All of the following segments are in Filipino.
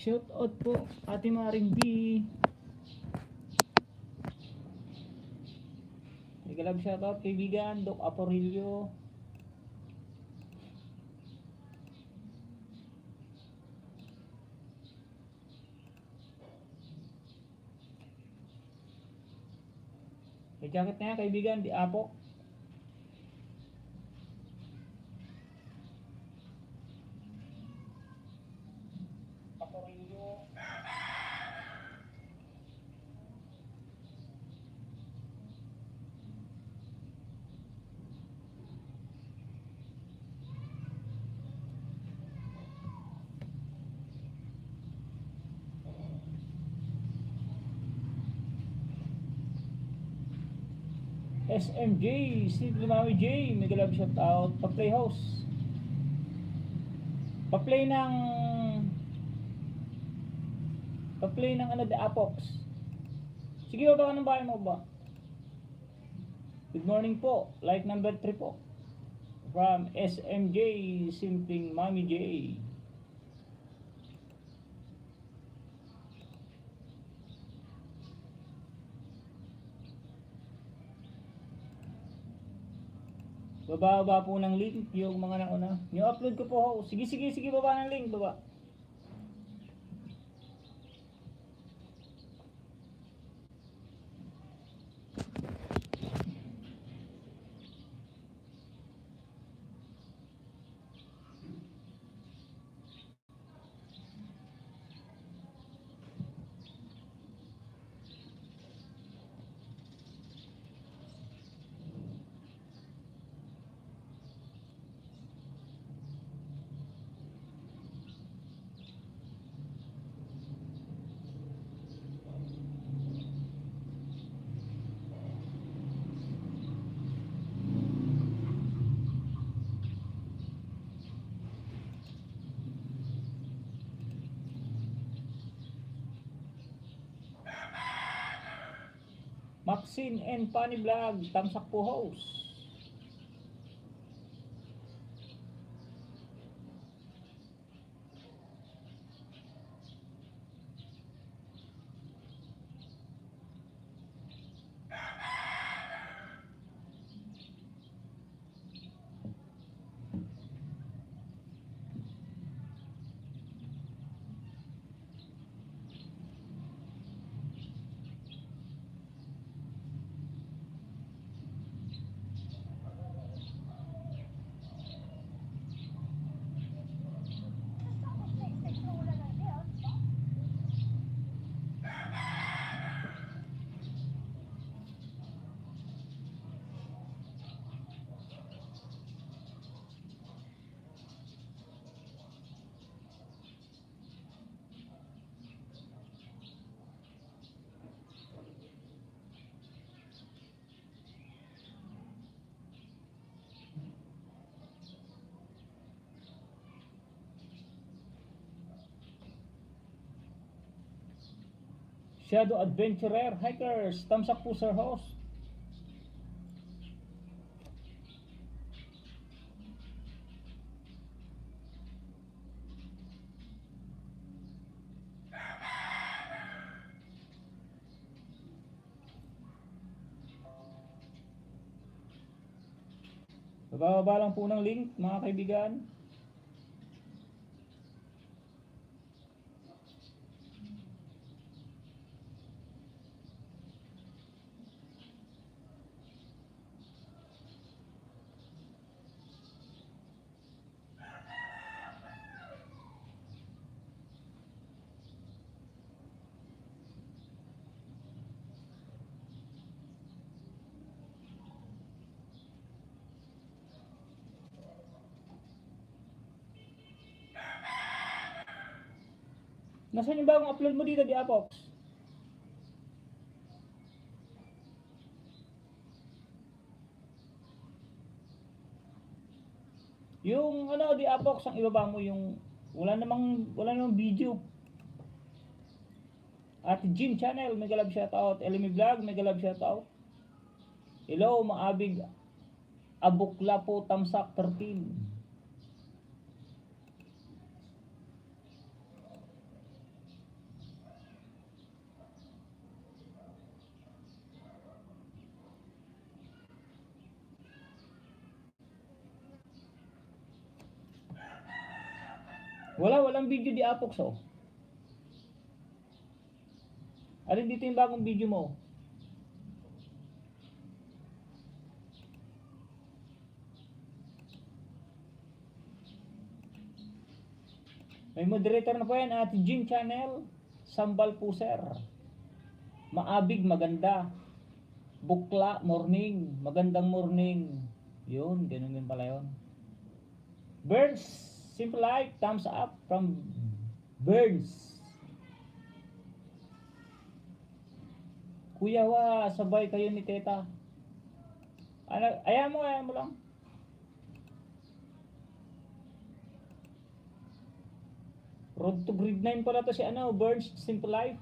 Shout out po Ate Maring B. Nagalab shout out kaibigan Doc Aporilio. May jacket na yan kaibigan, di Apo. Aporilio. SMJ, Simple Mami J, mega love shout out. Pa-playhouse. Pa-play ng ano, The Apox. Sige, baba ka ng bahay mo ba? Good morning po. Like number 3 po. From SMJ, Simple Mami J. Baba po ng link yung mga nauna. Yung upload ko po ho. Sige, baba ng link, baba. Maxine and Funny Vlog, tamsak po host. Shadow Adventurer Hikers, tamsak po sir host. Bababa lang po ng link mga kaibigan. Nasaan yung bagong upload mo dito, di Apox? Yung ano, di Apox, ang ibaba mo yung wala namang video. At Jim Channel, mega love shoutout. Elimi Vlog, mega love shoutout. Hello, maabig Abukla po, tamsak 13. Walang video di Apox oh. Alin dito yung bagong video mo? May moderator na po yan, Ate Jean Channel, Sambal Puser. Maabig, maganda. Bukla, morning. Magandang morning. Yun, ganun din pala yun. Burns, simple life, thumbs up from Burns. Kuya wa, sabay kayo ni Teta. Ano, ayan mo lang. Road to grade 9 pala to si ano, Burns, simple life.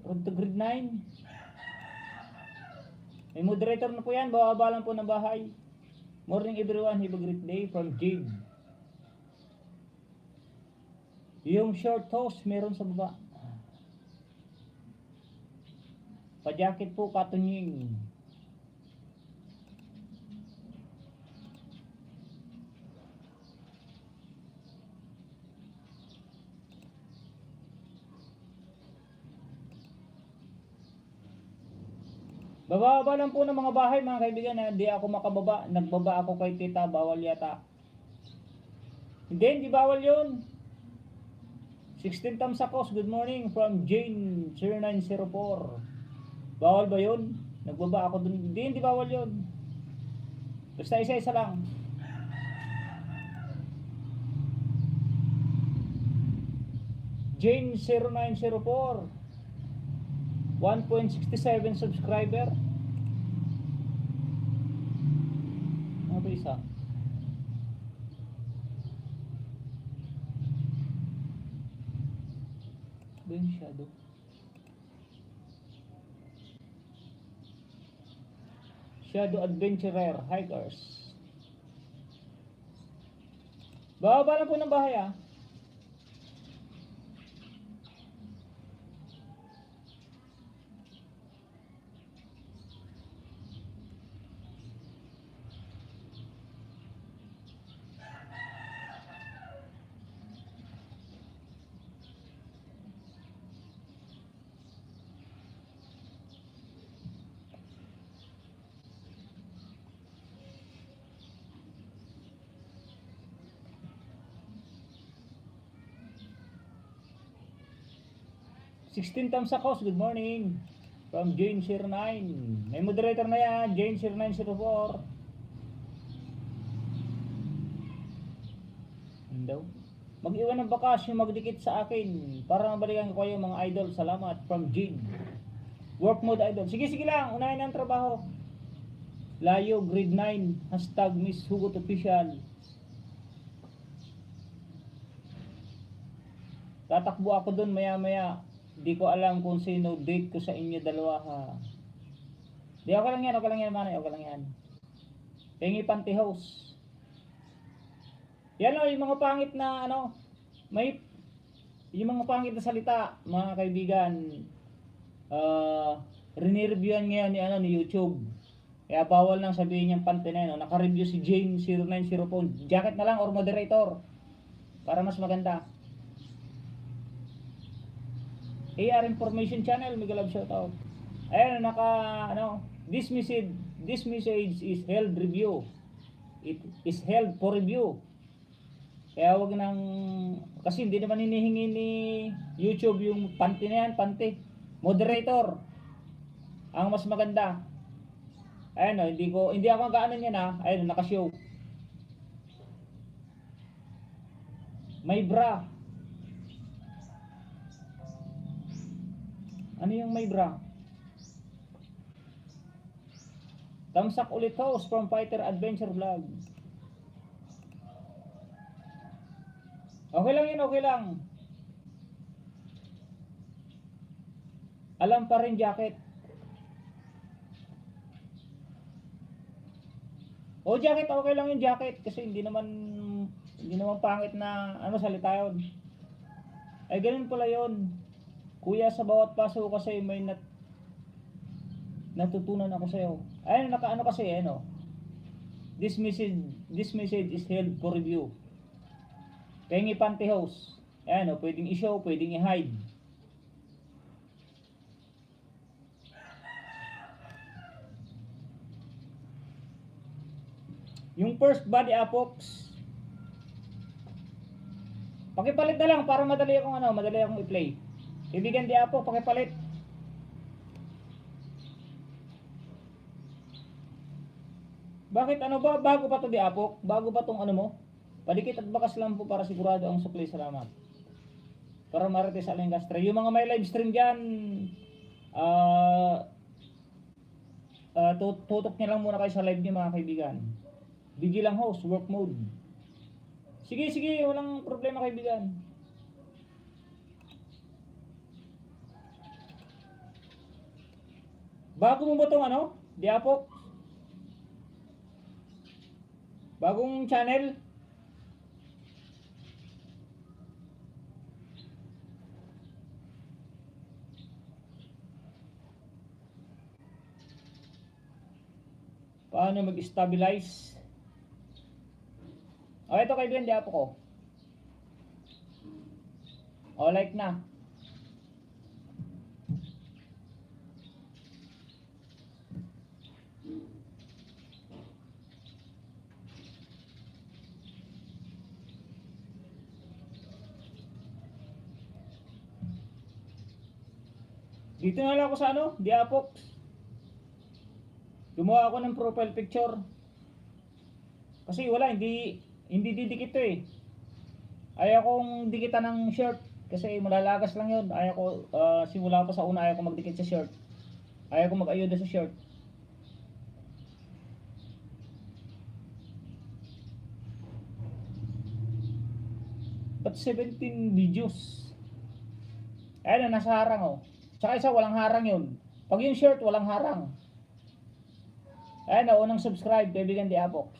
Road to grade 9. May moderator na po yan, bababa lang po ng bahay. Morning everyone, have a great day from Jade. Yung short toast meron sa baba. Pa-jacket po, katunying. Bababa lang po ng mga bahay mga kaibigan, hindi ako makababa. Nagbaba ako kay Tita, bawal yata. Hindi bawal yun. 16 Tamsakos, good morning from Jane 0904. Bawal ba yun? Nagbaba ako dun. Hindi bawal yun. Basta isa-isa lang. Jane 0904. 1.67 subscriber. Ano ba isa? Ba yung shadow? Shadow Adventurer Hikers. Bababa na po ng bahay ah. Sixteen Tamsakos, good morning from Jane 09. May moderator na yan, Jane 0904. Daw. Mag-iwan ng bakasyon, magdikit sa akin para mabalikan ko kayo mga idol. Salamat from Jane. Work mode idol. Sige lang, unahin ang trabaho. Layo grade 9 hashtag Miss Hugot Official. Tatakbo ako dun maya. Di ko alam kung sino date ko sa inyo dalawa ha. Di okay lang yan manay, okay lang yan. Pengi Pantyhose. Yan o, yung mga pangit na ano, yung mga pangit na salita, mga kaibigan, rinireviewan ngayon ni YouTube. Kaya bawal nang sabihin niyang panty na yun. Naka-review si Jane 0904. Jacket na lang or moderator. Para mas maganda. AR Information Channel, mega love shoutout. Ayan, this message is held review. It is held for review. Kaya wag nang, kasi hindi naman hinihingi ni YouTube yung panty na yan, panty. Moderator, ang mas maganda. Ayan o, hindi ako gaano niyan ha. Ayan, nakashow. May bra. Ano yung may bra? Tamsak ulit host from Fighter Adventure Vlog. Okay lang yun, okay lang. Alam pa rin jacket. O jacket, okay lang yung jacket kasi hindi naman pangit na salita yun. Ay ganun pala yun. Kuya, sa bawat paso kasi may natutunan ako sa'yo. Ayun, nakaano kasi, This message is held for review. Pengi pantyhose. Ayan o, pwedeng i-show, pwedeng i-hide. Yung first body apox, pakipalit na lang para madali akong i-play. Kaibigan di apo, pakipalit. Bakit ano ba? Bago pa to di apo? Bago pa tong ano mo? Padikit at bakas lang po para sigurado ang supply. Salamat. Para marites sa Lancaster. Yung mga may live stream dyan, tutok nyo lang muna kayo sa live nyo mga kaibigan. Bigil lang host, work mode. Sige, sige, walang problema kaibigan. Bago mo ba itong ano? Diapok? Bagong channel? Paano mag-stabilize? O, ito kaibigan, diapok ko. O, like na. Dito na lang ako sa ano, Diapox. Gumawa ako ng profile picture. Kasi wala, hindi didikit to eh. Ayaw kong dikitan ng shirt kasi malalagas lang yun. Ayaw ko, simula pa sa una ayaw ko magdikit sa shirt. Ayaw ko mag-ayuda sa shirt. But 17 videos. Ayan na, nasa harang oh. Tsaka isa walang harang yun. Pag yung shirt walang harang. Ayan na, unang subscribe, kaibigan Diapox.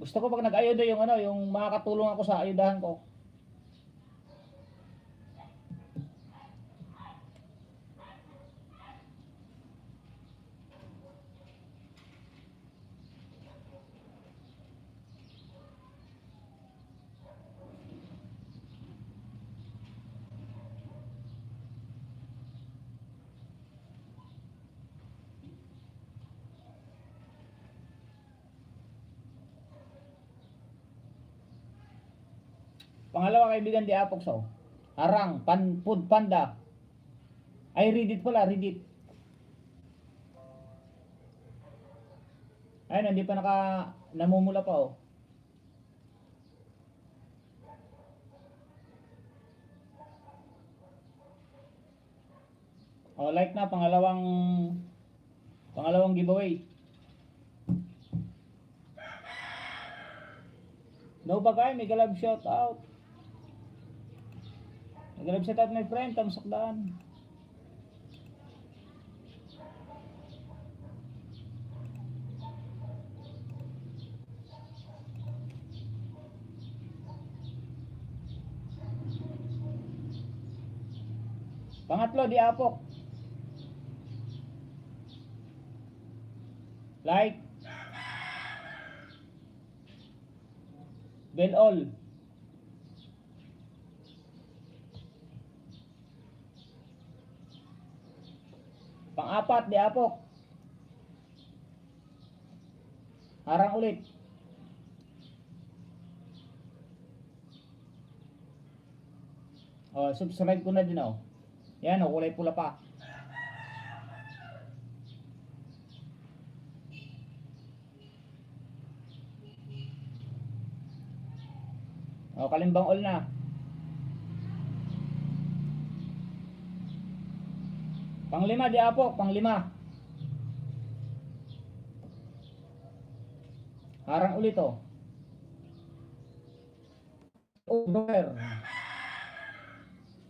Gusto ko pag nag-ayuda yung ano, yung makakatulong ako sa ayudahan ko. Pangalawa kaibigan Diapox oh. Harang, food panda. Ay read it pala, read it. Ayun, hindi pa namumula pa oh. Oh, like na, pangalawang giveaway. No bagay, may galab shout out. May galab shout out my friend, Tamsakdan. Pangatlo, Diapok. Like. Bell all. Pang-apat, Diapok. Harang ulit. Oh, subscribe ko na din oh. Yan oh, kulay pula pa. O, kalimbang all na. Panglima, Diapok, panglima. Harang ulit oh. Over.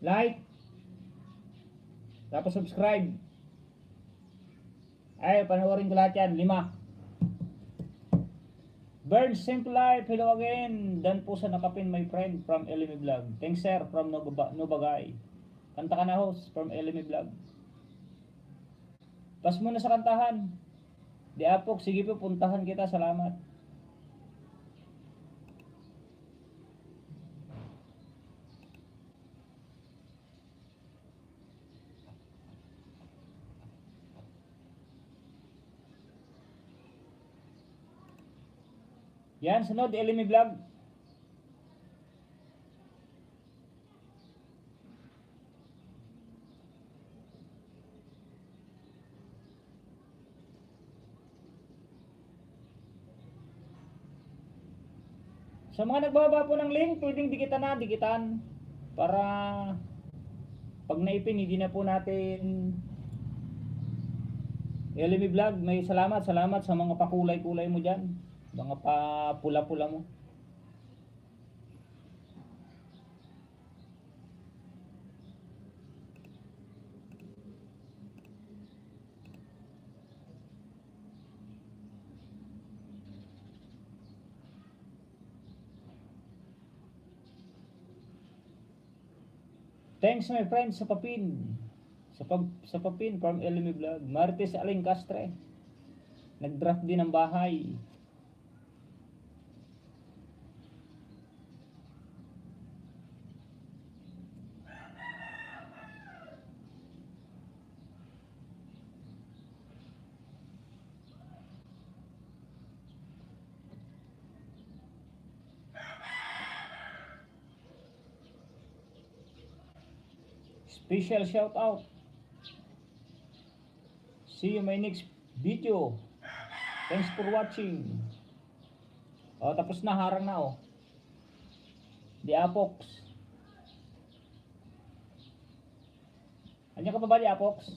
Like. Tapos subscribe. Ay, panoorin ko lahat yan. 5. Bird Simple Life, hello again. Dan po sa nakapin, my friend, from LME Vlog. Thanks sir, from Nobagay. Kanta ka na host, from LME Vlog. Pas muna sa kantahan. Diapok, sige po, puntahan kita, salamat. Yan, sunod, Elimi Vlog. Sa mga nagbaba po ng link, pwedeng dikitan para pag naipin, hindi na po natin Elimi Vlog. May salamat sa mga pakulay-kulay mo dyan, mga papula-pula mo. Thanks my friend sa papin. Sa papin from Elimi Vlog. Martes Aling Castre. Nag-draft din ng bahay. Special shout out. See you my next video. Thanks for watching. Oh, tapos na, harang na oh. Di Apox. Andiyan ka pa ba, Di Apox?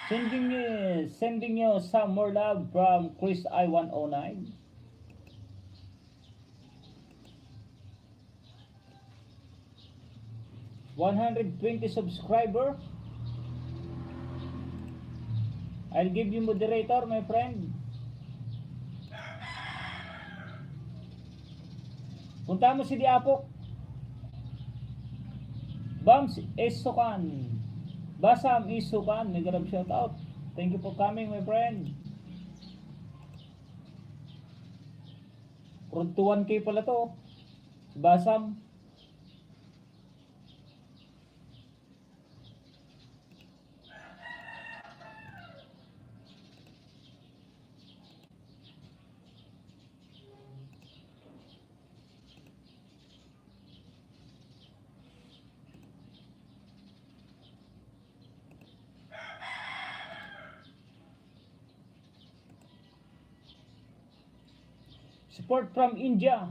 Sending you some more love from Chris I-109. $120 subscriber. I'll give you moderator, my friend. Punta mo si Diapok. Bams Isukan. Basam Isukan. May grab shout out. Thank you for coming, my friend. From 1K pala to. Basam. Support from India.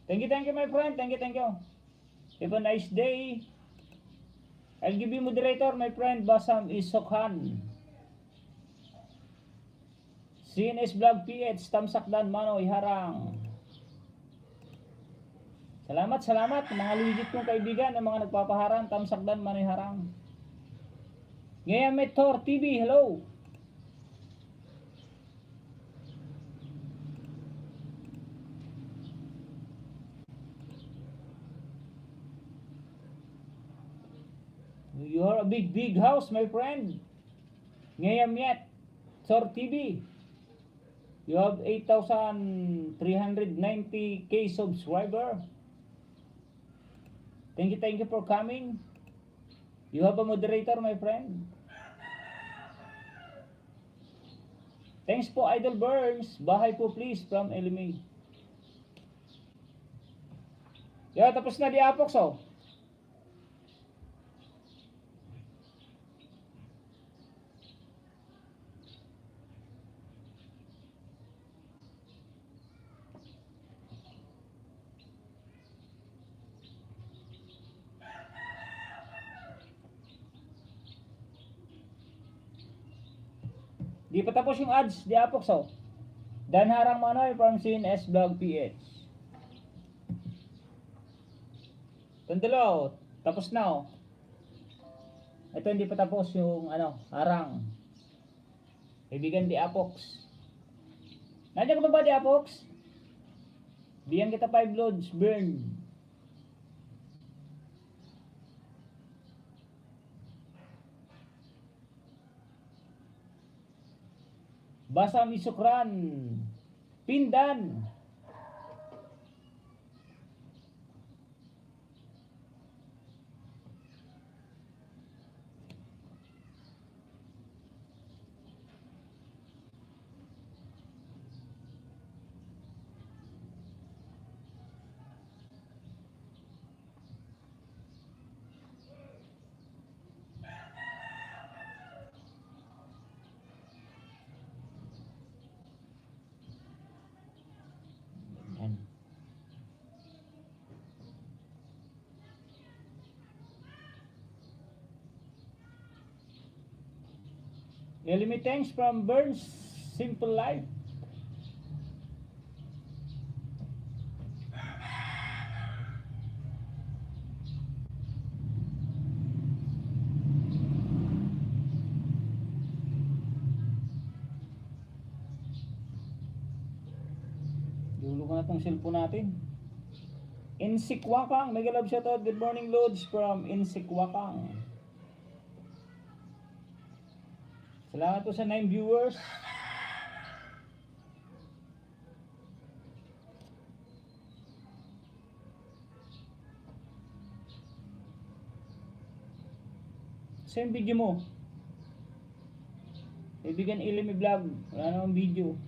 Thank you my friend. Thank you. Have a nice day. I'll give you moderator, my friend. Basam Isokhan. CNS Vlog PH. Tamsakdan Manoy Harang. Salamat mga legit kong kaibigan, ang mga nagpapaharang. Tamsakdan Manoy Harang. Ngayon may Thor TV. Hello. You are a big house, my friend. Ngayon yet, Thor TV. You have 8,390k subscriber. Thank you for coming. You have a moderator, my friend. Thanks po, Idol Burns. Bahay po please from Elimi. Tapos na di Apox oh. Di pa tapos yung ads, di Apox oh. Dan Harang Manoy from CNS Vlog PH. Tandalo, tapos na oh. Ito hindi pa tapos yung harang. Kaibigan di Apox. Nandiyan ka ba di Apox? Bigyan kita 5 loads, burn. Basam Isukran. Pindan. Elimi, thanks from Burns Simple Life. Dulo ko na tong cellphone natin. Insikwakang, mega love shoutout. Good morning, Lods from Insikwakang. Salamat po sa 9 viewers. Sa yung video mo, Kaibigan Ilimi Vlog, wala namang video.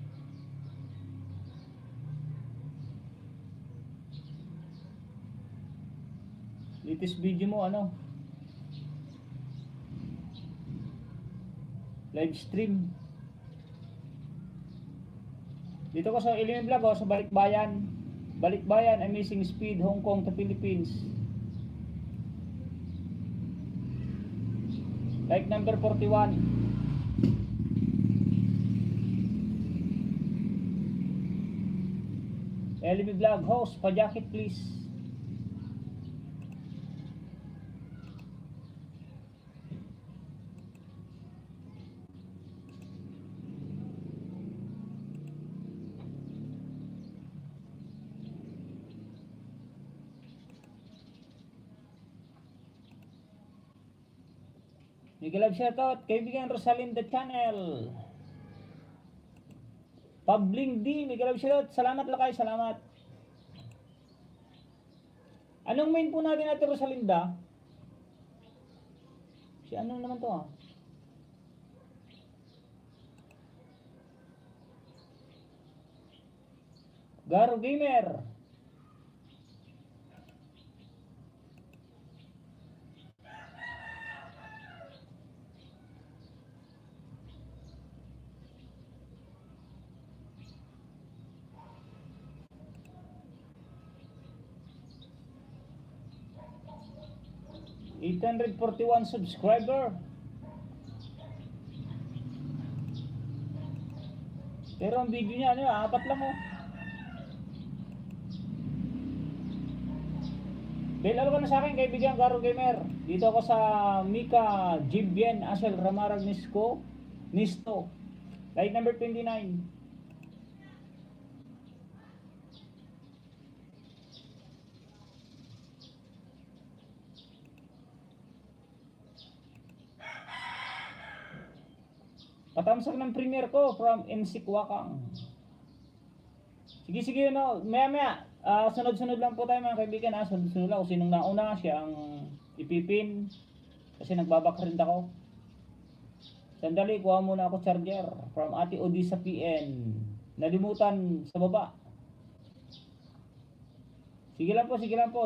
Latest video mo ano? Live stream. Dito ko sa Ilimi Vlog, sa Balikbayan. Balikbayan, Amazing Speed, Hong Kong to Philippines. Like number 41. Ilimi Vlog host, pa-jacket please. Miguel shoutout, kaibigan Rosalinda Channel. Pabling D, Miguel shoutout, salamat lakay, salamat. Anong main po natin natin Rosalinda? Si ano naman to ah? Garo Gamer. ₱841 subscriber. Pero ang video niya ano, 4 lang oh. Bel, ka na sa akin kaibigan Garo Gamer. Dito ako sa Mika Jibien Asel Ramarag Nisto. Like number 29. Patamsak ng premiere ko from Insikwakang. Sige, no. Maya. Sunod-sunod lang po tayo mga kaibigan. Sunod-sunod lang. Kung sinong nauna, siya ang ipipin. Kasi nagbabakrint ako. Sandali, kuha muna ako charger from Ate Odisa PN. Nalimutan sa baba. Sige lang po.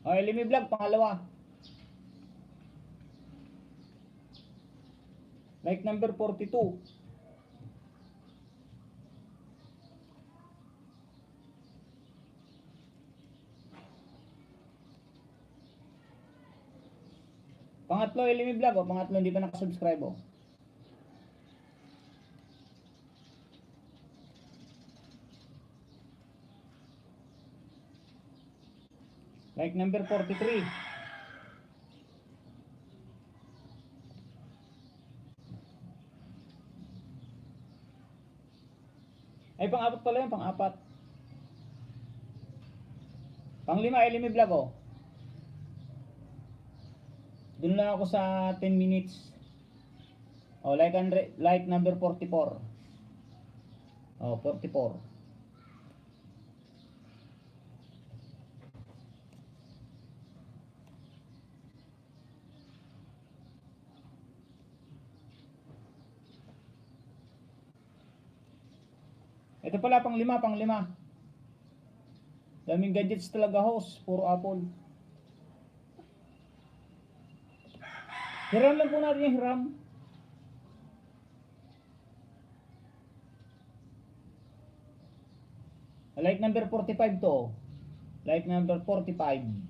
Okay, Ilimi Vlog, pangalawa. Like number 42. Pangatlo, Ilimi Vlog, pangatlo hindi pa nakasubscribe oh. Like number 43. Ay, pang-apat pala yun, pang-apat. Pang-lima, Ilimi Vlog oh. Doon lang ako sa 10 minutes. Oh, like number 44. Oh, 44. Ito pala, pang lima, pang lima. Daming gadgets talaga, host. Puro Apple. Hiram lang po natin yung hiram. Like number 45 to. Like number 45.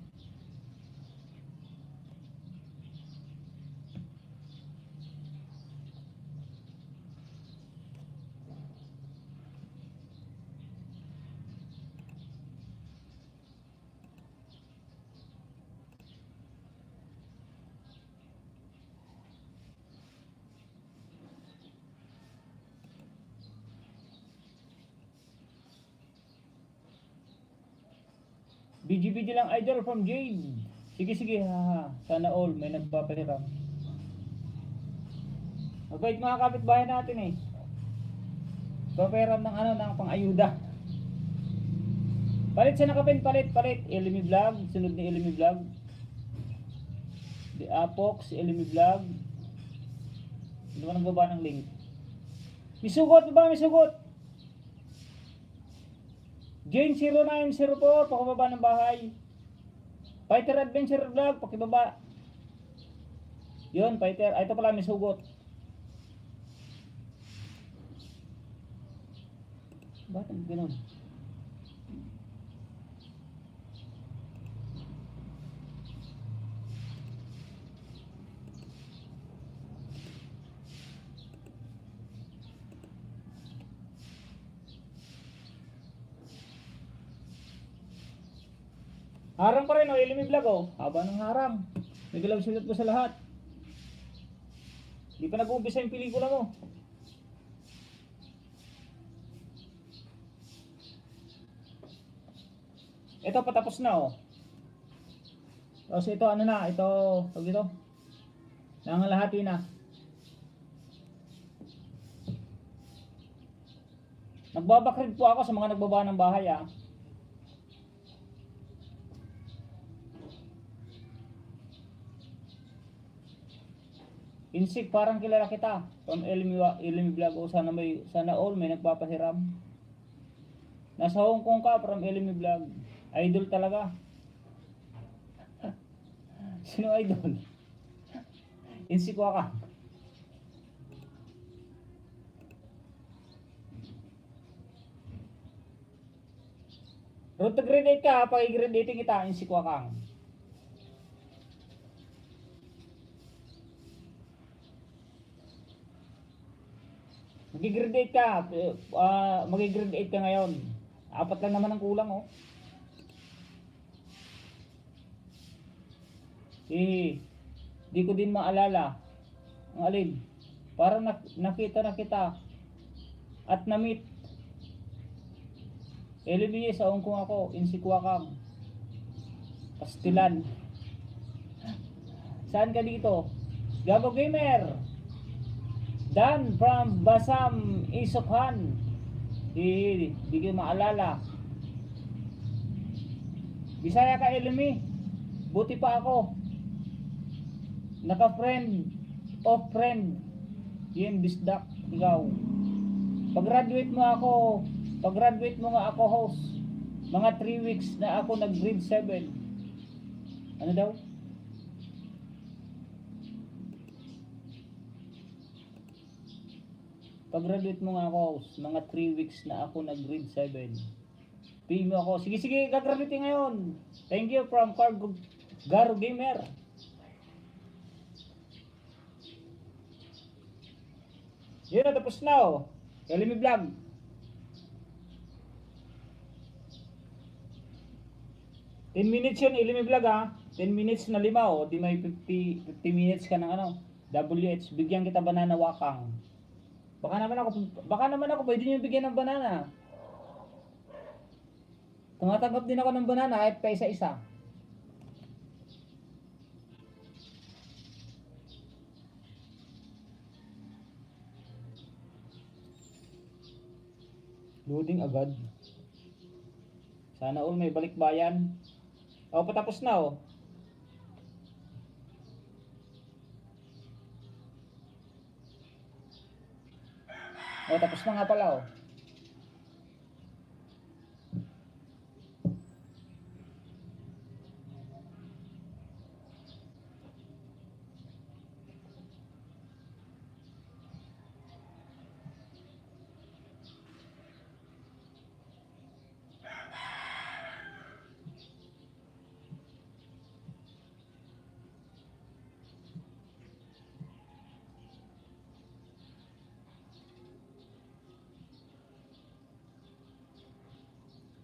BGBG lang idol from Jade. Sige sige ha. Sana all may nagpapahiram. Mabait mga kapitbahay natin eh. Papahiram ng ano, ng pang-ayuda. Palit sa nakapin, palit. Elimi Vlog, sunod ni Elimi Vlog. The Apox, Elimi Vlog. Hindi mo nagbaba ng link. May sugot ba? May sugot. Jane 0904, pakibaba ng bahay. Fighter Adventure Vlog, pakibaba. Yun, Fighter. Ito pala, may sugot. Bakit ang ganun? Harang pa rin, oh, Elimi Vlog, oh. Haba ng harang. May galaw sulat po sa lahat. Hindi pa nag-uumpisa yung pelikula mo. Ito, patapos na, oh. Tapos ito, ano na, ito, tawag dito. Nangalahati na. Nagbabakrid po ako sa mga nagbaba ng bahay, ah. Insik, parang kilala kita. From Elimi Vlog. O sana all may nagpapahiram. Nasa Hong Kong ka from Elimi Vlog. Idol talaga. Sino idol? Insik ka. Road to grade 8 ka, pag-grade 8 kita, insik ka. Mag-grade 8 ka, mag-grade 8 ka ngayon. 4 lang naman ang kulang, oh. Di ko din maalala ang alin. Parang nakita na kita at na-meet. LBA sa Hong Kong ako, Insikwakang. Pastilan. Saan ka dito? Gabo Gamer. Dan from Basam, Isokhan. Di ko maalala. Bisaya ka, Elmi. Buti pa ako. Naka-friend of friend. Yun, bisdak. Ikaw. Pag-graduate mo nga ako host. Mga 3 weeks na ako nag-grade 7. Ano daw? Pag-graduate mo nga ako host. Mga 3 weeks na ako nag-grade 7. Pay mo ako. Sige, gagraduate ngayon. Thank you from Garo Gamer. Yun na, tapos na, oh. Elimi Vlog. Ten minutes yun, Elimi Vlog, ha. 10 minutes na 5, oh. Di may 50 minutes ka ng ano. WH, bigyan kita banana wakang. Baka naman ako pwede niyo bigyan ng banana. Tumatanggap din ako ng banana kahit pa isa-isa. Loading agad. Sana all may balikbayan. Oh, patapos na, oh. Oh, tapos na nga pala, oh.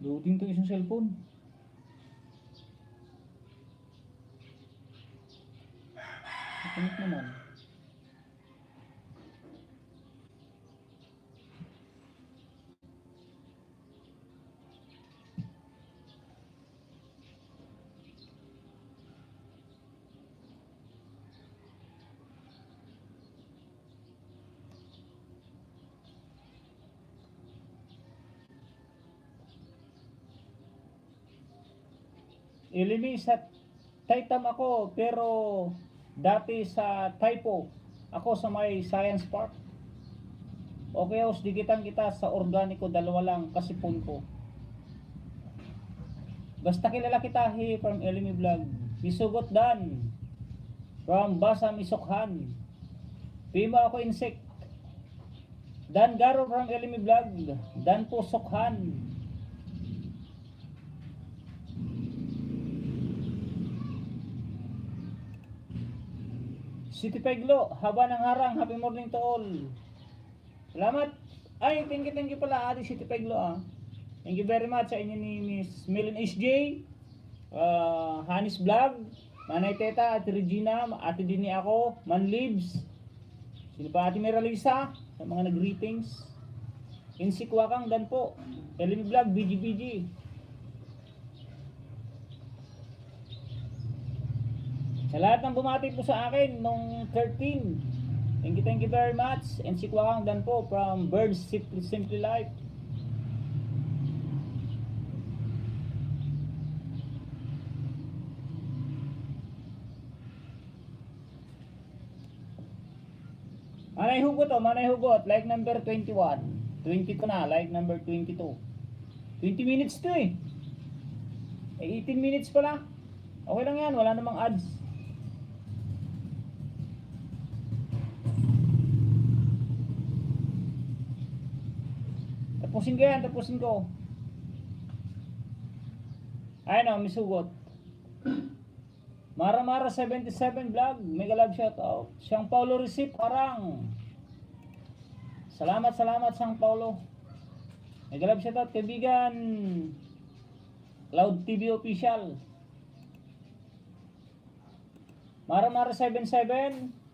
Loading to isang cellphone. Connect naman. Ilimi sa Taitam ako, pero dati sa Taipo. Ako sa may Science Park. Okay, host, digitan kita sa organiko, dalawa lang kasi phone ko. Basta kilala kita, he, from Elimi Vlog. Bisugot Dan, from Basa Misokhan. Pima ako insect. Dan Garo from Elimi Vlog. Dan po Sokhan. City Peglo, haba ng harang, happy morning to all. Salamat. Ay, thank you pala, Ate City Peglo, ah. Thank you very much sa inyo ni Miss Melon SJ, Hanis Vlog, Manay Teta, Ate Regina, Ate Dini ako, Manlibs, sino pa, Ate Meralisa, sa mga nag-greetings. Insik Wakang, Dan po, Elimi Vlog, BGBG. Sa lahat ng bumati po sa akin nung 13, thank you very much. And si Kwakang Dan po from Birds Simply Life. Manay Hugot, like number 21. 22 na, like number 22. 20 minutes to eh. 18 minutes pala. Okay lang yan, wala namang ads. Tapusin ko yan, tapusin ko. Ayun o, Misugot. Mara 77 vlog, mega love shoutout. Siyang Paulo Receipt, parang. Salamat Siyang Paulo. Mega love shoutout, kaibigan. Cloud TV official. Mara 77.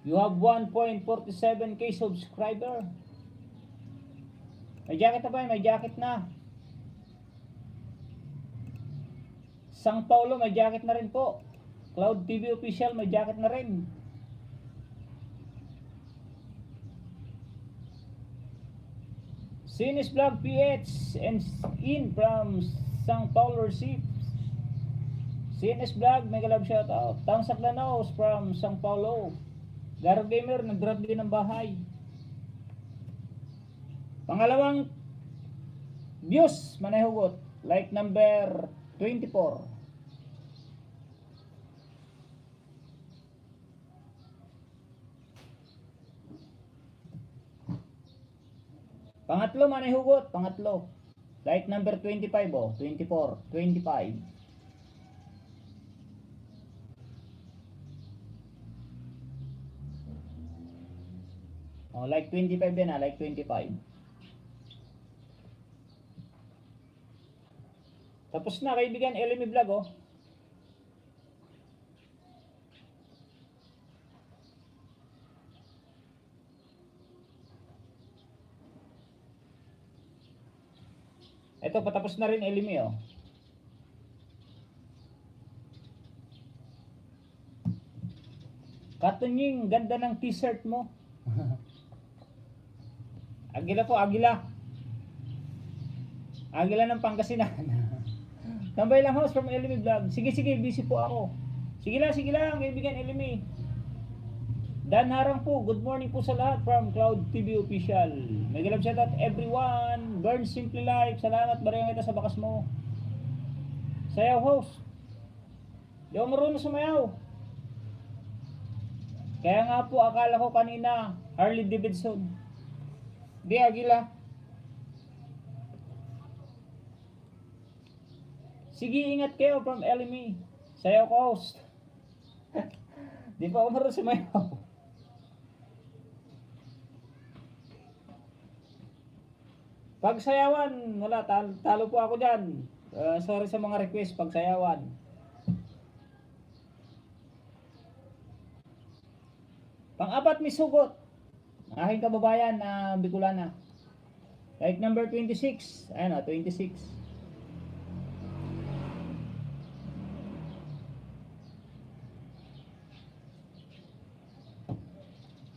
You have 1.47k subscriber. May jacket na ba? May jacket na. Sang Paulo, may jacket na rin po. Cloud TV official, may jacket na rin. Sinis Vlog PH and in from Sang Paulo Receipt. CNS Vlog, mega love shoutout. Tamsak Lanos from Sang Paulo. Garo Gamer, nag-drop din ng bahay. Pangalawang views, Manay Hugot, like number 24. Pangatlo, Manay Hugot, pangatlo. Like number 25, oh, 24, 25. Oh, like 25 din, like 25. Tapos na, kaibigan, Elimi Vlog, oh. Ito, patapos na rin, Elimi, oh. Katunying, ganda ng t-shirt mo. Agila po, Agila. Agila ng Pangasinan. Tambay lang host from Elimi Vlog. Sige, busy po ako. Sige lang, kaibigan Elimi. Dan Harang po, good morning po sa lahat from Cloud TV Official. Mega love shoutout everyone. Burn Simply Life, salamat barang kita sa bakas mo. Sayaw host. Di ako marunong sumayaw. Kaya nga po, akala ko kanina, Harley Davidson. Di, Agila. Sige, ingat kayo from LME. Sayaw ko host. Di pa ako marunong sumayaw. Pagsayawan, wala, talo po ako dyan. Sorry sa mga request, pagsayawan. Pang-apat, may sugot. Aking kababayan na Bicolana. Like number 26. Ayan o, 26.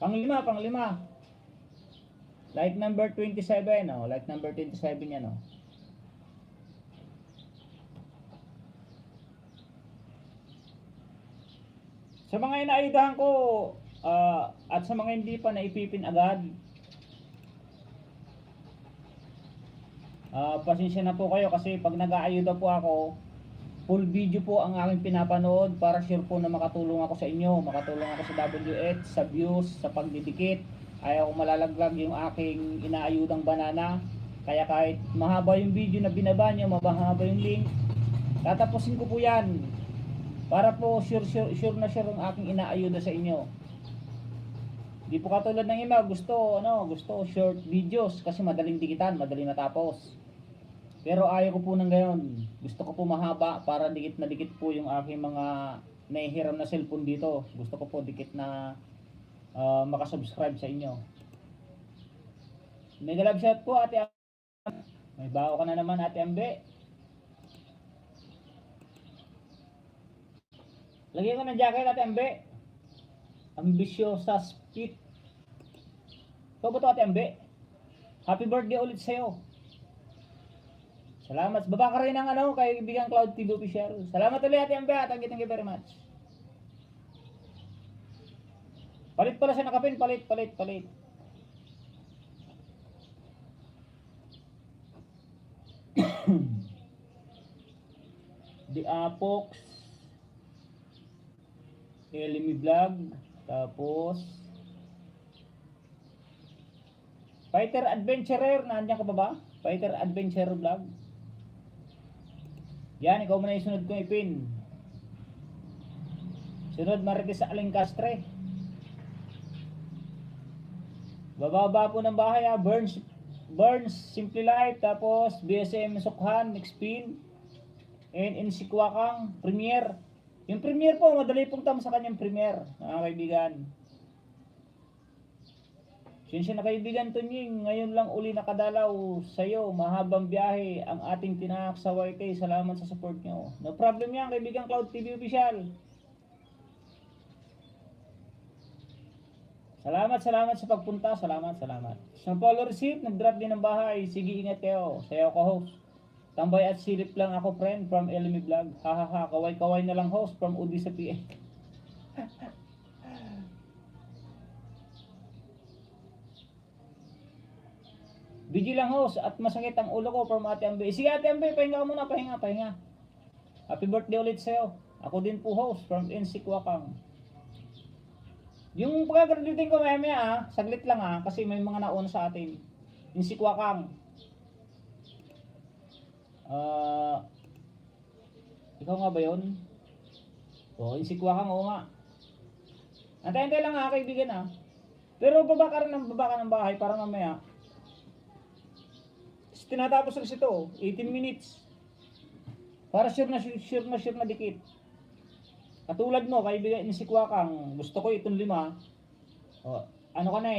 Pang-lima. Like number 27, oh. Like number 27 yan, oh. Sa mga inaayudahan ko, at sa mga hindi pa naipipin agad, pasensya na po kayo kasi pag nag-aayuda po ako, full video po ang aking pinapanood para sure po na makatulong ako sa inyo, makatulong ako sa WH, sa views, sa pagdidikit. Ayaw ko malalaglag yung aking inaayudang banana. Kaya kahit mahaba yung video na binaba nyo, mabahaba yung link, tatapusin ko po yan para po sure na sure ang aking inaayuda sa inyo. Di po katulad ng iba, gusto short videos kasi madaling dikitan, madaling matapos. Pero ayaw ko po ng gayon. Gusto ko po mahaba para dikit na dikit po yung aking mga nahihiram na cellphone dito. Gusto ko po dikit na makasubscribe sa inyo. Mega love shout po, Ate Ambe. May baho ka na naman, Ate Ambe. Lagyan ko ng jacket, Ate Ambe. Ambisyosa Spit. Ito ba ito, Ate Ambe? Happy birthday ulit sa'yo. Salamat. Baba ka rin ng kay Kaibigan Cloud TV Official. Salamat ulit, Ate Ambe. Thank you very much. Palit pala siya nakapin. Palit. The Apox. Elimi Vlog. Tapos Fighter Adventurer. Nandiyan ka pa ba? Fighter Adventurer Vlog. Yan, ikaw muna yung sunod kong ipin. Sunod, Marites Alingcastre. Bababa po ng bahay, Burns Simple Life. Tapos BSM Sukhan, Nexpin. And Insikwakang Premier. Yung Premier po, madali pong tam sa kanyang Premier, mga kaibigan. Sinsya na kaibigan Tunying, ngayon lang uli nakadalaw sa'yo, mahabang biyahe ang ating tinaak sa YT. Salamat sa support nyo. No problem yan, kaibigan Cloud TV Official. Salamat sa pagpunta, salamat. Sa follow receipt, nag-drop din ng bahay. Sige, ingat kayo. Sayo ko host. Tambay at silip lang ako, friend, from Elmi Vlog. Hahaha, kaway-kaway na lang host from Udi sa PA. Bigi lang host at masakit ang ulo ko from Ate Ambe. Sige Ate Ambe, pahinga ka muna, pahinga. Happy birthday ulit sa'yo. Ako din po host from Insikwakang. Yung pagka-graduating ko maya saglit lang kasi may mga nauna sa atin. Insikwakang. Ikaw nga ba yun? Insikwakang, oo nga. Antay-antay lang kaibigan Pero baba ka ng bahay para mamaya. Tinatapos rin ito, 18 minutes. Para sure na dikit. Katulad mo, kaibigan ni Sikwakang, gusto ko itong 5. Ano ka na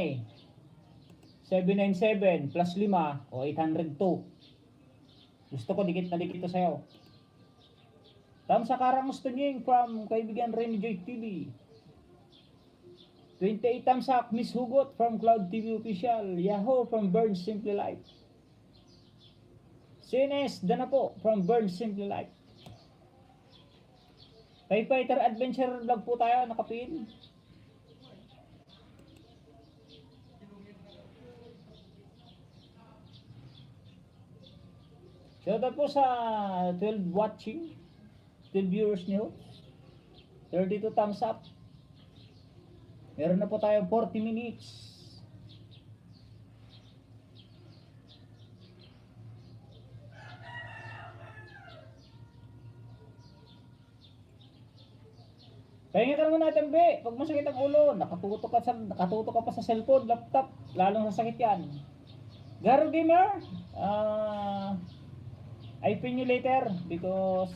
797 plus 5, 802. Gusto ko dikit na dikit ito sa'yo. Tam sa karang gusto niyo from kaibigan Remy Joy TV. 28 thumbs up, Miss Hugot from Cloud TV Official. Yahoo from Burns Simple Life. CNS Dana po from Burns Simple Life. Kay Fighter Adventure Vlog po tayo, nakapin. Shoutout po sa 12 watching, 12 viewers niyo. 32 thumbs up. Meron na po tayong 40 minutes. Pahinga ka naman natin, be. Pag masakit ang ulo, nakatuto ka pa sa cellphone, laptop, lalong sasakit yan. Garo Gamer, I pin you later because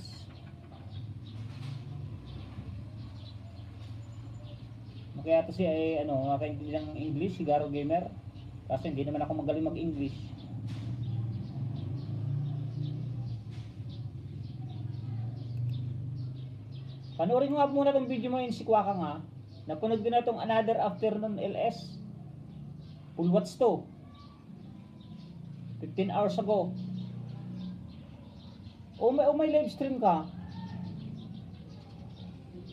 kaya to siya ay makaintindi ng English, si Garo Gamer. Kasi hindi naman ako magaling mag-English. Panoorin mo nga muna tong video mo yun si Kwaka nga. Napanood ko na tong Another Afternoon LS. Full watch to. 15 hours ago. May live stream ka.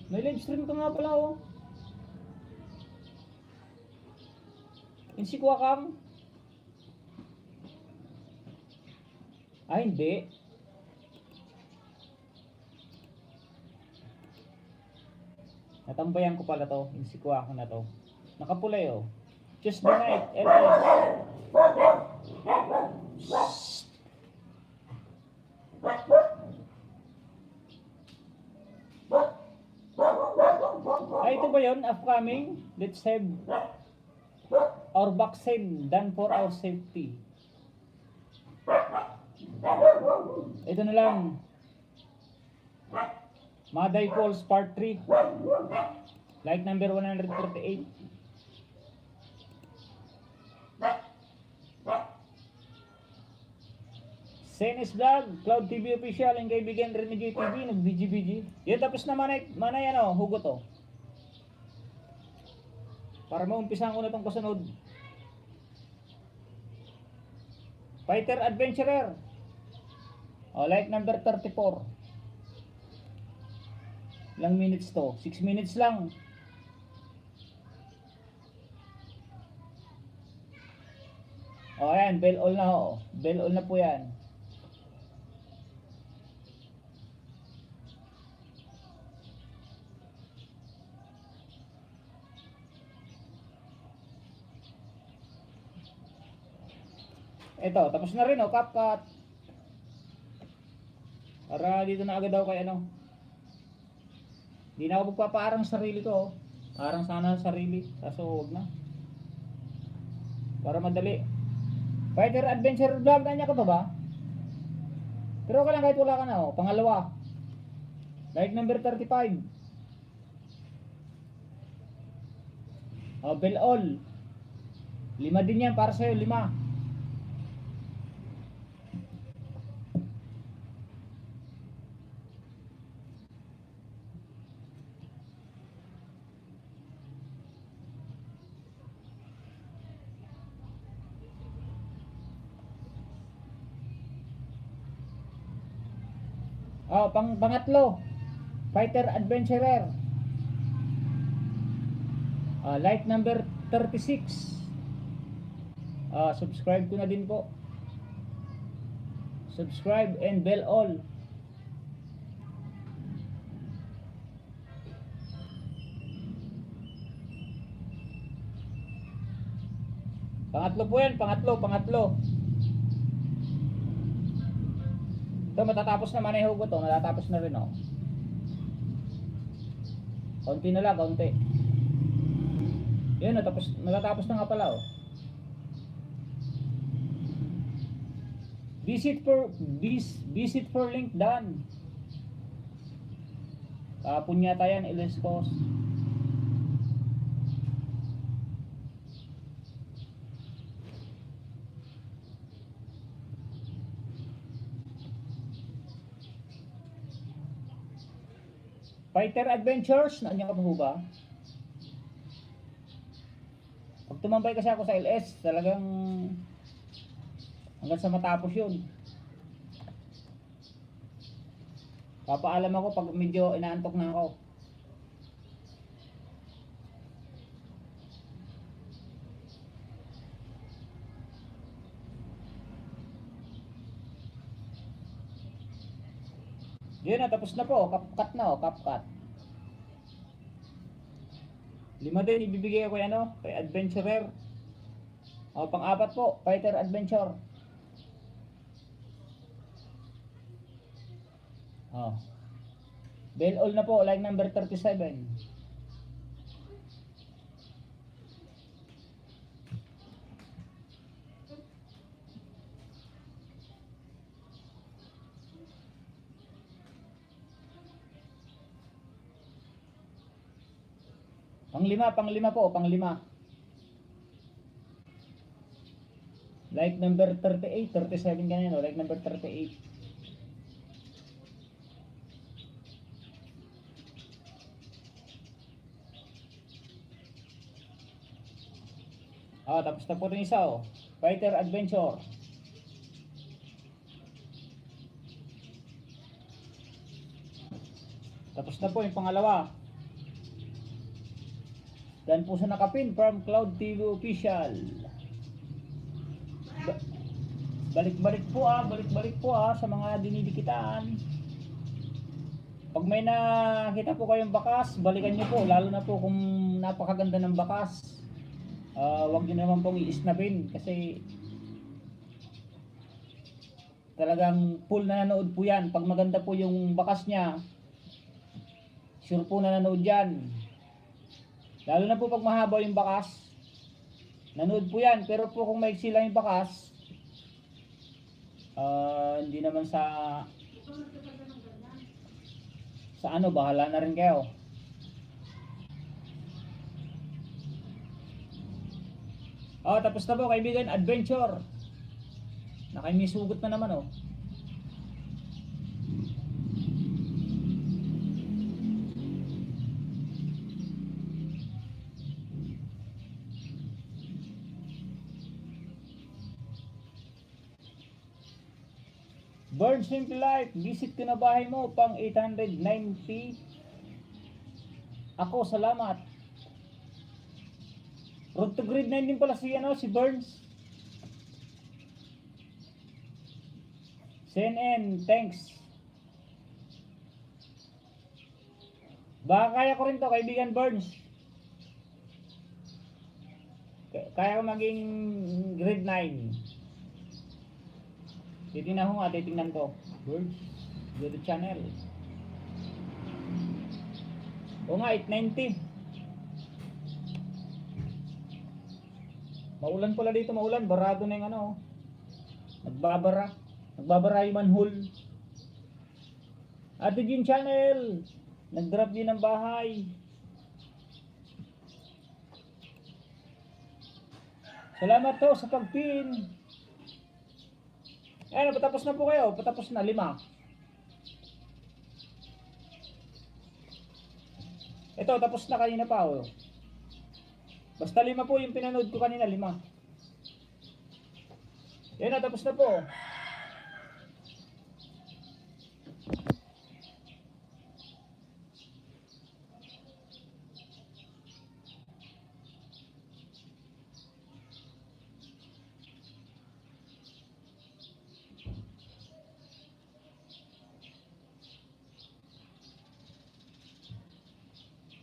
May live stream ka nga pala oh. Yung si Kwakang. Hindi. Natambayan ko pala to. Yung si Kwakang na to. Nakapulay oh. Tuesday night, LS. Ay, ito ba yun? Upcoming? Let's have our vaccine done for our safety. Ito na lang. Maday Falls Part 3. Like number 138. Senes Vlog, Cloud TV Official, ang kaibigan rin ni JTV, nag-BG-BG. Yun, tapos na manay ano, hugot oh. Para maumpisahan ko na itong kasunod. Fighter Adventurer. Like number 34. Ilang minutes to? 6 minutes lang. Ayan, bell all na ho. Bell all na po yan. Ito, tapos na rin oh, CapCut. Para dito na agad daw kay ano. Hindi na ako magpapaarang sarili ko oh. Parang sana sarili, kaso huwag na. Para madali. Fighter Adventure Vlog, nanya ka pa ba? Pero ka lang kahit wala ka na oh. Pangalawa. Like number 35. Bell all. 5 din yan para sa'yo, 5. Pangatlo, Fighter Adventurer. Like number 36. Subscribe ko na din po. Subscribe and bell all. Pangatlo po yan, pangatlo. Ito, matatapos naman yung hugot to. Matatapos na rin oh. Konti na lang, konti. Yun, matatapos na nga pala oh. Visit for link done. Kapon yata yan, Ilescos. Fighter Adventures, nanya ka pa ba? Pag tumambay kasi ako sa LS, talagang hanggang sa matapos yun. Papaalam ako pag medyo inaantok na ako. Yun na, tapos na po. CapCut na oh, CapCut. 5 din ibibigay ko yan oh, kay Adventurer. Pang-4 po, Fighter Adventure. Bell all na po, like number 37. Panglima po, panglima. Like number 38, 37 kanina, like number 38. Tapos na po rin isa, oh. Fighter Adventure. Tapos na po yung pangalawa. Dan po sa nakapin from Cloud TV Official. Balik-balik po sa mga dinidikitan. Pag may nakita po kayong bakas, balikan nyo po, lalo na po kung napakaganda ng bakas. Wag nyo naman pong i-snapin kasi talagang full na nanood po yan. Pag maganda po yung bakas nya, sure po na nanood yan. Lalo na po pag mahaba yung bakas, nanood po yan. Pero po kung maiksi lang yung bakas, hindi naman sa ano, bahala na rin kayo. Tapos na po kaibigan, adventure. May sugot na naman, oh. Burn Simple Life, visit ko na bahay mo, pang 890. Ako, salamat. Road to grade 9 din pala si Burns. CNN, thanks. Baka kaya ko rin to, kaibigan Burns. Kaya ko maging grade 9. Titingnan ko. Burns, go to channel. O nga, 890. Maulan pala dito, maulan. Barado na yung Nagbabara yung manhole. Ate Jean channel. Nag-drop din ng bahay. Salamat to sa pagpin. Patapos na po kayo. Patapos na, 5. Ito, tapos na kanina pa, oh. Basta 5 po yung pinanood ko kanina, 5. Yan na, tapos na po.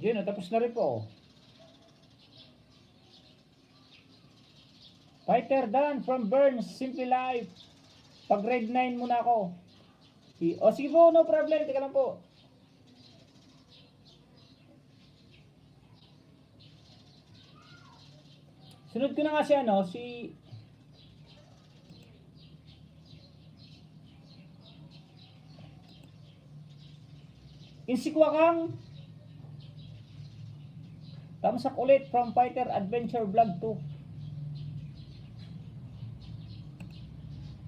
Yan na, tapos na rin po. Fighter Dan from Burns, Simple Life. Pag grade 9 muna ako. Sige po, no problem. Teka lang po. Sunod ko na nga si Insikwakang. Tamsak ulit from Fighter Adventure Vlog 2.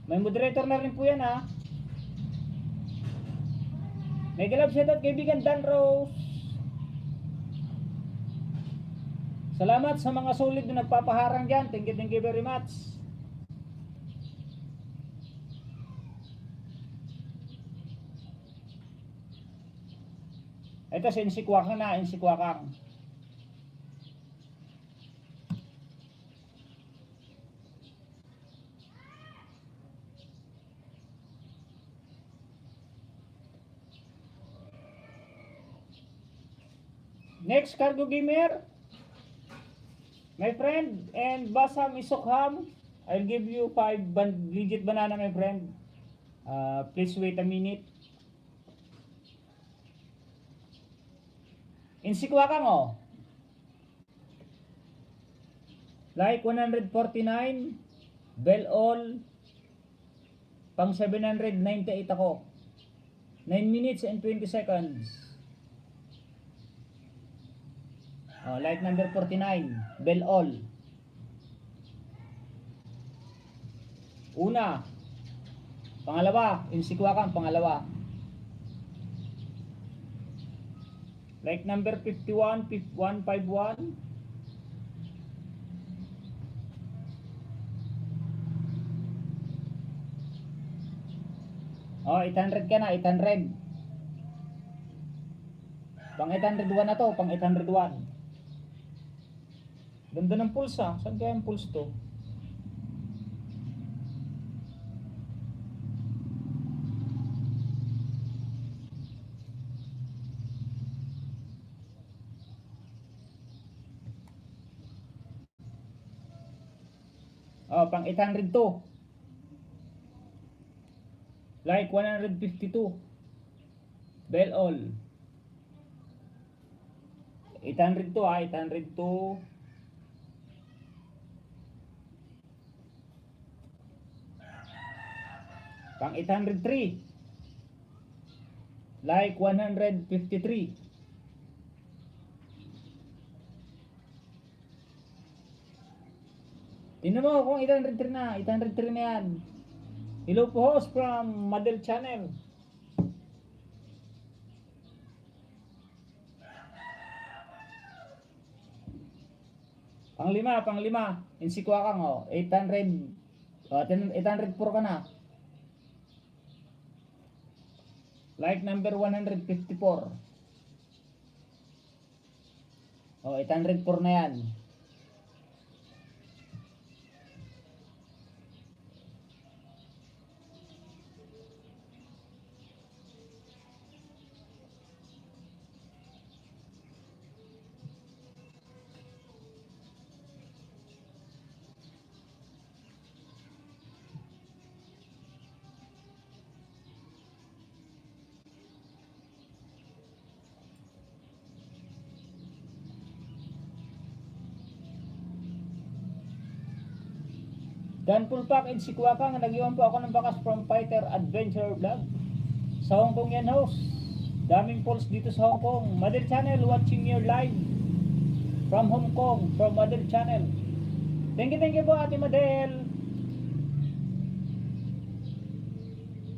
May moderator na rin po yan, ha. May galab shoutout kaibigan Dan Rose. Salamat sa mga solid na nagpapaharang dyan. Thank you very much. Ito si Insikwakang na, Insikwakang. Next, Cargo Gamer. My friend, and Basam Isokham. I'll give you 5 legit banana, my friend. Please wait a minute. Insikwakang, oh. Like 149. Bell all. Pang 798 ako. 9 minutes and 20 seconds. Oh, like number 49, Bell All. Una. Pangalawa, Insikwakan, pangalawa. Like number 51, 151. Oh, 800 ka na, 800. Pang 801 na to, pang 801. Ganda ng pulse ah. Saan kaya yung pulse to? Oh, pang 802. Like 152. Bell all. 802 ah, 802. Pang 803. Like 153. Tingnan mo kung 803 na. 803 na yan. Hello po host from Madel Channel. Pang lima. Insikwa kang oh. 800. 804 ka na. Like number 154. Oh, 804 na yan. Dan full pack in Sikwaka nga nag-iwan po ako ng bakas from Fighter Adventure Vlog. Sa Hong Kong yan host. Daming polls dito sa Hong Kong. Madel Channel watching your live from Hong Kong, from Madel Channel. Thank you po Ate Madel.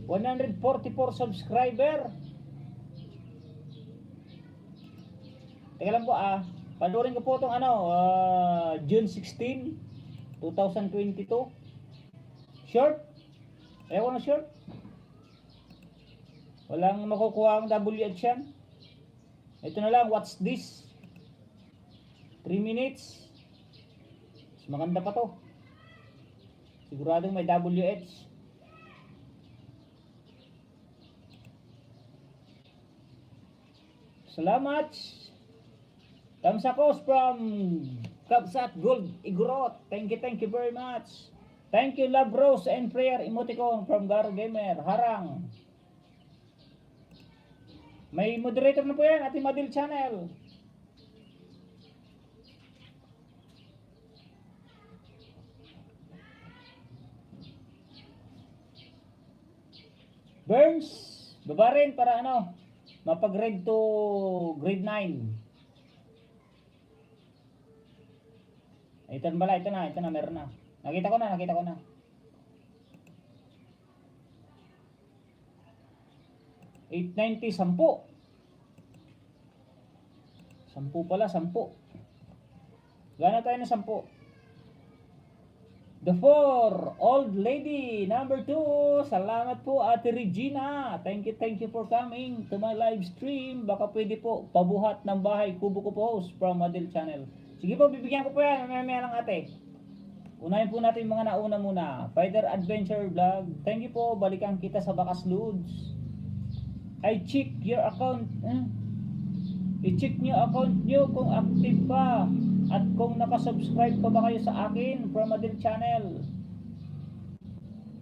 144 subscriber. Teka lang po panurin ko po itong June 16 2022 short. Ewan na short. Walang makukuha ang WH yan. Ito na lang, what's this? 3 minutes. Mas maganda pa to. Siguradong may WH. Salamat. Thumbs up from Kabsat Gold Igorot. Thank you very much. Thank you Love Rose and Prayer Emoticon from Garo Gamer Harang. May moderator na po yan, Ate Madel Channel. Burns, baba rin para mapag-grade to grade 9. Ito na, meron na. Nakita ko na. 890, 10. 10 pala, 10. Gana tayo ng 10. The 4, old lady, number 2. Salamat po Ate Regina. Thank you for coming to my live stream. Baka pwede po pabuhat ng bahay kubo ko po host from Madel Channel. Sige po, bibigyan ko po yan. Mamaya lang ate. Unahin po natin mga nauna muna. Fighter Adventure Vlog. Thank you po. Balikan kita sa Bakas Ludes. I check your account. I-check nyo account nyo kung active pa. At kung nakasubscribe pa ba kayo sa akin from Madel Channel.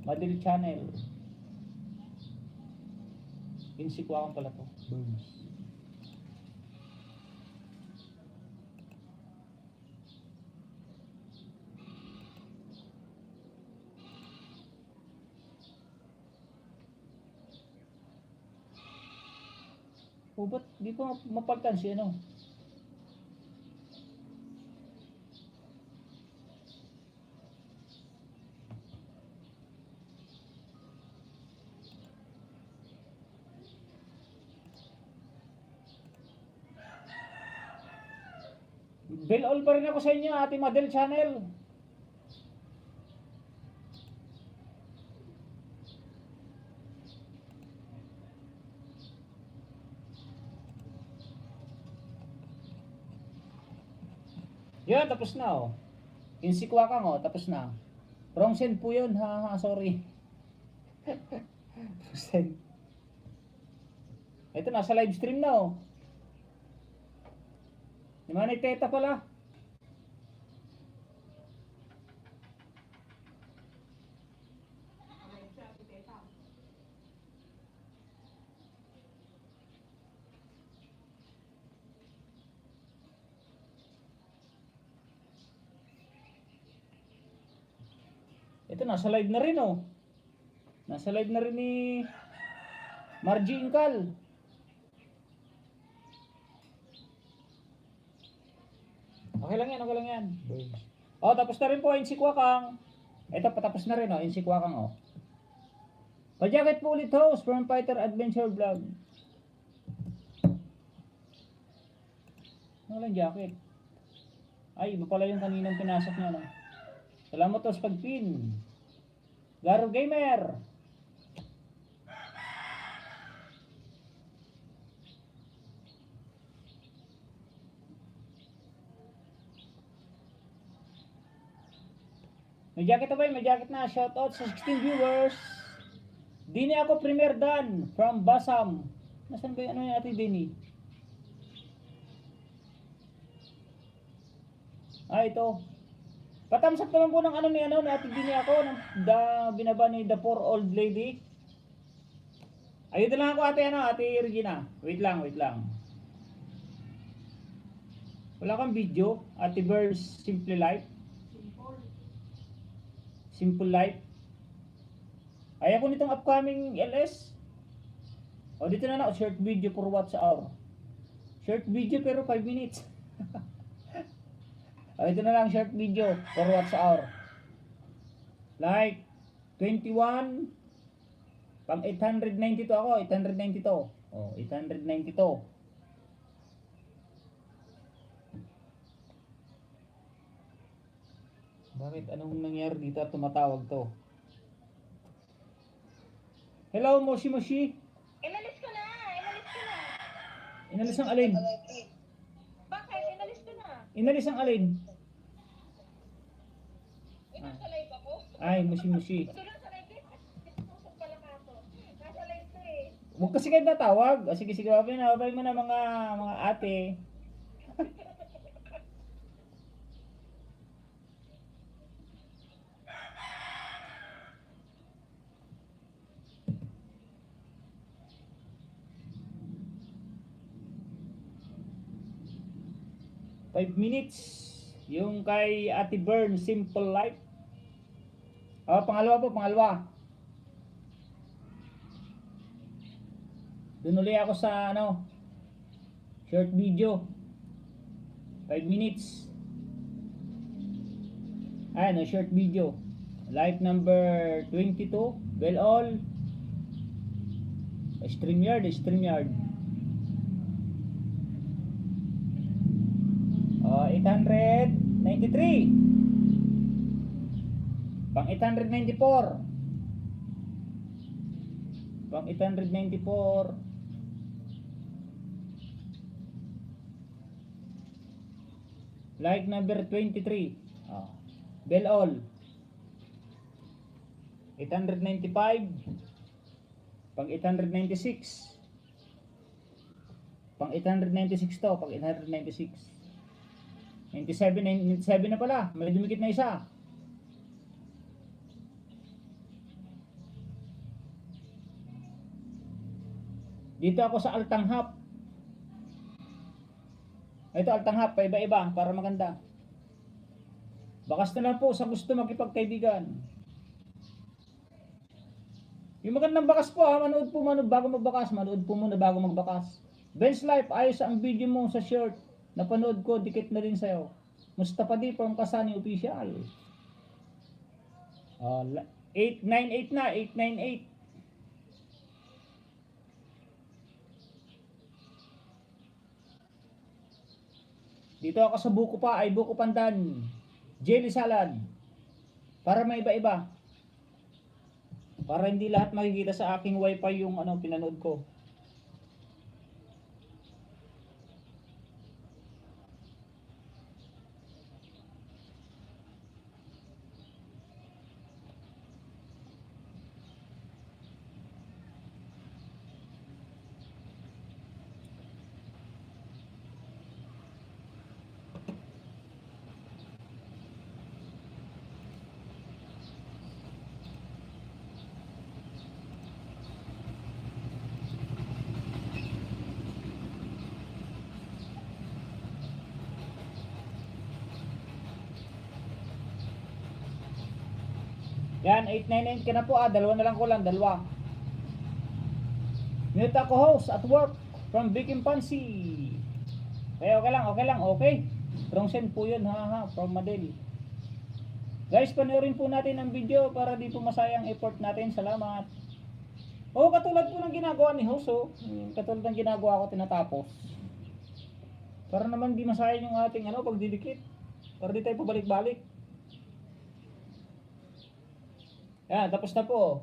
Madel Channel. Insikwakan pala to. Burns. O ba't di ko mapalitan si Bell all pa rin ako sa inyo, Ate Madel Channel. Yan, tapos na oh. Insikwa kang oh, tapos na. Wrong send po yun, ha, sorry. Send. Ito, nasa live stream na oh. Di man teta pala. Ito, nasa live na rin oh. Nasa live na rin ni Margie Incal. Okay lang yan, okay lang yan. Oh, tapos na rin po, Insikwa Kang. Ito, patapos na rin oh, Insikwa Kang oh. Pa-jacket po ulit host from Fighter Adventure Vlog. Walang jacket. Ay, iba pala yung kaninang pinasok niya no. Salamat to sa pagpin. Garo Gamer. May jacket na ba? May jacket na. Shoutout sa 16 viewers. Dini ako Premier Dan from Basam. Nasaan ba yung ano yung Ate Dini? Ah, ito. Patamsak naman po ng ano ni Ate Dini ako. Binaba ni The Poor Old Lady. Ayun lang ako Ate Regina. Wait lang. Wala kang video? Ate Verse Simple Life? Simple Life. Ay ako nitong upcoming LS. O dito na short video for watch hour. Short video pero 5 minutes. O ito na lang short video for watch hour. Like 21 pang 892 ako, 892. Oh, 892. Bakit? Anong nangyari dito at tumatawag to? Hello, Moshi Moshi. Inalis ko na. Inalis ang alin? Bakit? Inalis ko na. Inalis ang alin? Nasa live ako. Ay, Moshi Moshi. Ito lang sa live eh. Diskusyon pala ka ako. Nasa live ko eh. Huwag kasi kayo natawag. O, sige, babay mo na mga ate. Five minutes. Yung kay Ate Bern, Simple Life. Pangalawa. Doon ulit ako sa short video. 5 minutes. Ayan, short video. Live number 22. Well all. StreamYard. 893. Pang 894. Pang 894. Like number 23. Bell all. 895. Pang 896. Pang 896 to. Pang 896. 97 na pala. May dumikit na isa. Dito ako sa Altanghap. Ito Altanghap, paiba-iba para maganda. Bakas na lang po sa gusto makipagkaibigan. Yung magandang bakas po manood po bago magbakas. Manood po muna bago magbakas. Ben's Life, ayos ang video mo sa short. Napanood ko, dikit na rin sa'yo. Mustafa D from Kasani Official. 898 na, 898. Dito ako sa buko pa ay buko pandan. Jelly salad. Para may iba-iba. Para hindi lahat makikita sa aking wifi yung ano pinanood ko. Yan, 899 ka na po dalawa na lang ko lang, dalawa. Mute ako host at work from Big Fancy. Okay lang, okay. From send po yun, from Madel. Guys, panoorin po natin ang video para di po masayang effort natin. Salamat. Katulad po ng ginagawa ni host, katulad ng ginagawa ko tinatapos. Para naman di masayang yung ating pagdidikit. Para di tayo pabalik-balik. Yan, tapos na po.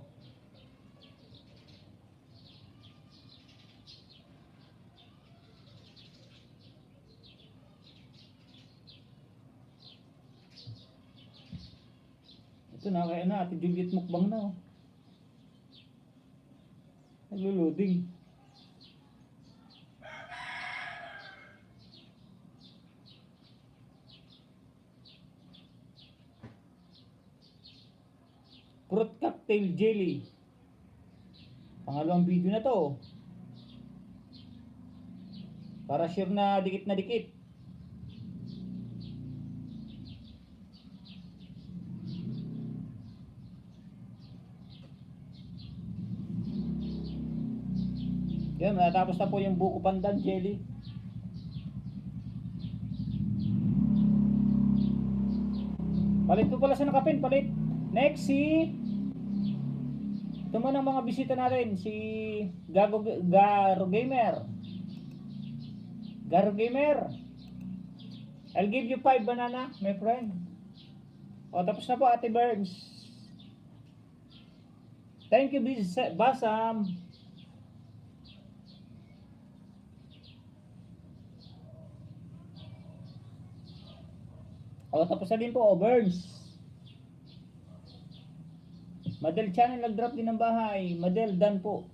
Ito na, kaya na, Ate Juliet mukbang na. Naglo-loading. Fruit cocktail jelly. Pangalawang video na to. Para sure na dikit na dikit. Yan, natapos na po yung buko pandan jelly. Palit po pala sa nakapin, palit. Next si ito man ang mga bisita natin, si Garo Gamer. Garo Gamer. I'll give you 5 banana, my friend. Tapos na po, Ate Burns. Thank you, Basam. Tapos na din po, Burns. Madel Channel nag-drop din ng bahay. Madel Dan po.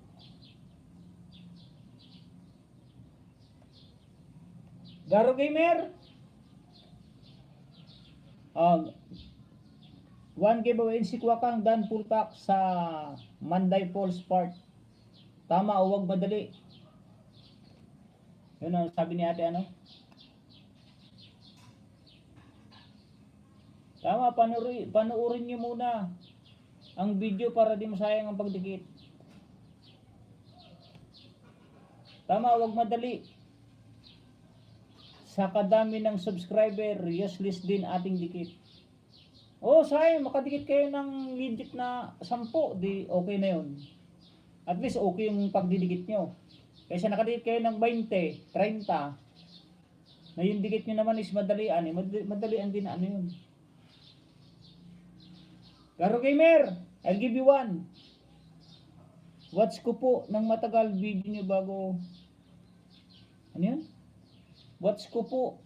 Garo Gamer. 1 giveaway si Kwakang Dan full pack sa Manday Falls Park. Tama o wag madali. Yun ang sabi ni ate Tama, panoorin nyo muna ang video para di masayang ang pagdikit. Tama, wag madali. Sa kadami ng subscriber, useless din ating dikit. Sayang, makadikit kayo ng legit na 10, di okay na yun. At least okay yung pagdidikit nyo. Kaysa nakadikit kayo ng 20, 30, na yung dikit nyo naman is madalian. Madalian din na yun. Garo Gamer, I'll give you 1. Watch ko po ng matagal video nyo bago. Ano yun? Watch ko po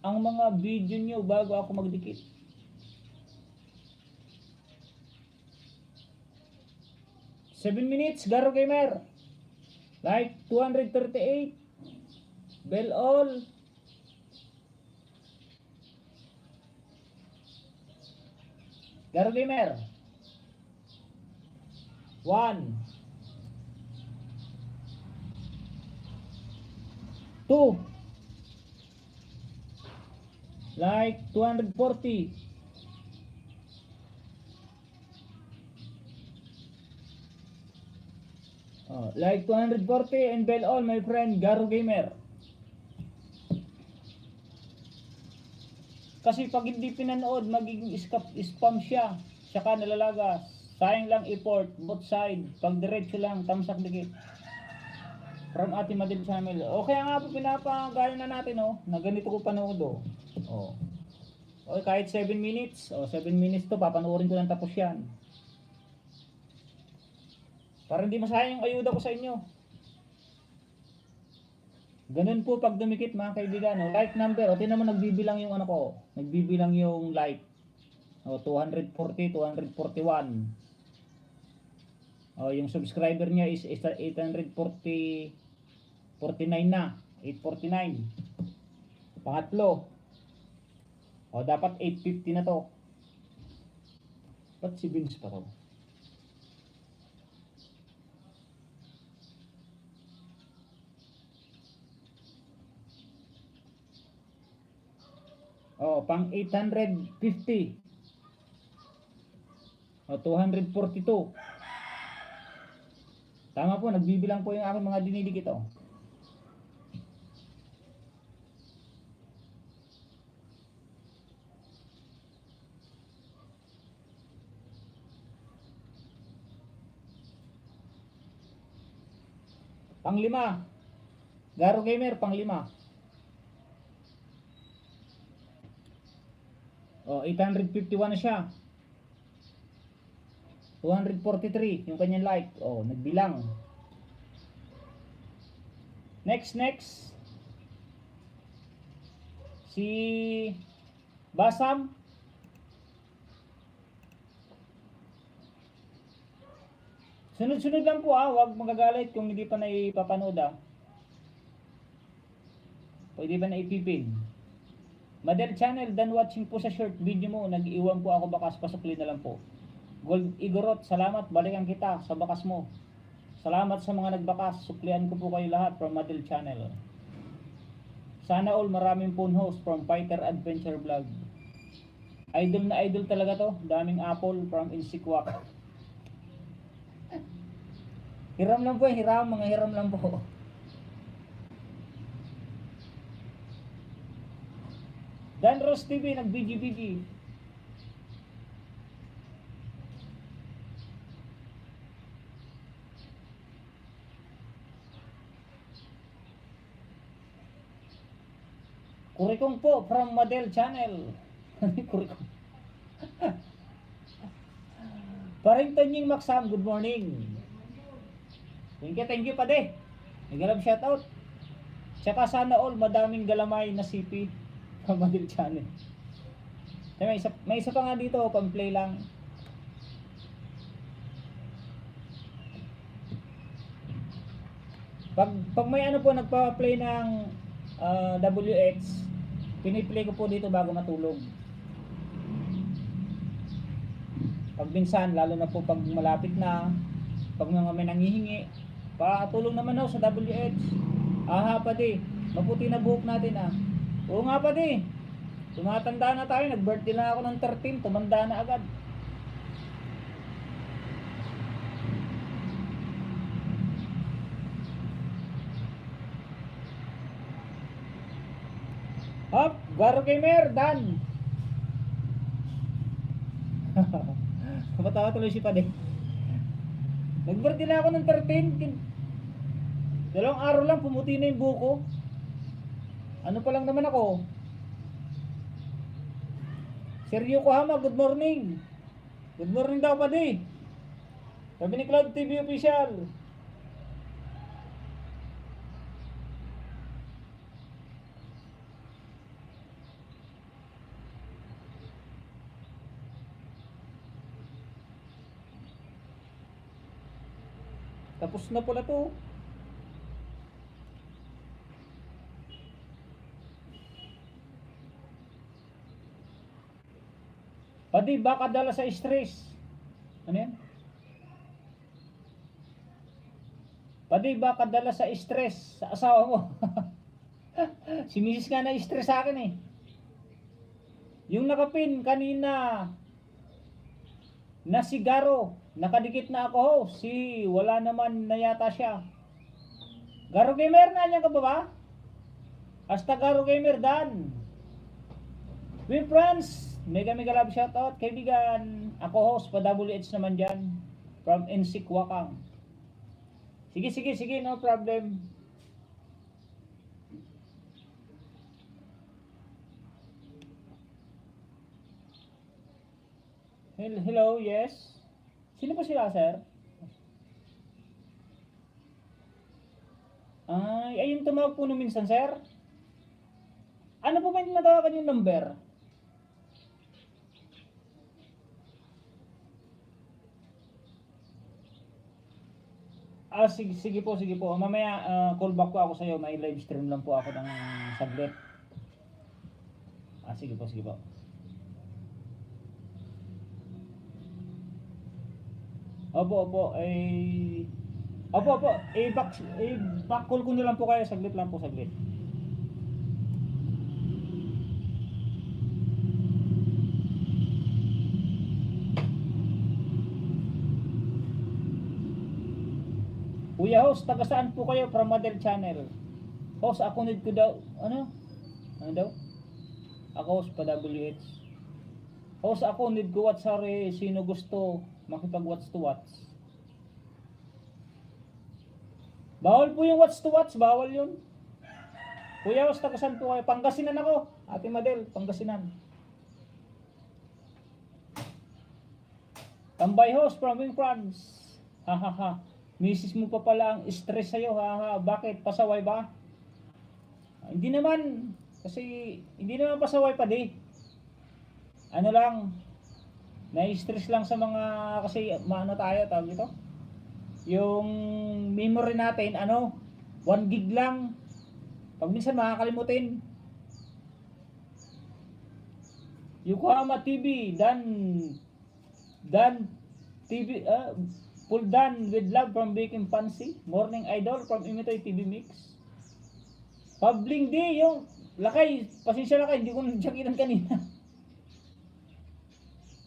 ang mga video nyo bago ako magdikit. Seven minutes, Garo Gamer. Like 238. Bell all. Garo Gamer. 1 2 like 240. Like 240 and bell all, my friend Garo Gamer. Kasi pag hindi pinanood, magiging spam siya. Saka nalalagas. Sayang lang effort, both side. Pag diretso lang, tamsak dikit. From Ate Madel Channel. O kaya nga po pinapagaya na natin oh, na ganito ko panood oh. Oh. O kahit 7 minutes, o 7 minutes to, papanoorin ko lang tapos yan. Para hindi masayang yung ayuda ko sa inyo. Ganun po pag dumikit mga kaibigan. O, like number, o tinan mo nagbibilang yung ano ko. Nagbibilang yung like. O 240, 241. O yung subscriber niya is 849 na. 849. Pangatlo. O dapat 850 na to. Ba't si Vince pa to? Oh, pang 850. O 242. Tama po, nagbibilang po yung aking mga dinidikit oh. Pang-5. Garo Gamer, pang-5. Oh, 851 na siya. 243 yung kanyang like. Oh, nagbilang. Next. Si Basam. Sunod-sunod lang po huwag magagalit kung hindi pa naipapanood Pwede ba na ipipin? Madel Channel, done watching po sa short video mo. Nag-iwan po ako bakas, pasukli na lang po. Gold Igorot, salamat, balikan kita sa bakas mo. Salamat sa mga nagbakas, suklian ko po kayo lahat from Madel Channel. Sana all maraming phone host from Fighter Adventure Vlog. Idol na idol talaga to, daming apple from Insikwak. Hiram lang po, mga hiram lang po. Dan Ross TV, nag-BG. Kurikong po, from Madel Channel. Kurikong. Parington yung Maxam, good morning. Thank you pa de. Nagalam shoutout. Tsaka sana all madaming galamay na CP from Madel Channel. May isa pa nga dito, pang-play lang. Pag may ano po nagpa-play ng WX, piniplay ko po dito bago matulog. Pag minsan, lalo na po pag malapit na, pag mga may nanghihingi, patulong naman sa WX. Aha pa di, maputi na buhok natin Oo nga pa di, tumatanda na tayo, nag-birthday na ako ng 13, tumanda na agad. Hop, Garo Gamer, done. Matawa tuloy si Pade. Nag-birthday na ako ng 13. Dalawang araw lang, pumuti na yung buko. Ano pa lang naman ako? Sir Yokohama, good morning. Good morning daw Pade. Sabi ni Cloud TV Official. Tapos na pala to. Padi, baka dala sa stress. Ano yan? Padi, baka dala sa stress sa asawa mo. Si Mrs. nga na-stress sa akin Yung nakapin kanina na sigaro, nakadikit na ako wala naman na yata siya. Garo Gamer, nandiyan ka ba? Hasta Garo Gamer, dan. With friends, mega love shoutout, kaibigan. Ako host, pa WH naman dyan. From NC Kwakang. Sige, no problem. Hello, yes. Sino po sila, sir? Ay, ayun tumawag po nung minsan, sir. Ano po ba yung natawagan yung number? Sige po, sige po. Mamaya call back po ako sa iyo. May live stream lang po ako ng saglit. Sige po, sige po. Opo. Opo. Back call ko na lang po kayo. Saglit lang po, saglit. Kuya host, taga saan po kayo? From Madel Channel. Host, ako need ko daw. Ano daw? Ako host pa WH. Host, ako need ko watch sorry. Sino gusto makipag-watch to watch? Bawal po yung watch to watch. Bawal yun. Kuya host, taga saan po kayo? Pangasinan ako. Ate Madel, Pangasinan. Tambay host from Wing France. Hahaha. Misis mo pa pala ang stress sa'yo, haha. Bakit? Pasaway ba? Hindi naman. Kasi, hindi naman pasaway pa di. Ano lang, na-stress lang sa mga, kasi maano tayo, tawag ito? Yung memory natin, 1 gig lang. Pag minsan makakalimutin. Yokohama TV, Dan TV, full done with love from Baking Fancy. Morning Idol from Imitoy TV Mix. Pabling D, yung lakay. Pasensya lakay, hindi ko nagsakitan kanina.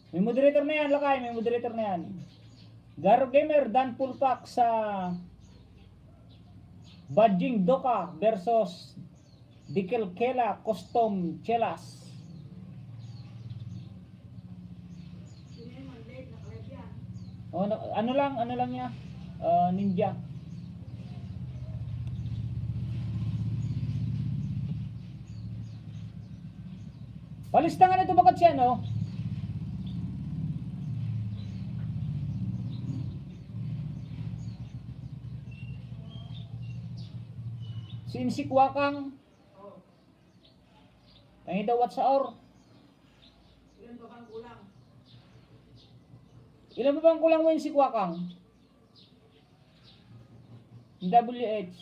May moderator na yan, lakay. May moderator na yan. Garo Gamer, Dan full pack sa Badjing Doka versus Dikel Kela Custom Chelas. Ano lang niya? Ninja. Palistangan ito bakat siya, no? Sinsik Wakang. Tangi daw what sa or? Ilan ba bang kulang mo yung si Kwakang? WH.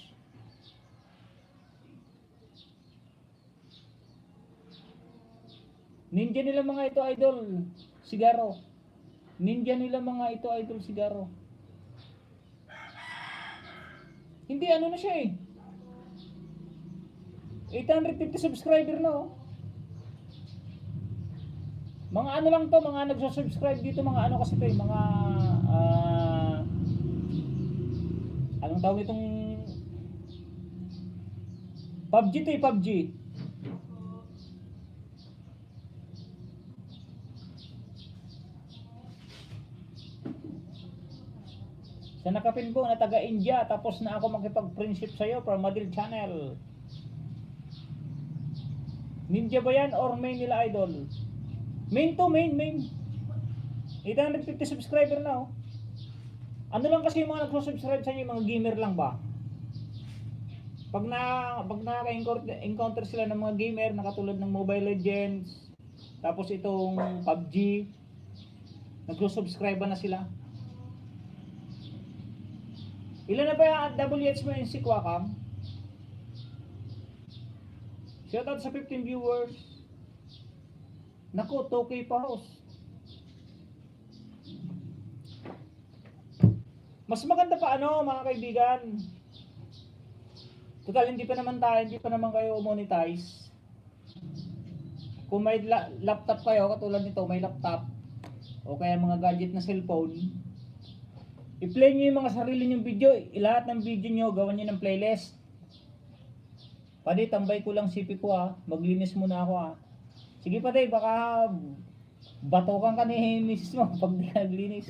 Ninja nila mga ito idol. Sigaro. Ninja nila mga ito idol sigaro. Hindi ano na siya eh. 850 subscriber na oh. Mga ano lang to, mga nagsusubscribe dito, mga ano kasi to eh, mga anong tawag itong PUBG to eh, PUBG. Sa nakapin po na taga India, tapos na ako makipag-friendship sa'yo from Madil Channel. Ninja ba yan or main nila idol? Main to, main. 850 subscriber na oh. Ano lang kasi yung mga nagsusubscribe sa inyo, mga gamer lang ba? Pag nakaka-encounter sila ng mga gamer na katulad ng Mobile Legends, tapos itong PUBG, nagsusubscribe na sila. Ilan na ba yung WH mo yung si Kwakam? Shoutout sa 15 viewers. Naku, 2K pa host. Mas maganda pa mga kaibigan. Total, hindi pa naman kayo monetize. Kung may laptop kayo, katulad nito, may laptop, o kaya mga gadget na cellphone, i-play nyo yung mga sarili nyong video. Lahat ng video nyo, gawan nyo ng playlist. Pwede, tambay ko lang sipi ko maglinis muna ako Sige pa day, baka batokan ka ni misis mo pag di ka naglinis.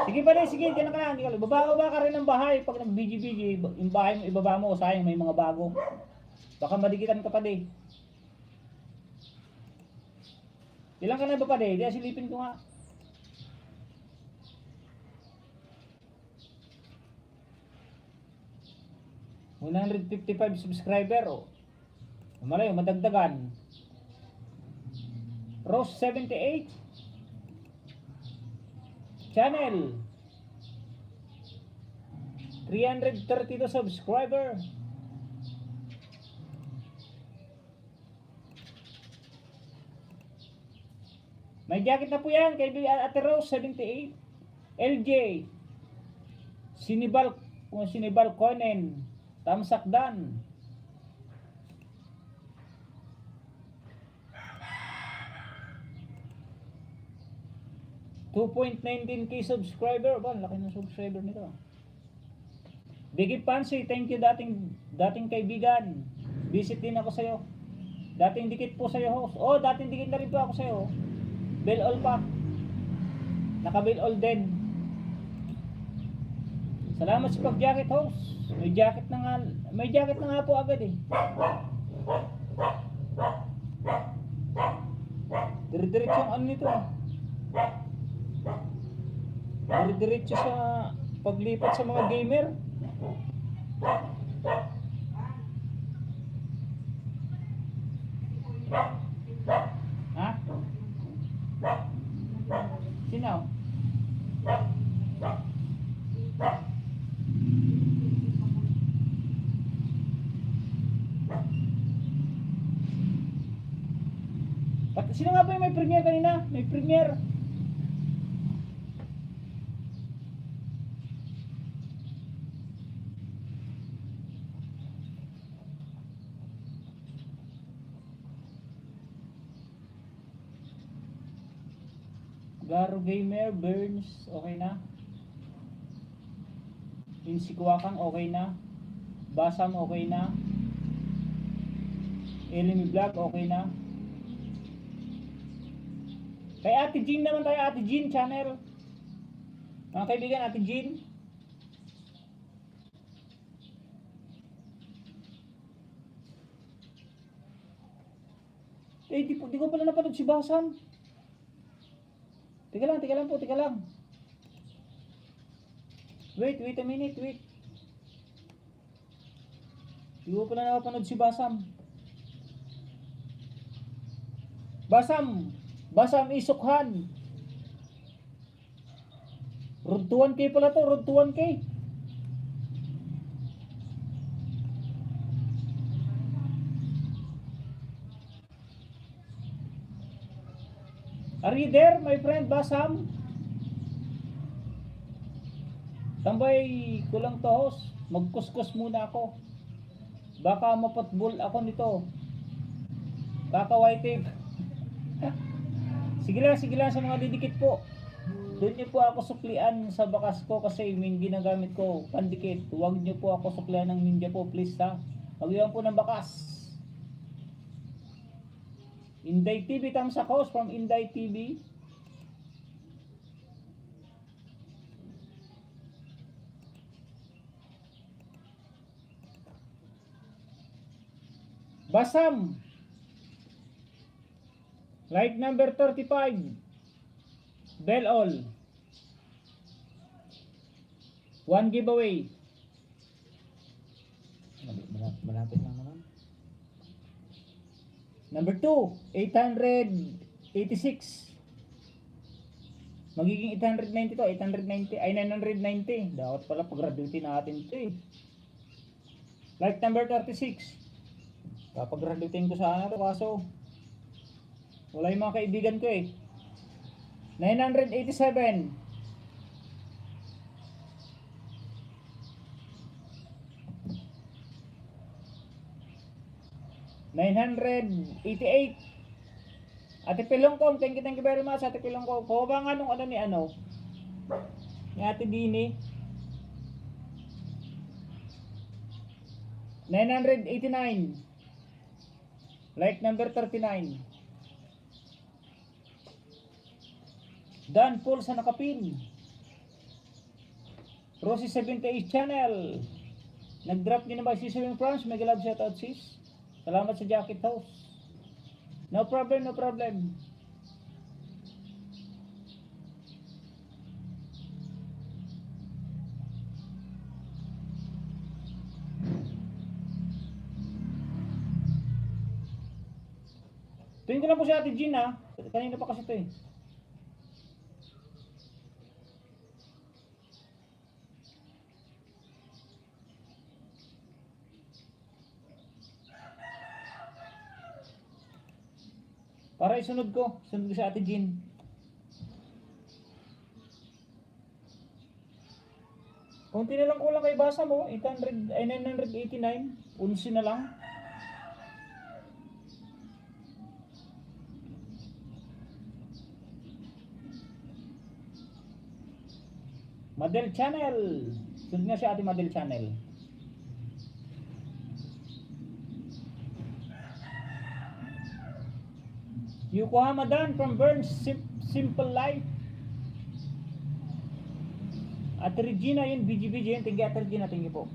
Sige pa day, sige, dyan ka lang. Bababa ka rin ng bahay pag nag-BG-BG. Yung bahay mo, ibaba mo, sayang may mga bago. Baka madikitan ka pa day. Ilan ka na ba pa de? Di silipin ko nga. ₱155 subscriber oh. Malayo, madagdagan. Rose 78 channel 332 subscriber. May jacket na po yan kay Ate Rose 78. LJ Sinibal Konen Tamsakdan. $2.19K subscriber. Ba, laki ng subscriber nito. Biggie Pansy, thank you dating kaibigan. Visit din ako sa'yo. Dating dikit po sa'yo, host. Oh, dating dikit na rin po ako sa'yo. Bell all pa. Naka-bell all din. Salamat sa pag-jacket, host. May jacket na nga po agad eh. Dire-diretso ang ano nito. Dire-diretso sa paglipat sa mga gamer. Ha? Sino? Sino nga ba yung may premiere kanina? May premiere. Garo Gamer, Burns, okay na. Insikwakan, okay na. Basam, okay na. Elimi Vlog, okay na. Kay Ate Jean naman tayo, Ate Jean channel. Mga kaibigan, Ate Jean. Eh, di ko pala napanood si Basam. Teka lang po. Wait a minute, wait. Di ko pala napanood si Basam. Basam Isukhan. Road to 1K pala to, road to 1K. Are you there, my friend Basam? Tambay ko lang to, host. Magkuskus muna ako. Baka mapatbol ako nito. Baka white tape. Sige lang sa mga didikit po. Doon niyo po ako suklian sa bakas ko kasi yung ginagamit ko pandikit. Huwag niyo po ako suklian ng ninja po, please ha. Mag-iwan po ng bakas. Inday TV, thumbs up host from Inday TV. Basam. Like number 35. Bell all. 1 giveaway. Malapit lang naman. Number 2, 886. Magiging 890 to, 890, ay 990. Dapat pala pag-graduate natin ito eh. Like number 36. Kapag-graduatein ko sana to kaso wala yung mga kaibigan ko eh. 987. $988. Ate Pilongkong, thank you very much Ate Pilongkong. Kuha ba nga nung ni Ate Dini? 989. Like number 39. Dan Paul sa nakapin. Rosie 78 channel. Nag-drop din na ba si Swimming France? Mega love shoutout sis. Salamat sa jacket house. No problem. Tingin ko lang po si Ate Jean ha. Kanina pa kasi ito eh. Para isunod ko. Sunod ko si Ate Jean. Kunti na lang kulang kay basa mo. 800, ay 989. 11 na lang. Madel Channel. Sunod nga si Ate Madel Channel. Yokohama Dan from Burns Simple Life. Ate Regina yun, BGBG yun. Tinggi Ate Regina, tinggi po.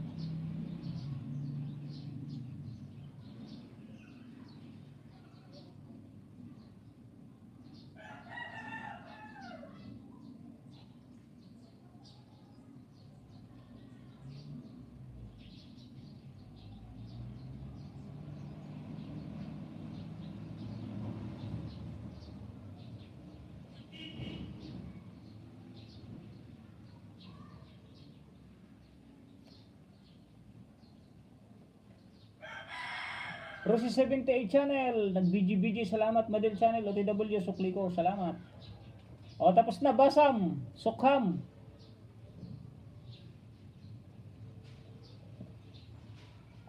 Rosie 78 Channel, nag-BG-BG, salamat. Madel Channel, OTW, sukli ko, salamat. O, tapos na, Basam, Sukham.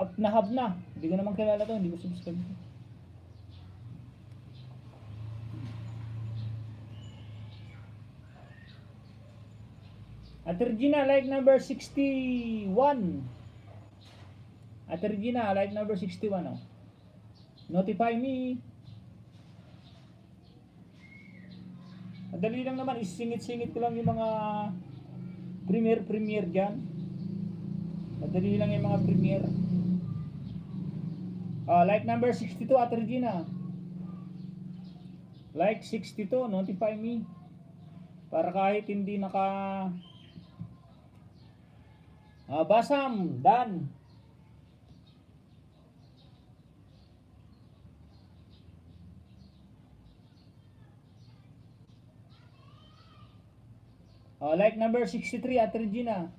Up na hub na. Hindi ko naman kilala to, hindi ko subscribe. At Regina, like number 61. At Regina, like number 61, oh. Notify me. Madali lang naman, isingit-singit ko lang yung mga premier dyan. Madali lang yung mga premier. Like number 62, At Regina. Like 62, notify me. Para kahit hindi naka Basam, Dan. Like number 63, At Regina.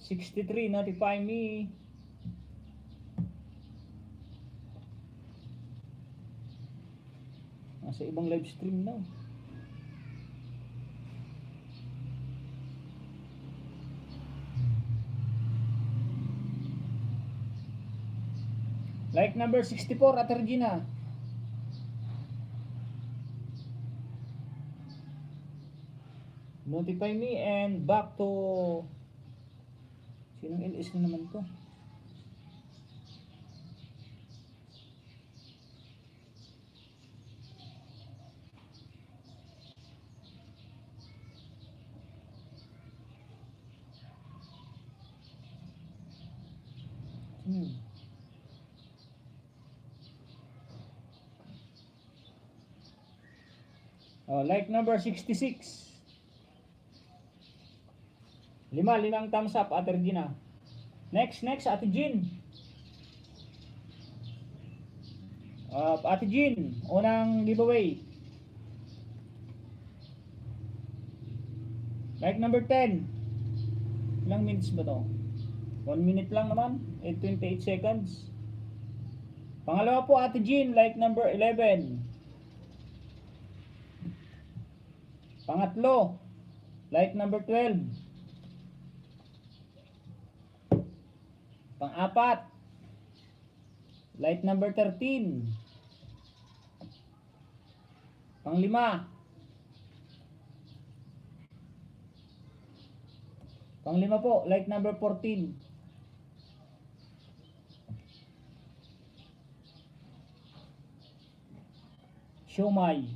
63, notify me. Nasa ibang live stream na. Like number 64, At Regina. Notify me and back to sinong LS na naman to? Like number 66. Limang thumbs up, Ate Regina. Next, Ate Jean. Ate Jean, unang giveaway. Like number 10. Ilang minutes ba to? 1 minute lang naman. 28 seconds. Pangalawa po, Ate Jean, like number 11. Pangatlo, like number 12. Pang-apat, like number 13. Pang-lima. Pang-lima po, like number 14. Siomay.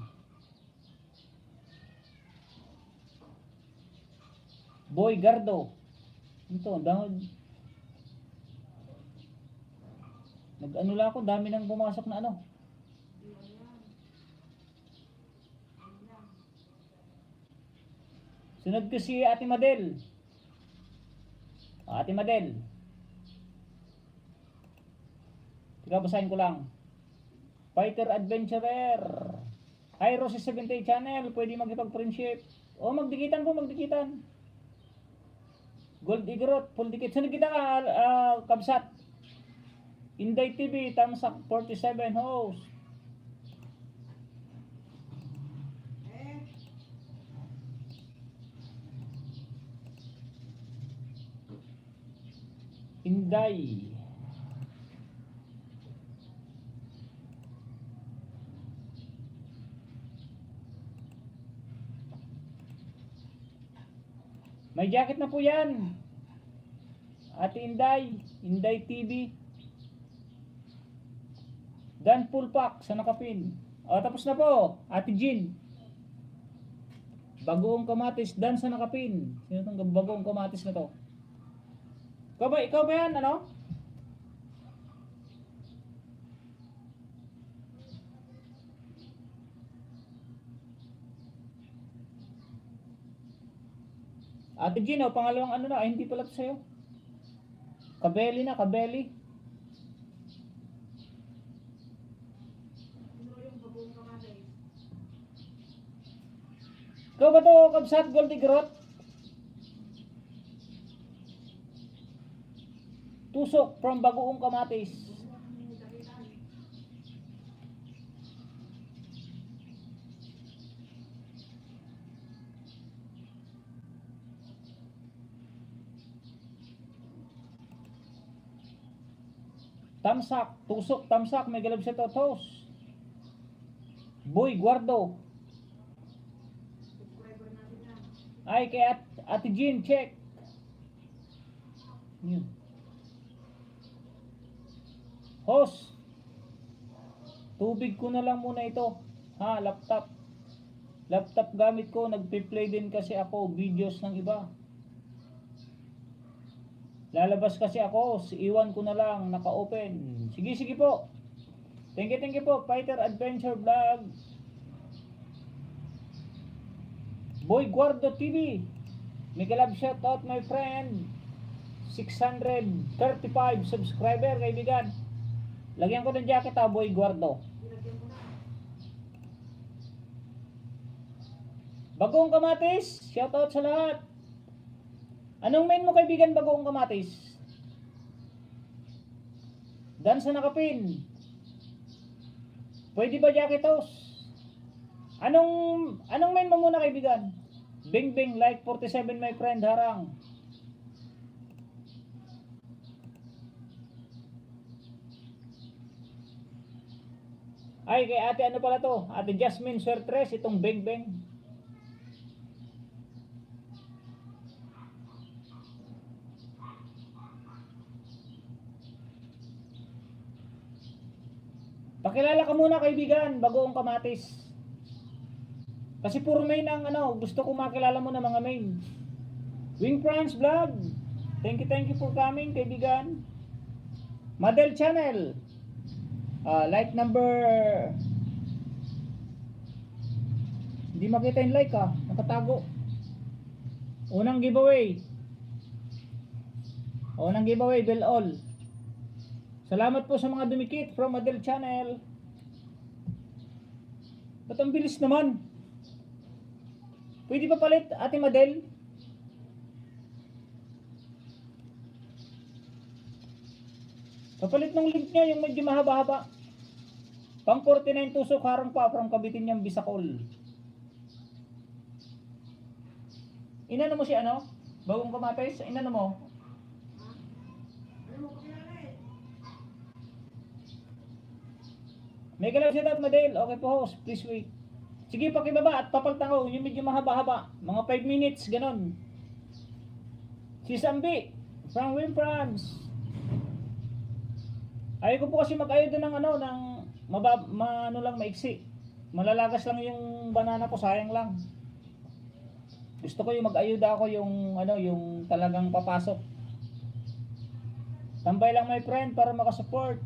Boy Gardo. Ito, dahil nag-ano lang ako, dami nang pumasok na ano. Sunod ko si Ate Madel. Ate Madel. Teka, basahin ko lang. Fighter Adventurer. Hi Rosy 70 channel, pwede magkipag-friendship. O magdikitan po, magdikitan. Gold Igrot, full dikit. Sunod kita ka, Kabsat. Inday TV, Tamsak 47 host. Inday. May jacket na po yan. Ate Inday, Inday TV. Dan full pack sa nakapin. O, tapos na po. Ate Jean. Bagoong kamatis, dan sa nakapin. Sino itong bagoong kamatis na to? Ikaw ba yan, ano? Ate Gino, pangalawang ano na, ay hindi pala sa'yo. Kabeli na, kabeli. Ikaw ba to, Kabsat Goldie Grot? Tusok from Bagoong Kamatis. Tamsak, tusok, tamsak, may galab sa totos. Boy Guardo. Ay, kay Ate Jean, check. Yun. Host. Tubig ko na lang muna ito. Ha, laptop. Laptop gamit ko, nagpi-play din kasi ako videos ng iba. Lalabas kasi ako, iwan ko na lang, naka-open. Sige po. Thank you po, Fighter Adventure Vlog. Boy Guardo TV. Mega love shout out my friend. 635 subscriber, kaibigan. Lagyan ko ng jacket ha, Boy Guardo. Bagoong Kamatis, shout out sa lahat. Anong main mo kaibigan, Bagoong Kamatis? Dan sa nakapin. Pwede ba jacketos? Anong main mo muna kaibigan? Bing Bing like 47 my friend harang. Ay kay ate ano pala to? Ate Jasmine Suertres itong Bing Bing. Pakilala ka muna kaibigan, Bagoong Kamatis. Kasi puro main ang ano, gusto ko makilala mo na mga main. Wing France Vlog. Thank you for coming kaibigan. Madel Channel. Like number... Hindi makita yung like nakatago. Unang giveaway. Bell all. Salamat po sa mga dumikit from Madel Channel. Ba't ang bilis naman? Pwede pa palit, Ate Madel? Papalit ng link niya, yung medyo mahaba-haba. Pang 49 tusok, harang pa from Kabitin niyang Bisacol. Inano mo si ano? Bagong Kamatis? Inano mo? May galaw siya Madel. Okay po host, please wait. Sige, pakibaba at papaltangaw. Yung medyo mahaba-haba. Mga 5 minutes, ganon. Si Sambi, from Wim France. Ayaw ko po kasi mag-ayod ng ano, ng maiksi. Malalagas lang yung banana ko, sayang lang. Gusto ko yung mag-ayuda ako yung ano, yung talagang papasok. Tambay lang my friend para makasupport.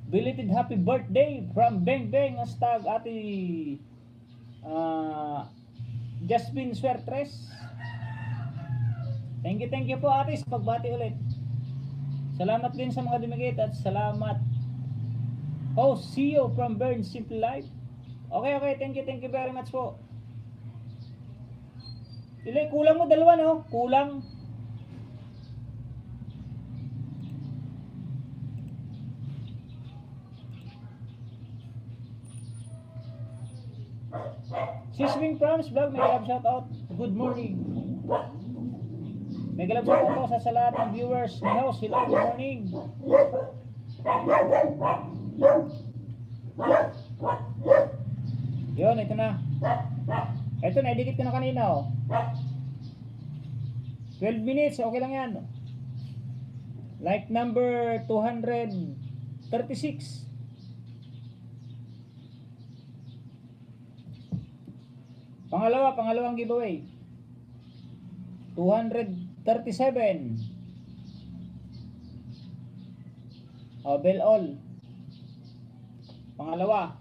Belated happy birthday from Beng Beng hashtag Ate Jasmine Suertres. Thank you po ate sa pagbati ulit. Salamat din sa mga dumikit at salamat Oh, CEO from Burn Simple Life. Okay, thank you very much po. Ilay, kulang mo dalawa, no? Kulang. Siswing Proms Vlog, may galap shoutout. Good morning. May galap shoutout po sa lahat ng viewers ni House. Hello, good morning. Yun, ito na. Ito na, edit ko na kanina, oh. 12 minutes, okay lang yan. Like number 236. Pangalawang giveaway. 237. Oh, bell all. Pangalawa.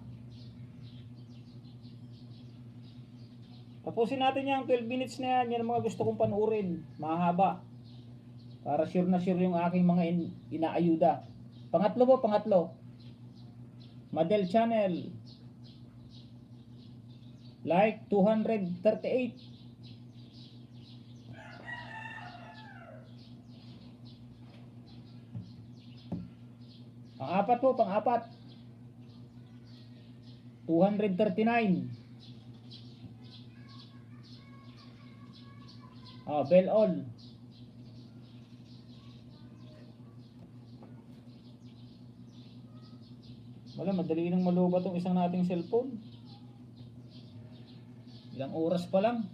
Tapusin natin yung 12 minutes na yan. Yan ang mga gusto kong panuorin. Mahaba. Para sure na sure yung aking mga inaayuda. Pangatlo. Madel Channel. Like 238. Pang-apat. 239. Bell all. Wala, madali nang maluba tong isang nating cellphone. Ilang oras pa lang.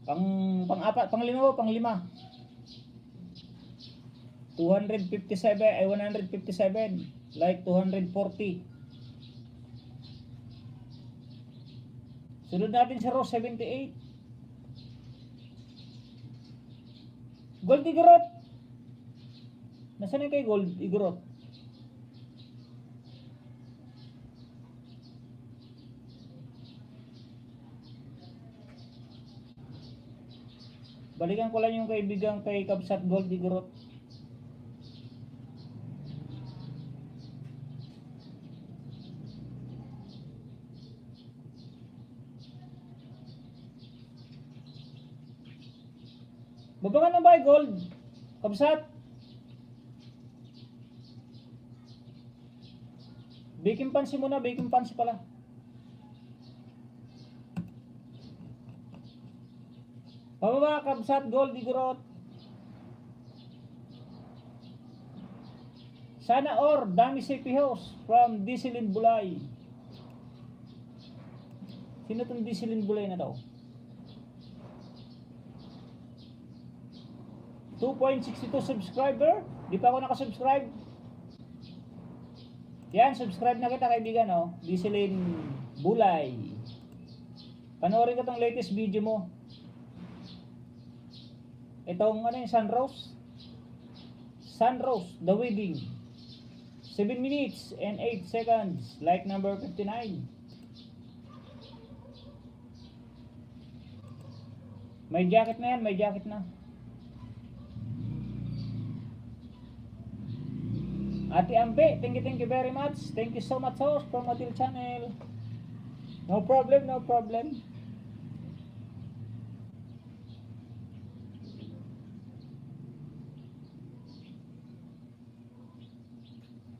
Panglima. 157. Like 240. Sunod natin sa row 78. Gold Igorot. Nasaan yung kay Gold Igorot? Balikan ko lang yung kaibigan kay Kabsat Gold Igorot. Babangan mo ba Gold? Kabsat? Baking pansi muna, baking pansi pala. Pababa, Kabsat Gold Igorot. Sana or Dami Sapi House from Disilin Bulay. Sino tong Disilin Bulay na daw? 2.62 subscriber. Di pa ako nakasubscribe. Yan, subscribe na kita kaibigan, oh. Disilin Bulay. Panoorin ko tong latest video mo. Itong ano yung Sunrose, The Wedding. 7 minutes and 8 seconds. Like number 59. May jacket na yan, may jacket na. Ate Ampe, thank you very much. Thank you so much, host from Madel Channel. No problem.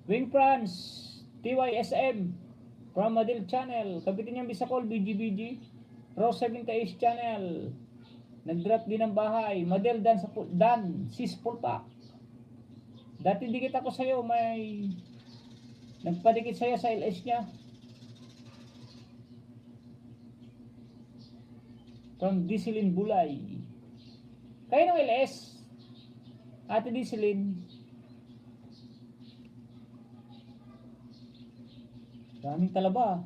Wing France, TYSM from Madel Channel. Kapitin niyang Bisacol, BGBG. Rose 78 Channel. Nag-drop din ng bahay. Madel Dan Sis Pulpa. Dati dikit ako sa'yo, may nagpadikit sa'yo sa LS niya. From Disilin Bulay. Kayo ng LS. Ate Disilin. Daming talaba.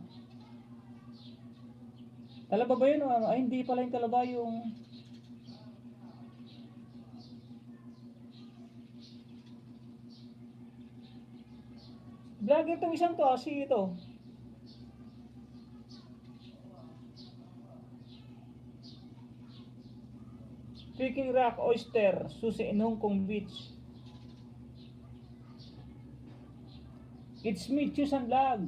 Talaba ba yun? Ay, hindi pala yung talaba yung... Vlogger itong isang to, si ito. Speaking Rock Oyster, susi in Hong Kong Beach. It's me, Chusan Vlog.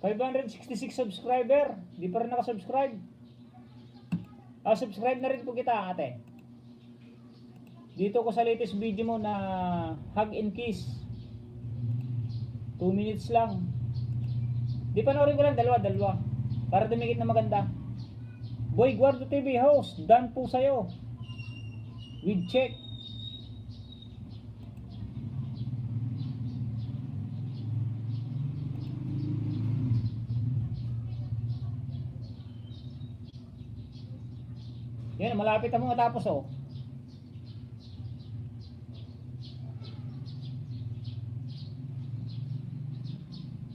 ₱566 subscriber. Di pa rin nakasubscribe. Subscribe na rin po kita, ate. Dito ko sa latest video mo na hug and kiss. 2 minutes lang. Di panoorin ko lang dalawa. Para dumikit na maganda. Boy Guardo TV host, done po sa'yo. With check. Yan, malapit na mo matapos oh.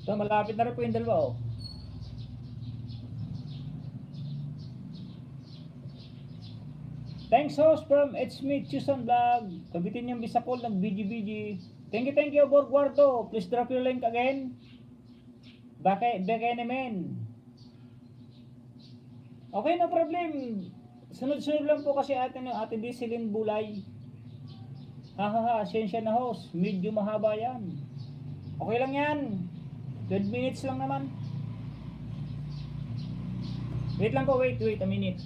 So, malapit na rin po yung dalawa oh. Thanks host from It's Me, Chusan Vlog. Kabitin yung bisakol ng BG. Thank you, Borguardo. Please drop your link again. Baka naman. Okay, no problem. Sunod-sunod lang po kasi ate Disilin Bulay. Asensya na host. Medyo mahaba yan. Okay lang yan. 12 minutes lang naman. Wait lang po, wait a minute.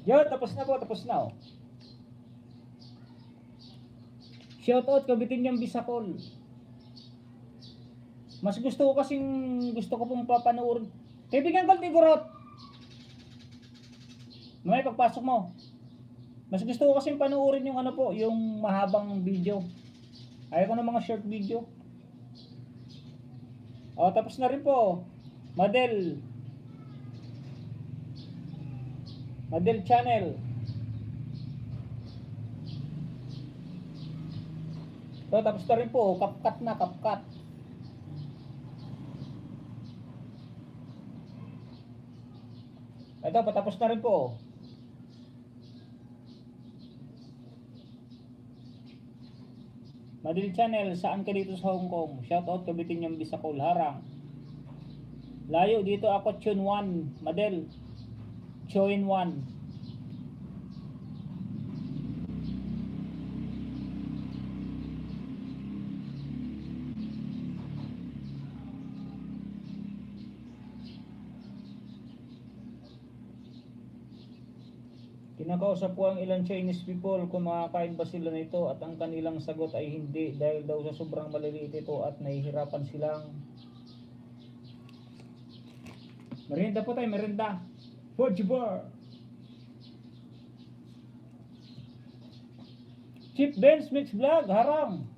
Yo, tapos na oh. Shout out kabitin niyang bisakol. Mas gusto ko pong papanoorin. Kaibigan ko, Tigurot. May pagpasok mo. Mas gusto ko kasing panoorin yung yung mahabang video. Ayaw ko ng mga short video. Tapos na rin po. Madel channel. Tapos na rin po. Kapkat. Ito, patapos na rin po. Madel channel, saan ka dito sa Hong Kong? Shout out kabitin niyang bisakol, harang. Layo dito ako, Chun 1, Madel. Chun 1. Kinakausap ko ang ilang Chinese people kung makakain ba sila nito at ang kanilang sagot ay hindi dahil daw sa sobrang maliliit ito at nahihirapan silang. Merienda po tayo, merienda. Fudge bar. Chef Ben's Mix Vlog, harang.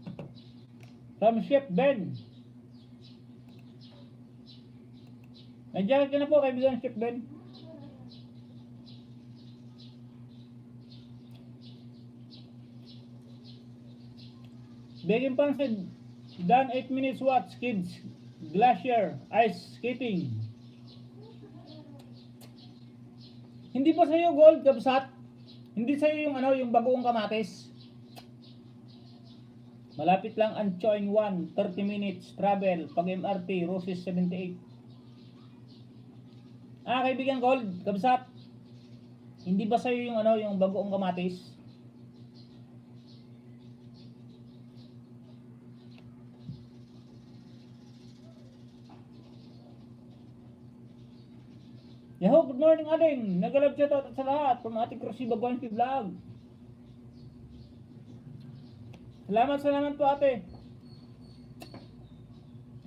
From Chef Ben. Nandiyan ka na po kaibigan Chef Ben. Begging Pansid, done 8 minutes watch, kids, glacier, ice skating. Hindi pa sa'yo gold, kabsat? Hindi sa'yo yung bagoong kamatis? Malapit lang ang Choing 1, 30 minutes travel, pag MRT, Roses 78. Kaibigan gold, kabsat? Hindi ba sa'yo yung bagoong kamatis? Yahoo, good morning ading. Nagalab siya sa lahat from ating Crossy Bagwansi Vlog. Salamat po ate.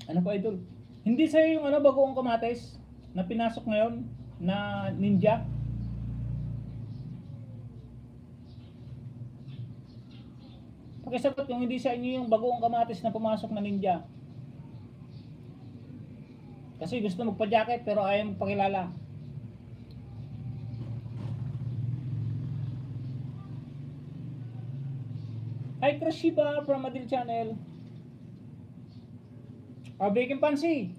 Ano po idol? Hindi sa'yo yung bagoong kamatis na pinasok ngayon na ninja? Pakisagot kung hindi sa inyo yung bagoong kamatis na pumasok na ninja. Kasi gusto magpa-jacket pero ayaw magpakilala. Hi Chris Shiba from Madil Channel. Baking Pansi.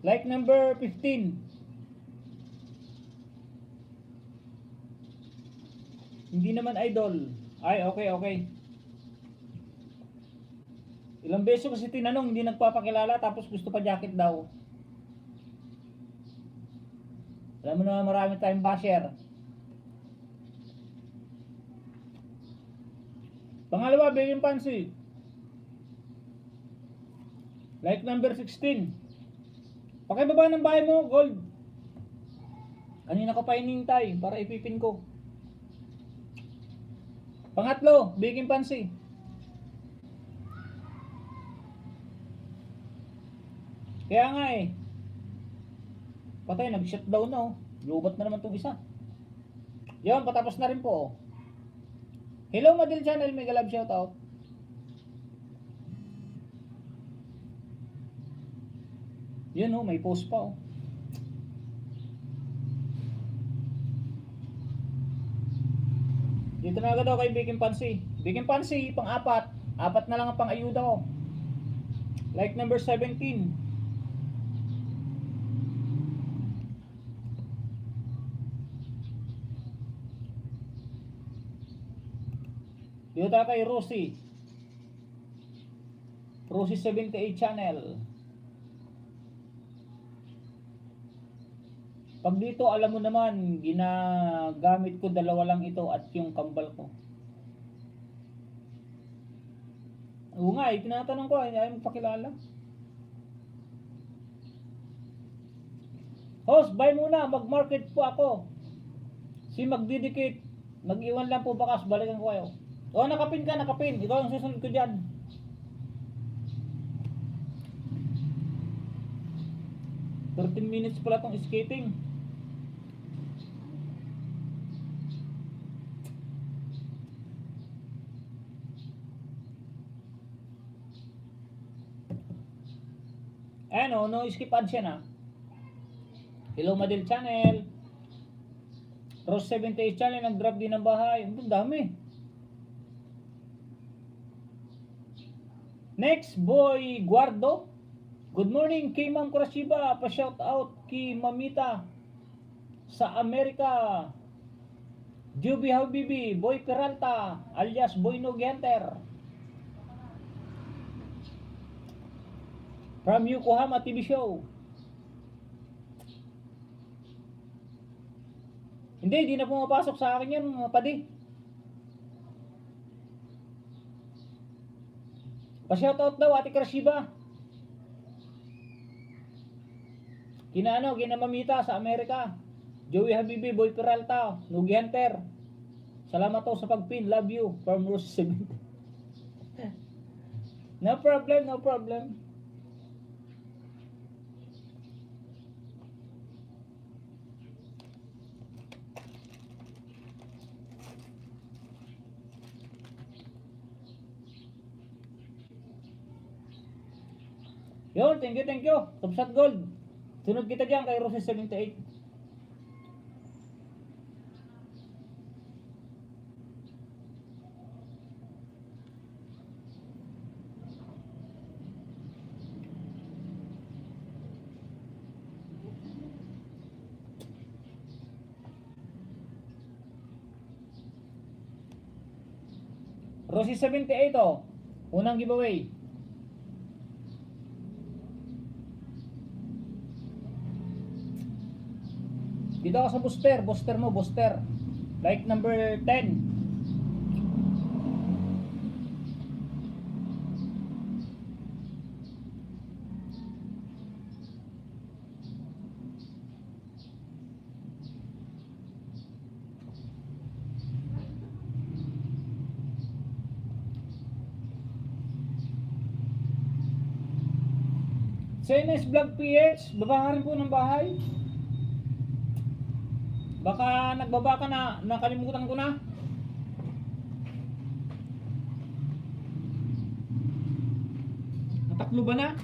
Like number 15. Hindi naman idol. Ay, okay, okay. Ilang beses kasi tinanong, hindi nagpapakilala, tapos gusto pa jacket daw. Alam mo na marami tayong basher. Pangalawa, Begging Pansy. Like number 16. Pakibaba ng bahay mo, Gold. Kanina ko pa inintay para ipipin ko. Pangatlo, Begging Pansy. Kaya nga eh. Patay, nag-shutdown na oh. Lubat na naman tong isa. Yun, patapos na rin po oh. Hello Madil Channel, mega love shoutout. Yun oh, may post pa oh. Dito na agad ako kay Begging Pansy. Begging Pansy, pang-apat. Apat na lang ang pang-ayuda ko. Like number 17. Dito tayo kay Rosie. Rosie 78 channel. Pag dito, alam mo naman, ginagamit ko dalawa lang ito at yung kambal ko. Oo nga, tinatanong ko, ayaw mo pakilala. Host, buy muna, mag-market po ako. Si magdidikit, mag-iwan lang po bakas, balikan ko kayo. O, nakapin ka, nakapin. Ikaw ang susunod ko dyan. "13 minutes pala tong skating." Ayan o, no skip ads yan ah. Hello Madil Channel. Rose 78 Channel, nag-drop din ng bahay. Ang dami. Next, Boy Guardo. Good morning kay Ma'am Kurashiba. Pa-shout out kay Mamita sa Amerika. Juby Habibi, Boy Peralta, alias Boy Nogenter. From Yokohama TV show. Hindi na pumapasok sa akin yan, mga padi. Pa-shoutout daw, Ate Krashiba. Kina Mamita sa Amerika. Joey Habibi, Boy Peralta, Nugi Hunter. Salamat to sa pagpin. Love you. From Rose 7. No problem, no problem. Yun, thank you, thank you. Tupsat Gold. Sunod kita dyan kay Rose 78. Rose 78 oh. Unang giveaway. Dito ako sa booster, booster mo, booster. Like number 10. CNS Vlog PH, baba ka rin po ng bahay. Baka nagbaba ka na, nakalimutan ko na. Nataklo ba na?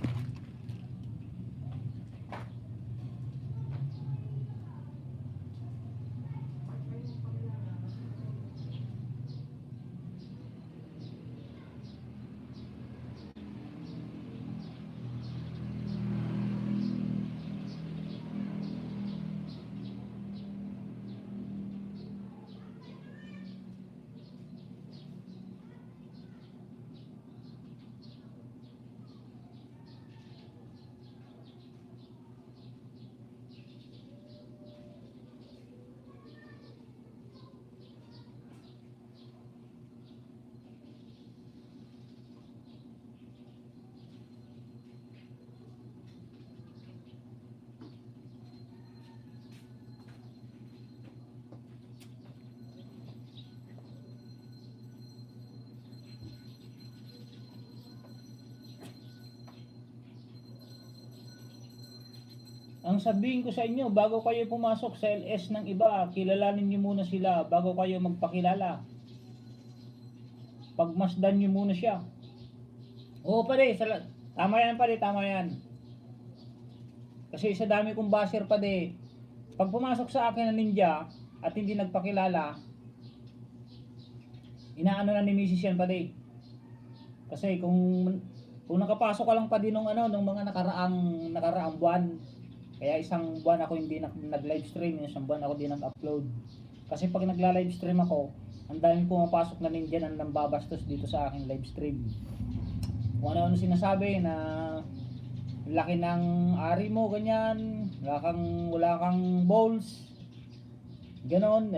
Ang sabihin ko sa inyo, bago kayo pumasok sa LS ng iba, kilalanin nyo muna sila bago kayo magpakilala. Pagmasdan nyo muna siya. Oo pare, tama yan pare, tama yan. Kasi sa dami kong basher pare, pag pumasok sa akin ng ninja at hindi nagpakilala, inaano na ni Mrs. yan pare. Kasi kung nakapasok ka lang pa din nung mga nakaraang buwan, kaya isang buwan ako hindi nag-live stream, isang buwan ako din nag-upload. Kasi pag nagla-live stream ako, ang daming pumapasok na ninja na nambabastos dito sa aking live stream. Kung ano sinasabi na laki ng ari mo, ganyan, wala kang balls, ganon,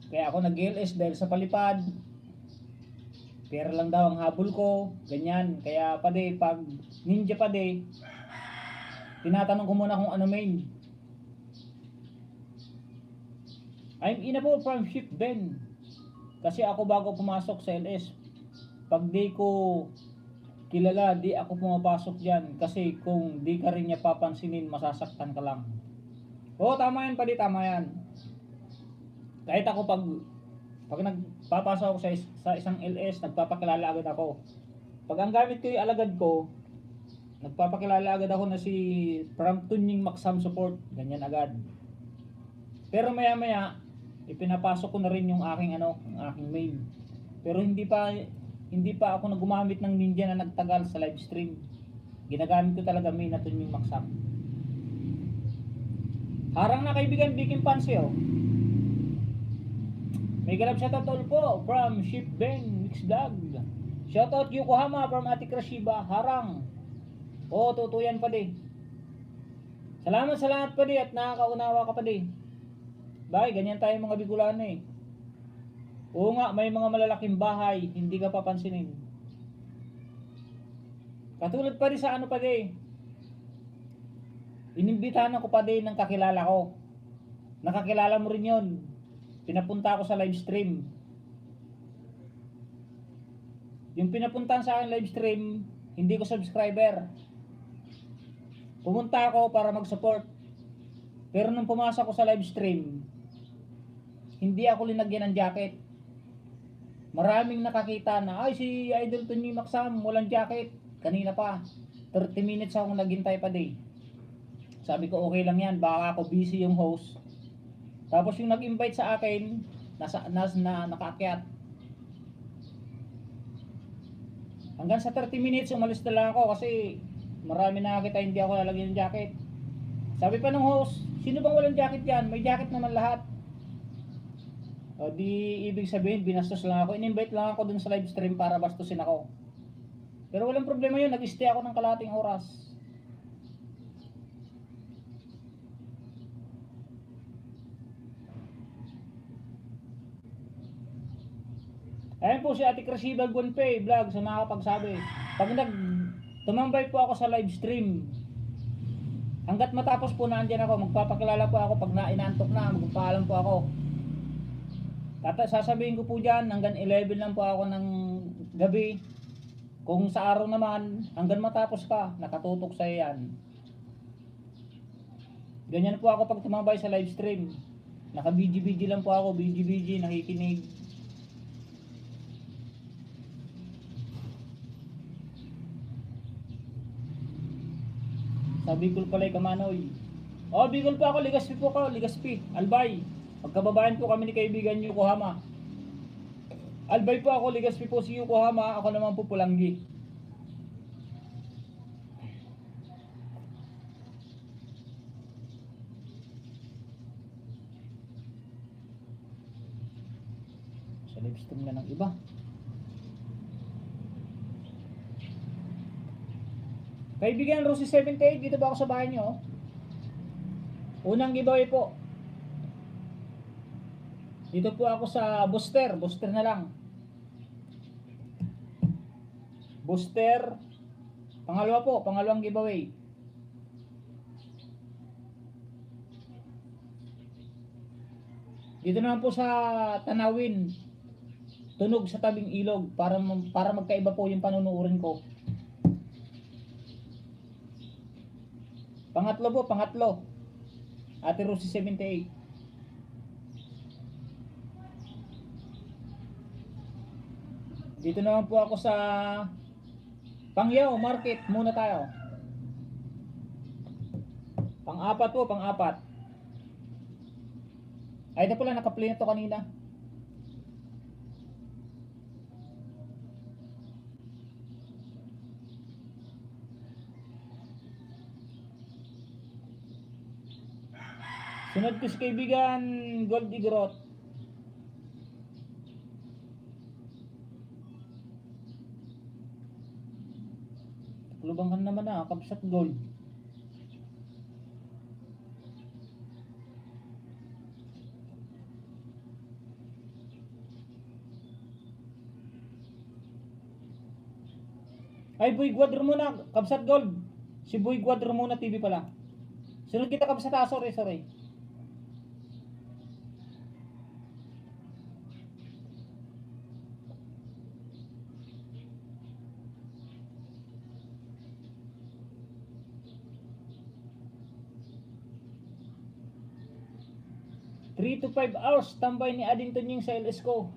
kaya ako nag-LS dahil sa palipad. Pera lang daw ang habol ko, ganyan. Kaya pade, pag ninja pade, tinatanong ko muna kung ano main. I'm in a po from ship Ben. Kasi ako bago pumasok sa LS, pag di ko kilala, di ako pumapasok dyan. Kasi kung di ka rin niya papansinin, masasaktan ka lang. Oo, tama yan pade, tama yan. Kahit ako pag nagpapasok ako sa isang LS, nagpapakilala agad ako. Pag ang gamit ko yung alagad ko, nagpapakilala agad ako na si from Tunying Maxam Support, ganyan agad. Pero maya maya, ipinapasok ko na rin yung aking main. Pero hindi pa ako nagumamit ng ninja na nagtagal sa live stream. Ginagamit ko talaga main na Tunying Maxam. Harang na kaibigan, Bikin Pansi oh. May galap shoutout all po from Ship Ben Mix Vlog. Shoutout Yokohama from Ate Krashiba, Harang. Oo, tutuyan pa di. Salamat sa lahat pa di at nakakaunawa ka pa di. Bakit, ganyan tayo mga Bicolano eh. Oo nga, may mga malalaking bahay, hindi ka papansinin. Katulad pa di sa ano pa di. Inimbitahan ako pa di ng kakilala ko. Nakakilala mo rin yun. Pinapunta ako sa live stream. Yung pinapuntahan sa akin live stream, hindi ko subscriber. Pumunta ako para mag-support. Pero nung pumasok ko sa live stream, hindi ako linagyan ng jacket. Maraming nakakita na, ay si Idol Tony Maxam, walang jacket. Kanina pa, 30 minutes akong naghintay pa day. Sabi ko okay lang yan, baka ako busy yung host. Tapos yung nag-invite sa akin, nakaakyat. Hanggang sa 30 minutes, umalis na lang ako kasi marami nakakita hindi ako lalagyan ng jacket. Sabi pa ng host, sino bang walang jacket yan? May jacket naman lahat. O di ibig sabihin, binastos lang ako. In-invite lang ako dun sa live stream para bastusin ako. Pero walang problema yun, nag-stay ako ng kalahating oras. Ayan po si Ate Krashiba Gunpei Vlog sa nakapagsabi. Pag tumambay po ako sa live stream, hanggat matapos po nandiyan ako, magpapakilala po ako pag inaantok na, magpapaalam po ako. Sasabihin ko po dyan, hanggang 11 lang po ako ng gabi. Kung sa araw naman, hanggang matapos ka, nakatutok sa yan. Ganyan po ako pag tumambay sa live stream. Naka-BG-BG lang po ako, BG-BG, nakikinig. Sa Bicol pala Kamanoy. Oh, Bicol po ako, Ligaspi po ako, Ligaspi, Albay. Magkababayan po kami ni kaibigan Yokohama. Albay po ako, Ligaspi po si Yokohama, ako naman po Pulanggi. Sa live stream na ng iba. Kaibigan Rosie 78, dito ba ako sa bahay nyo? Unang giveaway po. Dito po ako sa booster na lang. Booster. Pangalawa po, pangalawang giveaway. Dito naman po sa Tanawin. Tunog sa tabing ilog para magkaiba po yung panunuurin ko. Pangatlo po, pangatlo. Ate Rosie 78. Dito naman po ako sa Pangyaw Market muna tayo. Pang-apat po, pang-apat. Ay, ito pala, naka-play na to kanina. Sunod ko si kaibigan Gold Igrot. Lubang ka naman na, Kabsat Gold. Ay, Boy Guadro muna, Kabsat Gold. Si Boy Guadro muna TV pala. Sunod kita, Kabsat. Sorry. Three to 5 hours tambay ni Addington yung sa LS ko.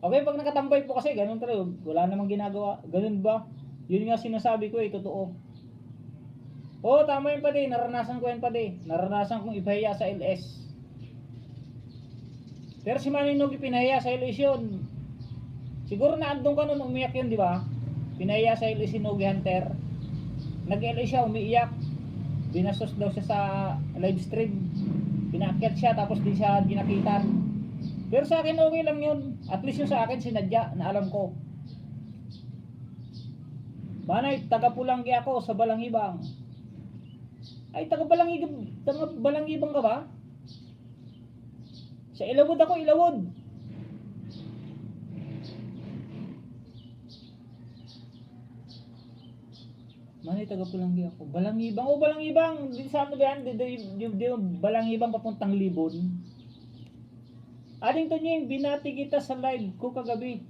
Okay, pag nakatambay po kasi, ganun talaga. Wala namang ginagawa. Ganun ba? Yun nga sinasabi ko totoo. Oo, tama yun pa din. Naranasan ko yan pa din. Naranasan kong ipahiya sa LS. Pero si Manny Nogi pinahiya sa LS yun. Siguro na andun ka nun, umiyak yun, di ba? Pinahiya sa LS si Nogi Hunter. Nag-LS siya, umiiyak. Binastos daw siya sa live stream. Pinaakyat siya, tapos di siya ginakitan. Pero sa akin okay lang yun. At least yung sa akin sinadya na alam ko. Manay, taga-Pulanggi ako sa Balangibang. Ay, taga-Balangibang ka ba? Sa Ilawod ako, Ilawod. Manay, taga-Pulanggi ako. Balangibang. Oh, Balangibang. Di sa ano ba yan? Di Balangibang papuntang Libon. Addington yung binati kita sa live ko kagabi.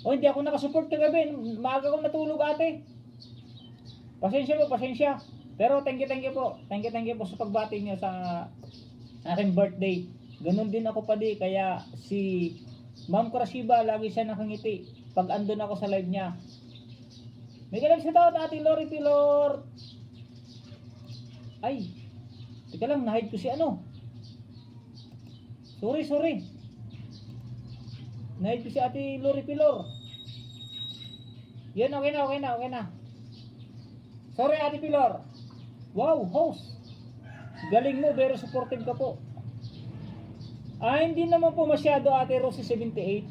O, hindi ako nakasupport kagabi. Maaga ko natulog, ate. Pasensya po, pasensya. Pero thank you po. Thank you po sa pagbati niyo sa aking birthday. Ganun din ako pa di. Kaya si Ma'am Krasiba, lagi siya nakangiti pag andun ako sa live niya. May galang siya daw, Ate Lori Pilor. Ay, teka lang, nahide ko si ano. Sorry. Nahid ko si Ate Lori Pilor. Yan, okay na. Sorry, Ate Pilor. Wow, host. Galing mo, very supportive ka po. Hindi naman po masyado, Ate Rosie 78.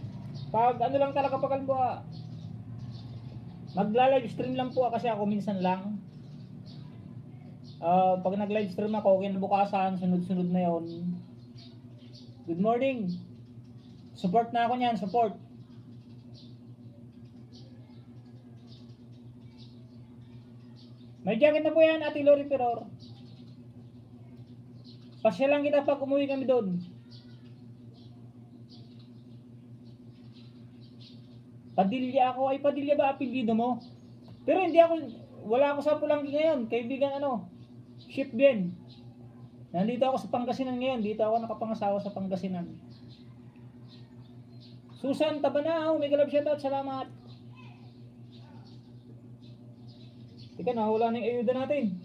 Pag ano lang talaga pag magla-live stream lang po kasi ako minsan lang. Pag nag-live stream ako, kinabukasan, sunod-sunod na yon. Good morning. Support na ako niyan, support. May jacket na po yan, Ate Lori Peror. Pasya lang kita pag umuwi kami doon. Padilya ako. Ay, Padilya ba apelyido mo? Pero hindi ako, wala ako sa Pulanggi ngayon. Kaibigan Ship Ben. Nandito ako sa Pangasinan ngayon. Dito ako nakapangasawa sa Pangasinan. Susan Tabanao, may galab shoutout. Salamat. Teka, nahula na yung ayuda natin.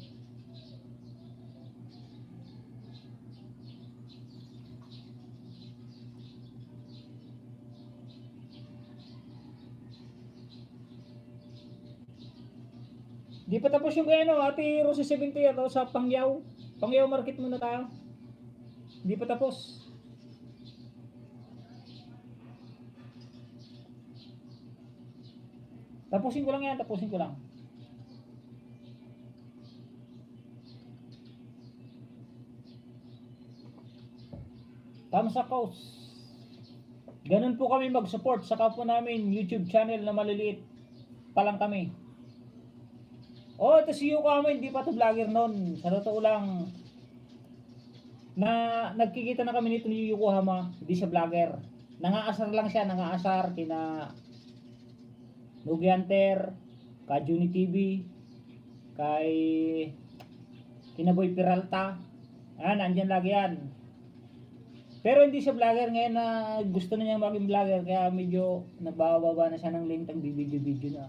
Di pa tapos yung Ate Rosie 70 sa Pangyaw. Pangyaw Market muna tayo. Di pa tapos. Tapusin ko lang. Thumbs up, coach. Ganun po kami mag-support sa kapwa namin YouTube channel na maliliit pa lang kami. Ito si Yuko Amo, hindi pa to vlogger noon. Sa totoo lang, na nagkikita na kami nito ni Yuko Hama, hindi siya vlogger. Nangaasar lang siya, kina Nugi Hunter, kay Juni TV, kay Kinaboy Peralta. Nandyan lagi yan. Pero hindi siya vlogger ngayon na gusto na niya maging vlogger, kaya medyo nagbababa na siya ng link, video na.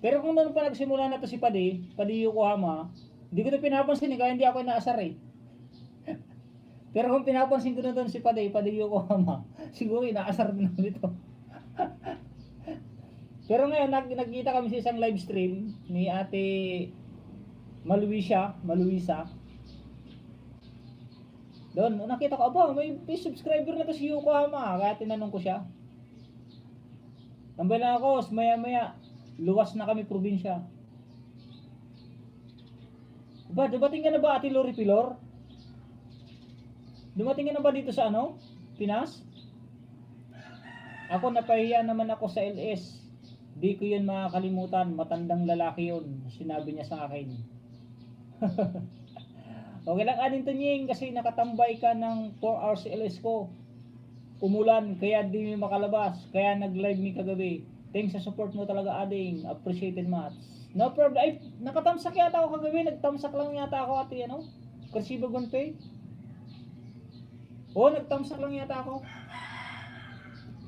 Pero kung noon pa nagsimula na to si Padi Yokohama, hindi ko ito pinapansin kaya hindi ako inaasar eh. Pero kung pinapansin ko na doon si Padi Yokohama, siguro inaasar din ako dito. Pero ngayon nagkita kami sa isang live stream ni Ate Maluisa. Doon, nakita ko, may subscriber na to si Yokohama. Kaya tinanong ko siya. Tambay lang ako, maya luwas na kami probinsya. Dumating ka na ba, Ate Lori Pilor? Dumating ka na ba dito sa Pinas? Ako napahiya naman ako sa LS. Di ko yun makakalimutan, matandang lalaki yun. Sinabi niya sa akin. Okay lang Ading Tunying kasi nakatambay ka ng 4 hours sa LS ko. Umulan kaya di mo makalabas. Kaya nag-live mi kagabi. Thanks sa support mo talaga Ading. Appreciated much. No problem. Ay, nakatamsak yata ako kagabi. Nagtamsak lang yata ako Ate Karsiba Gunpei. Nagtamsak lang yata ako.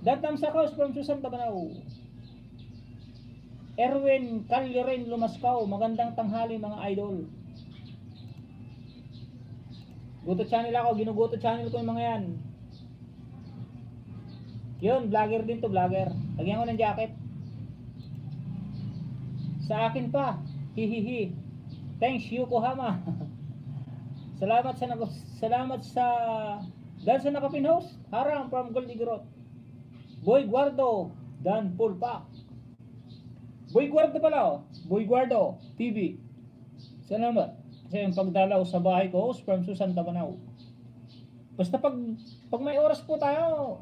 Tamsak house from Susan Tabanaw. Erwin Calyoren Lumascaw. Magandang tanghali mga idol. Goto channel ako, ginugoto channel ko yung mga yan. Yun, vlogger din to, vlogger. Lagyan ko ng jacket. Sa akin pa, hihihi. Thanks Yokohama. Salamat sa dahil sa nakapinhost. Harang from Goldigrot. Boy Guardo, Dan Pulpak. Boy Guardo pala Boy Guardo TV. Salamat. Kasi yung pagdalaw sa bahay ko, from Susan Tabanaw. Basta pag may oras po tayo,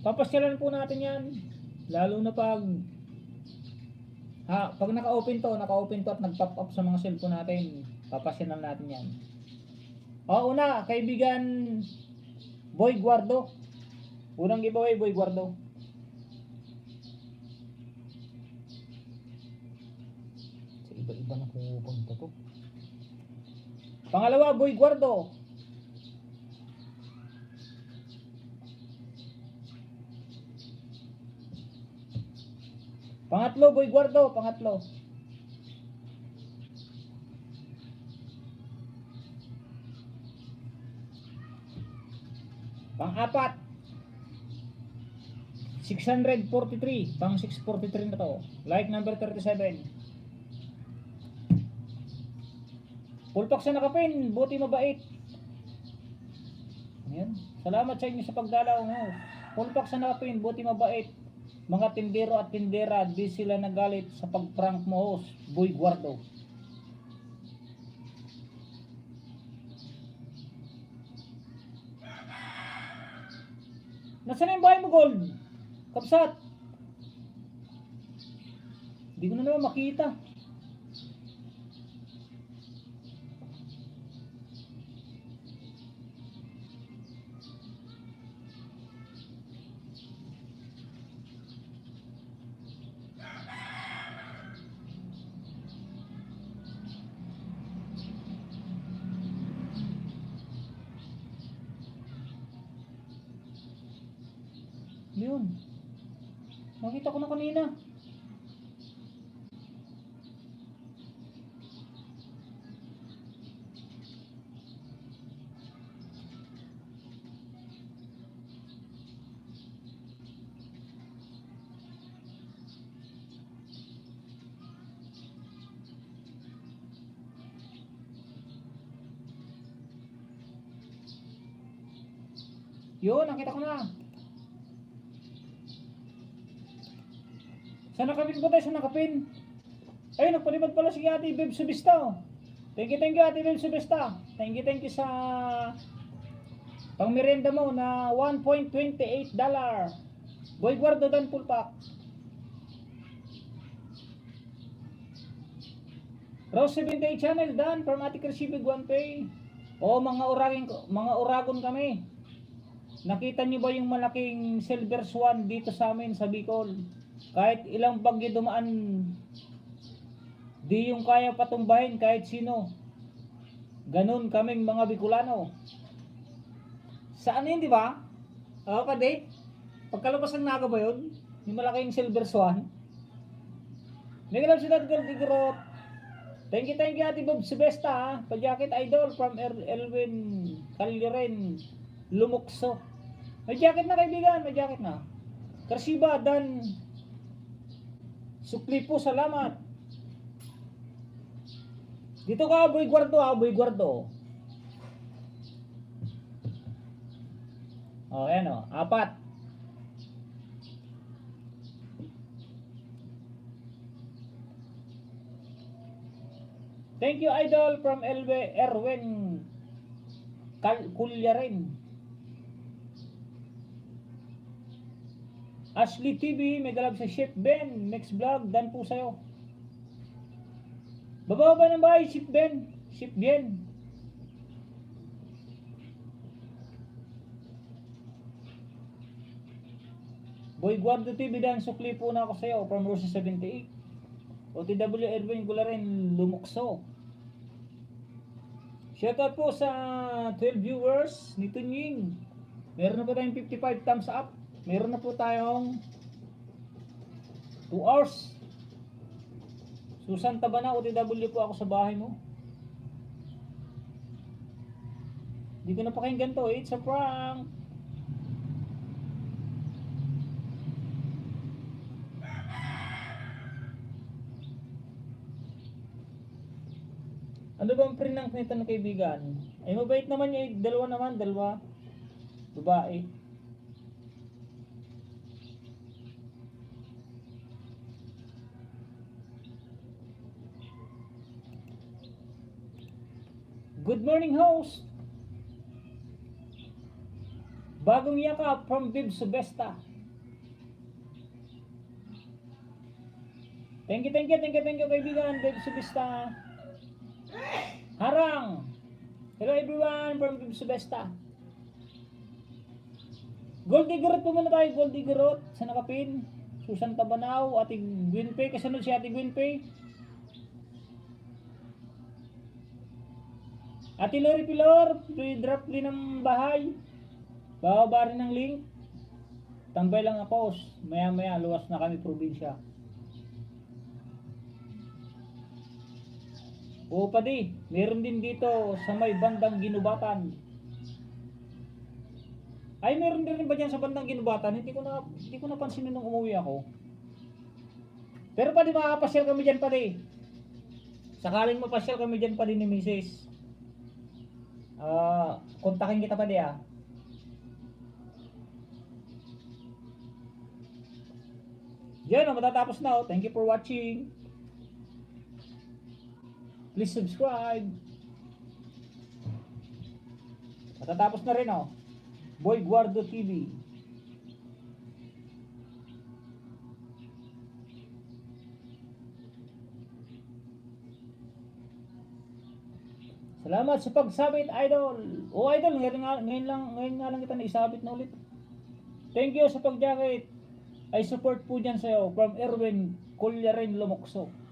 papasyalan po natin yan. Lalo na pag naka-open to at nag-pop up sa mga cellphone natin, papasyalan natin yan. Una, kaibigan Boy Guardo. Unang giveaway, Boy Guardo. Iba-iba na pupunta to. Pangalawa, Boy Guardo. Pangatlo, Boy Guardo. Pangatlo. Pang-apat, 643. Pang 643 na to. Like number 37. Pulpak sa nakapin, buti mabait. Ayan. Salamat sa inyo sa pagdalaw mo. Pulpak sa nakapin, buti mabait. Mga tindero at tindera, di sila nagalit sa pag-prank mo, host. Boy Guardo. Nasaan na yung bahay mo, Gold? Kapsat. Hindi ko na naman makita. Yun. Nakita ko na kanina. Yun, nakita ko na. Sa nakapin po tayo sa nakapin. Ay, nagpalibad pala si Ate Beb Subista. Thank you Ate Beb Subista. Thank you sa pangmerienda mo na $1.28. Boy Guardo Dan Pulpak. Rose 78 channel Dan from Ate Crisibig 1Pay. Mga uragon kami. Nakita niyo ba yung malaking silver swan dito sa amin sa Bicol? Kahit ilang bagyo dumaan, di yung kaya patumbahin kahit sino. Ganun kaming mga Bicolano. Saan yun, di ba? Kadate? Pagkalabas ng Naga ba yun? Yung malaking Silver Swan? Nagalab si Dad Gold Igorot. Thank you, Ate Bob Subesta, ha? Pa-jacket idol from Elwin Calioren, Lumukso. May jacket na, kaibigan, may jacket na. Karsiba, Dan Sukli po, salamat. Dito ka, Boy Guardo, ha? Boy Guardo. Ayan, 4. Thank you, idol, from Erwin Kulyarin. Ashley TV, may galab sa Chef Ben, next vlog, dan po sa'yo. Bababa ng bahay, Chef Ben, Chef Ben. Boy Guardo TV, dan sukli po na ako sa'yo, from Rosa 78. OTW Erwin Kulyarin, Lumukso. Shoutout po sa 12 viewers ni Tunying. Meron na po tayong 55 thumbs up. Meron na po tayong 2 hours. Susan Tabana, OTW po ako sa bahay mo. Hindi ko na pakinggan to. It's a prank. Ano bang prinang nito ng kaibigan? Ay mabait naman niya, dalawa. Babae. Good morning, host. Bagong yakap from Bib Subesta. Thank you, kaibigan, Bib Subesta. Harang. Hello everyone from Bib Subesta. Gold Igorot po muna tayo, Gold Igorot sa nakapin. Susan Tabanaw, Ate Gwinpay, kasunod si Ate Gwinpay. Ate Lori Pilor, drop din ng bahay. Bababa rin ng link. Tambay lang ako, maya luwas na kami probinsya. O padi, meron din dito sa may bandang Ginubatan. Ay, meron din ba dyan sa bandang Ginubatan? Hindi ko napansin nung umuwi ako. Pero padi, makakapasyal kami dyan padi. Sakaling mapasyal kami dyan padi ni Mrs. Kontakin kita padi, ah. Yan, matatapos na. Thank you for watching. Please subscribe. Matatapos na rin, Boy Guardo TV. Salamat sa pagsabit, idol. Idol, ngayon nga lang kita naisabit na ulit. Thank you sa pag-jacket. I support po dyan sa'yo from Erwin Kulyarin, Lumukso.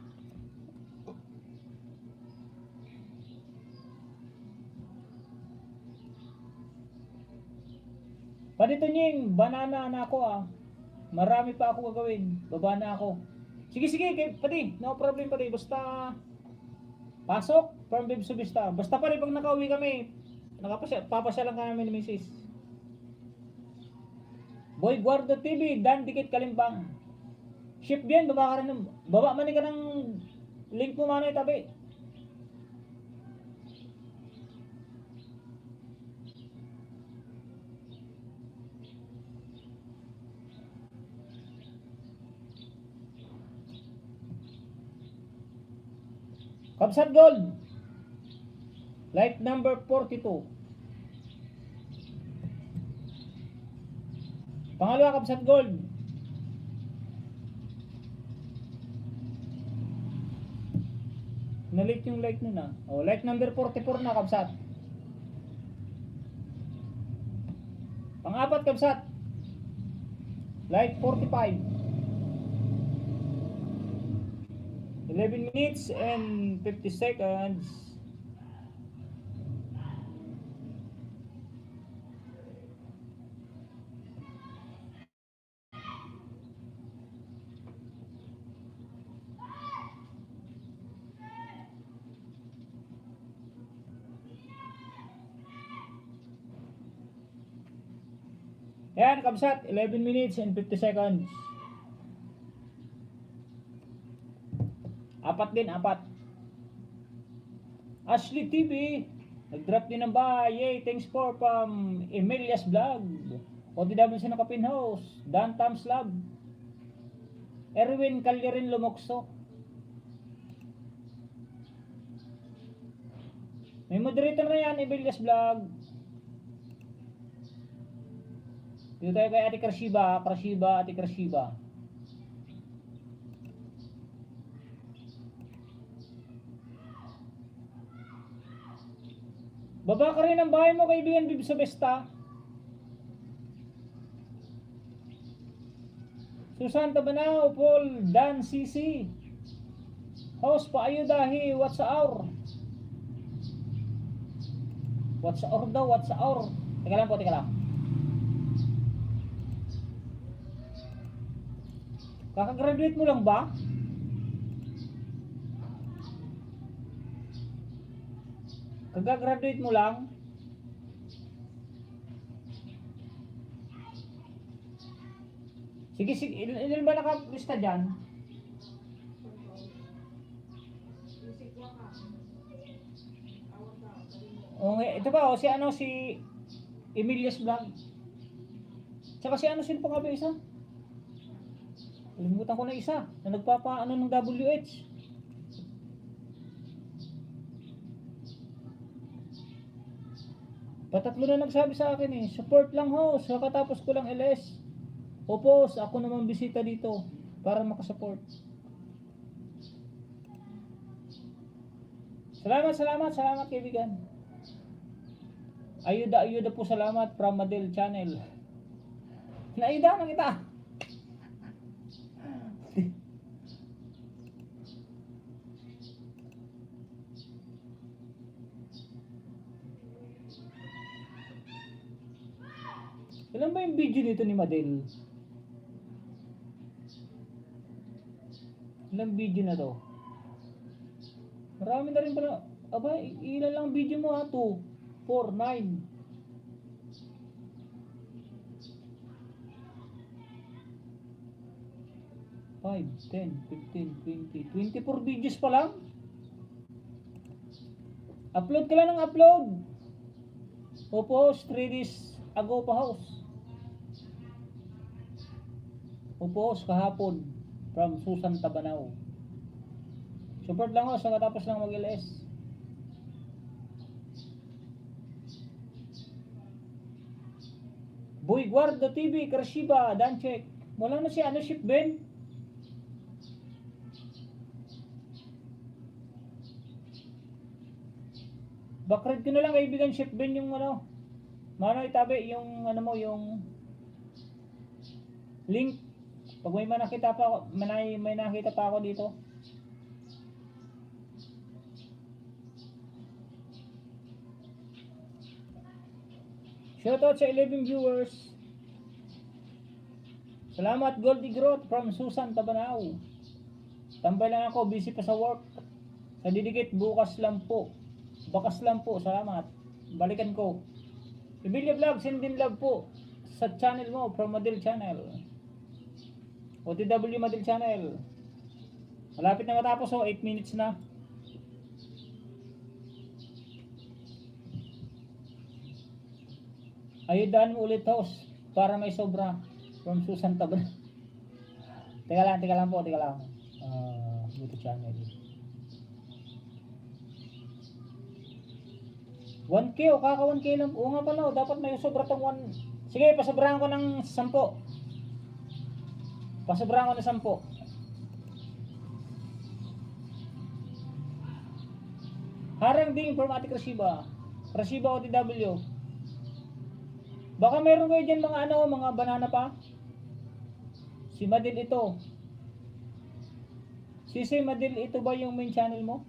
Padito Nying, banana na ako, Marami pa ako gagawin. Baba na ako. Sige, pati. No problem pati. Basta pasok from Bib Subista. Basta pati pag nakauwi kami, papasya lang kami ni Mrs. Boy Guardo TV, Dan Dikit Kalimbang. Ship bien, baba ka rin. Baba man ka ng link mo man tabi. Kabsat Gold. Light number 42. Pangalawa, Kabsat Gold. Nalit yung light nun, light number 44 na, Kabsat. Pang-apat, Kabsat. Light 45. 11 minutes and 50 seconds. Yan, kabsat. 11 minutes and 50 seconds. Apat din, apat. Ashley TV. Nag-drop din ng bahay. Yay, thanks for from Emilia's Vlog. OTWC ng Kapin House. Dan Tams Lab. Erwin Calderin Lumokso. May moderator na yan, Emilia's Vlog. Dito tayo kay Ate Krashiba, Ate Krashiba. Baba ka rin ang bahay mo, kaibigan Bib sa Besta. Susan Tabanao, Paul, Dan, CC. House pa ayudahi, what's our? What's our daw, what's our? Teka lang po, teka lang. Kakagraduate mo lang ba? Kagagraduate mo lang? Sige, sige. Ilan ba nakalista dyan? Okay, ito ba, si ano, si Emilia's Vlog. Tsaka si ano, sino pa nga ba isa? Kalimutan ko na isa, na nagpapaano ng WH. Patatlo na nagsabi sa akin eh, support lang host, kakatapos ko lang LS. Opo, ako naman bisita dito para makasupport. Salamat kaibigan. Ayuda po, salamat from Madel Channel. Naayuda na kita. Ilan ba yung video nito ni Madel? Ilang video na to? Marami na rin pala. Aba, ilan lang video mo ha? 2, 4, 9. 5, 10, 15, 20, 24 videos pa lang? Upload ka lang ng upload. Opo, 3 days ago pa house. Opo, kahapon from Susan Tabanao. Support lang ho, sa katapos lang mag-LS. Boy Guardo TV, Krashiba, Dancheck. Wala na si ano, Ship Ben. Backread ko na lang kaibigan, Ship Ben, yung ano. Mano itabi, yung ano mo, yung link. Pag may nakita pa ako, may nakita pa ako dito. Shoutout sa 11 viewers. Salamat Goldie Growth from Susan Tabanao. Tambay lang ako, busy pa sa work. Sa didikit, bukas lang po. Bakas lang po, salamat. Balikan ko. Ibilia Vlog, send din love po sa channel mo from Madel Channel. OTW Madel Channel. Malapit na matapos, 8 minutes na. Ayudan mo ulit host para may sobra from Susan Tabanao. Teka lang po. Dito channel. 1K o kaka 1K lang. Oo nga pala, dapat may sobra tong 1. Sige, pasobrahan ko ng 10. Pasobrahan ko ng 10. Harang din from Ate Krashiba. Krashiba OTW. Baka meron kayo dyan mga ano, mga banana pa. Si Madel ito. Sisi Madil, ito ba yung main channel mo?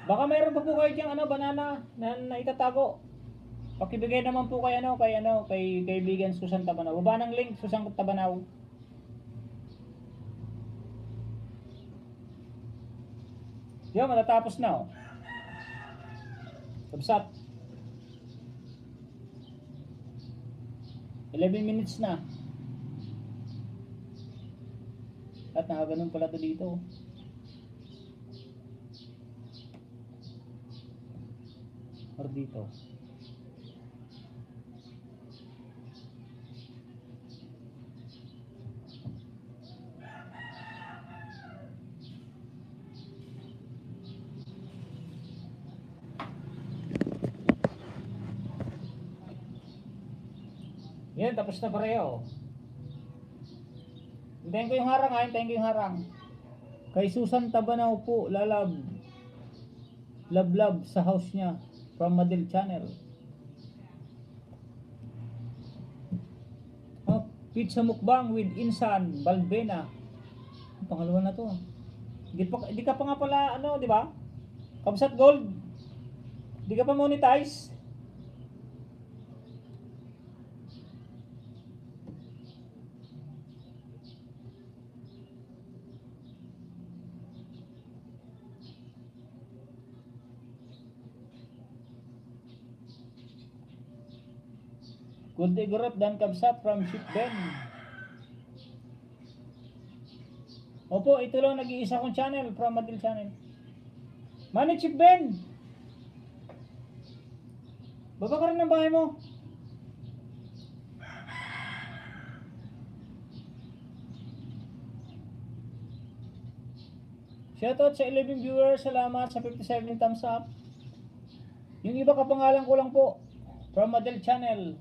Baka mayroon pa po kayo diyang banana na itatago. Pakibigay naman po kay kaibigan Susan Tabanaw. Baba ng link, Susan Tabanaw. Yo, matatapos na oh. Kabsat. 11 minutes na. At nakaganon pala to dito. Or dito. Yan, tapos na pareho. Hintayin ko yung harang ha, hintayin ko yung harang. Kay Susan Tabanaw po, lalab. Love sa house niya. From Madil Channel. Oh, pizza mukbang with Insan Balbena. Ang pangalawa na to. Di ka pa nga pala, di ba? Kabsat Gold. Di ka pa monetize. Good day, Gurot Dan Kabsat from Shipben. Opo, ito lang nag-iisa kong channel from Madil Channel. Manny Shipben! Baba ka rin ng bahay mo. Shoutout sa 11 viewers. Salamat sa 57 thumbs up. Yung iba kapangalan ko lang po. From Madil Channel.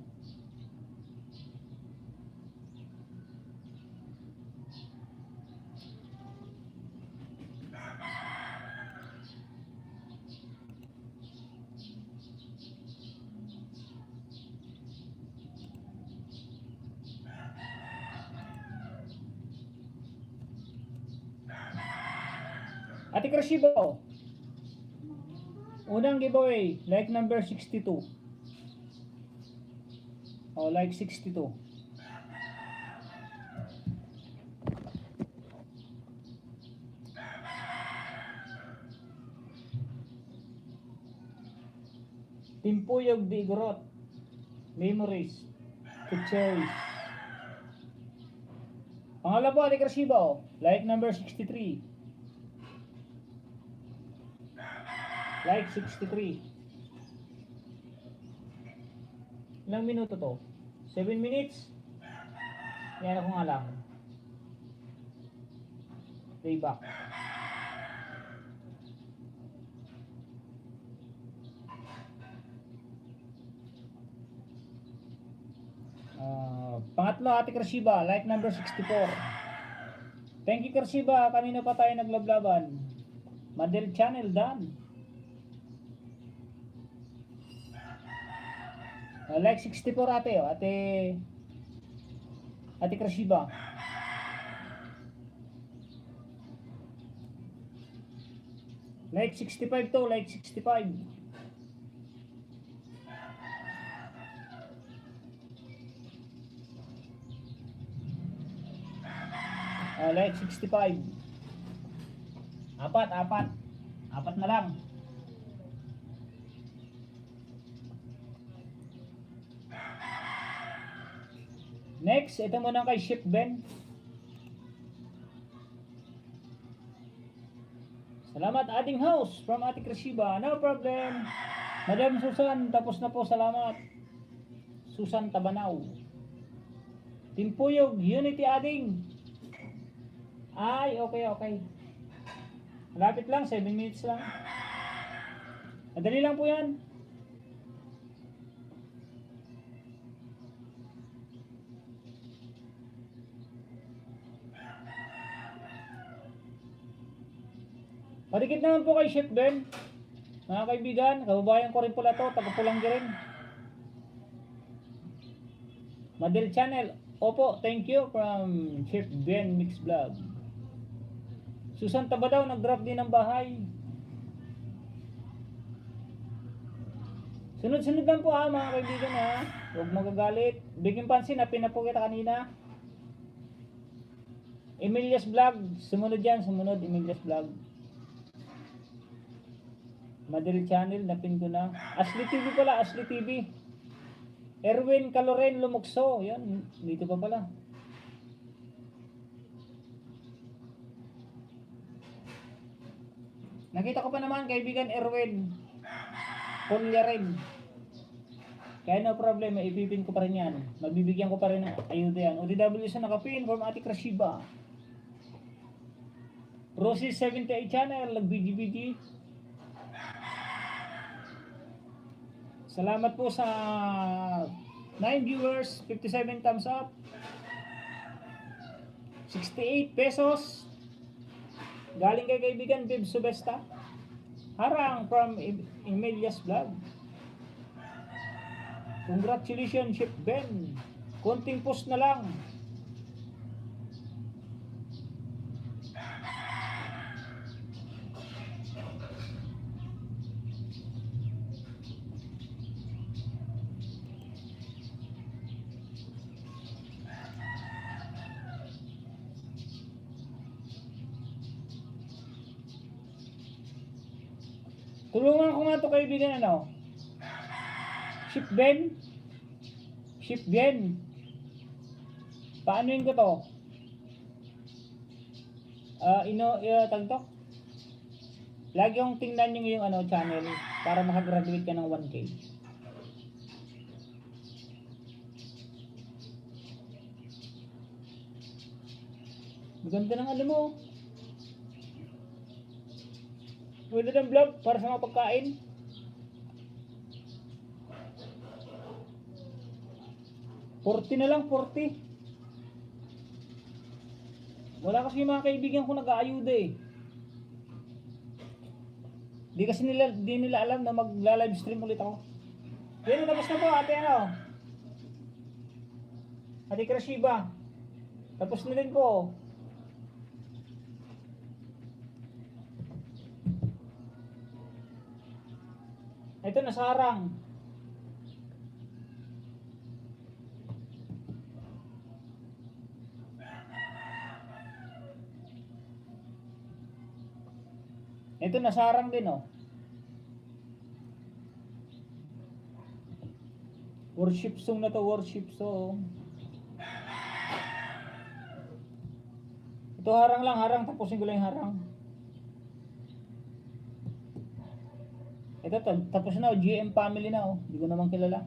Ate Krashibo, unang giveaway, like number 62. Oh, like 62. Timpuyog di Igorot. Memories. Pictures. Pangalawa po, Ate Krashibo, like number 63. Like 63. Ilang minuto to? 7 minutes? Yan ako nga lang. Playback. Pangatlo, Ate Krashiba, like number 64. Thank you, Krashiba. Kanina pa tayo naglablaban. Madil Channel, done. Like 64 ate, Ate Krashiba. Like 65 to, like 65. Like 65. Apat na lang. Next, ito muna kay Shipben. Salamat ating house from Ate Krashiba. No problem. Madam Susan, tapos na po. Salamat. Susan Tabanaw. Timpuyog, Unity adding. Ay, okay. Malapit lang, 7 minutes lang. Madali lang po yan. Madikit naman po kay Chef Ben. Mga kaibigan, kababayan ko rin pala to, taga-Pulang rin. Madil Channel. Opo, thank you from Chef Ben Mix Vlog. Susan Taba daw, nag-drop din ng bahay. Sunod-sunod lang po mga kaibigan ha. Huwag magagalit. Bigyan pansin na pinapo kita kanina. Emilia's Vlog. Sumunod yan, sumunod Emilia's Vlog. Madrid Channel, napin ko na. Ashley TV pala, Ashley TV. Erwin Caloren Lumukso. Yan, dito pa pala. Nakita ko pa naman kaibigan Erwin Kunyaren. Kaya no problem, ipipin ko pa rin yan. Mabibigyan ko pa rin ng ayuda yan. ODW sa nakapin from Ate Krashiba. Rosie 78 Channel, BGBG. Salamat po sa 9 viewers, 57 thumbs up. 68 pesos. Galing kay kaibigan Bib Subesta. Harang from Emilia's Vlog. Congratulations, Chef Ben. Konting post na lang. Tulungan ko nga to kaibigan ano. Chef Ben. Chef Ben. Paanoin ko to? Tagtok. Lagi kong tingnan yung ano channel para makagraduate ka ng 1K. Maganda ng alam mo. Pwede ng vlog para sa mga pagkain. $40 na lang, 40. Wala kasi mga kaibigan ko nag-aayuda eh. Di nila alam na magla-live stream ulit ako. Yan, tapos na po ate ano. Ate Krashiba. Tapos na din po. Ito nasa harang. Ito nasa harang din oh. Worship song na to, worship song. Ito harang lang, harang. Tapusin ko lang yung harang. Ito, tapos na, GM family na oh. Hindi ko naman kilala.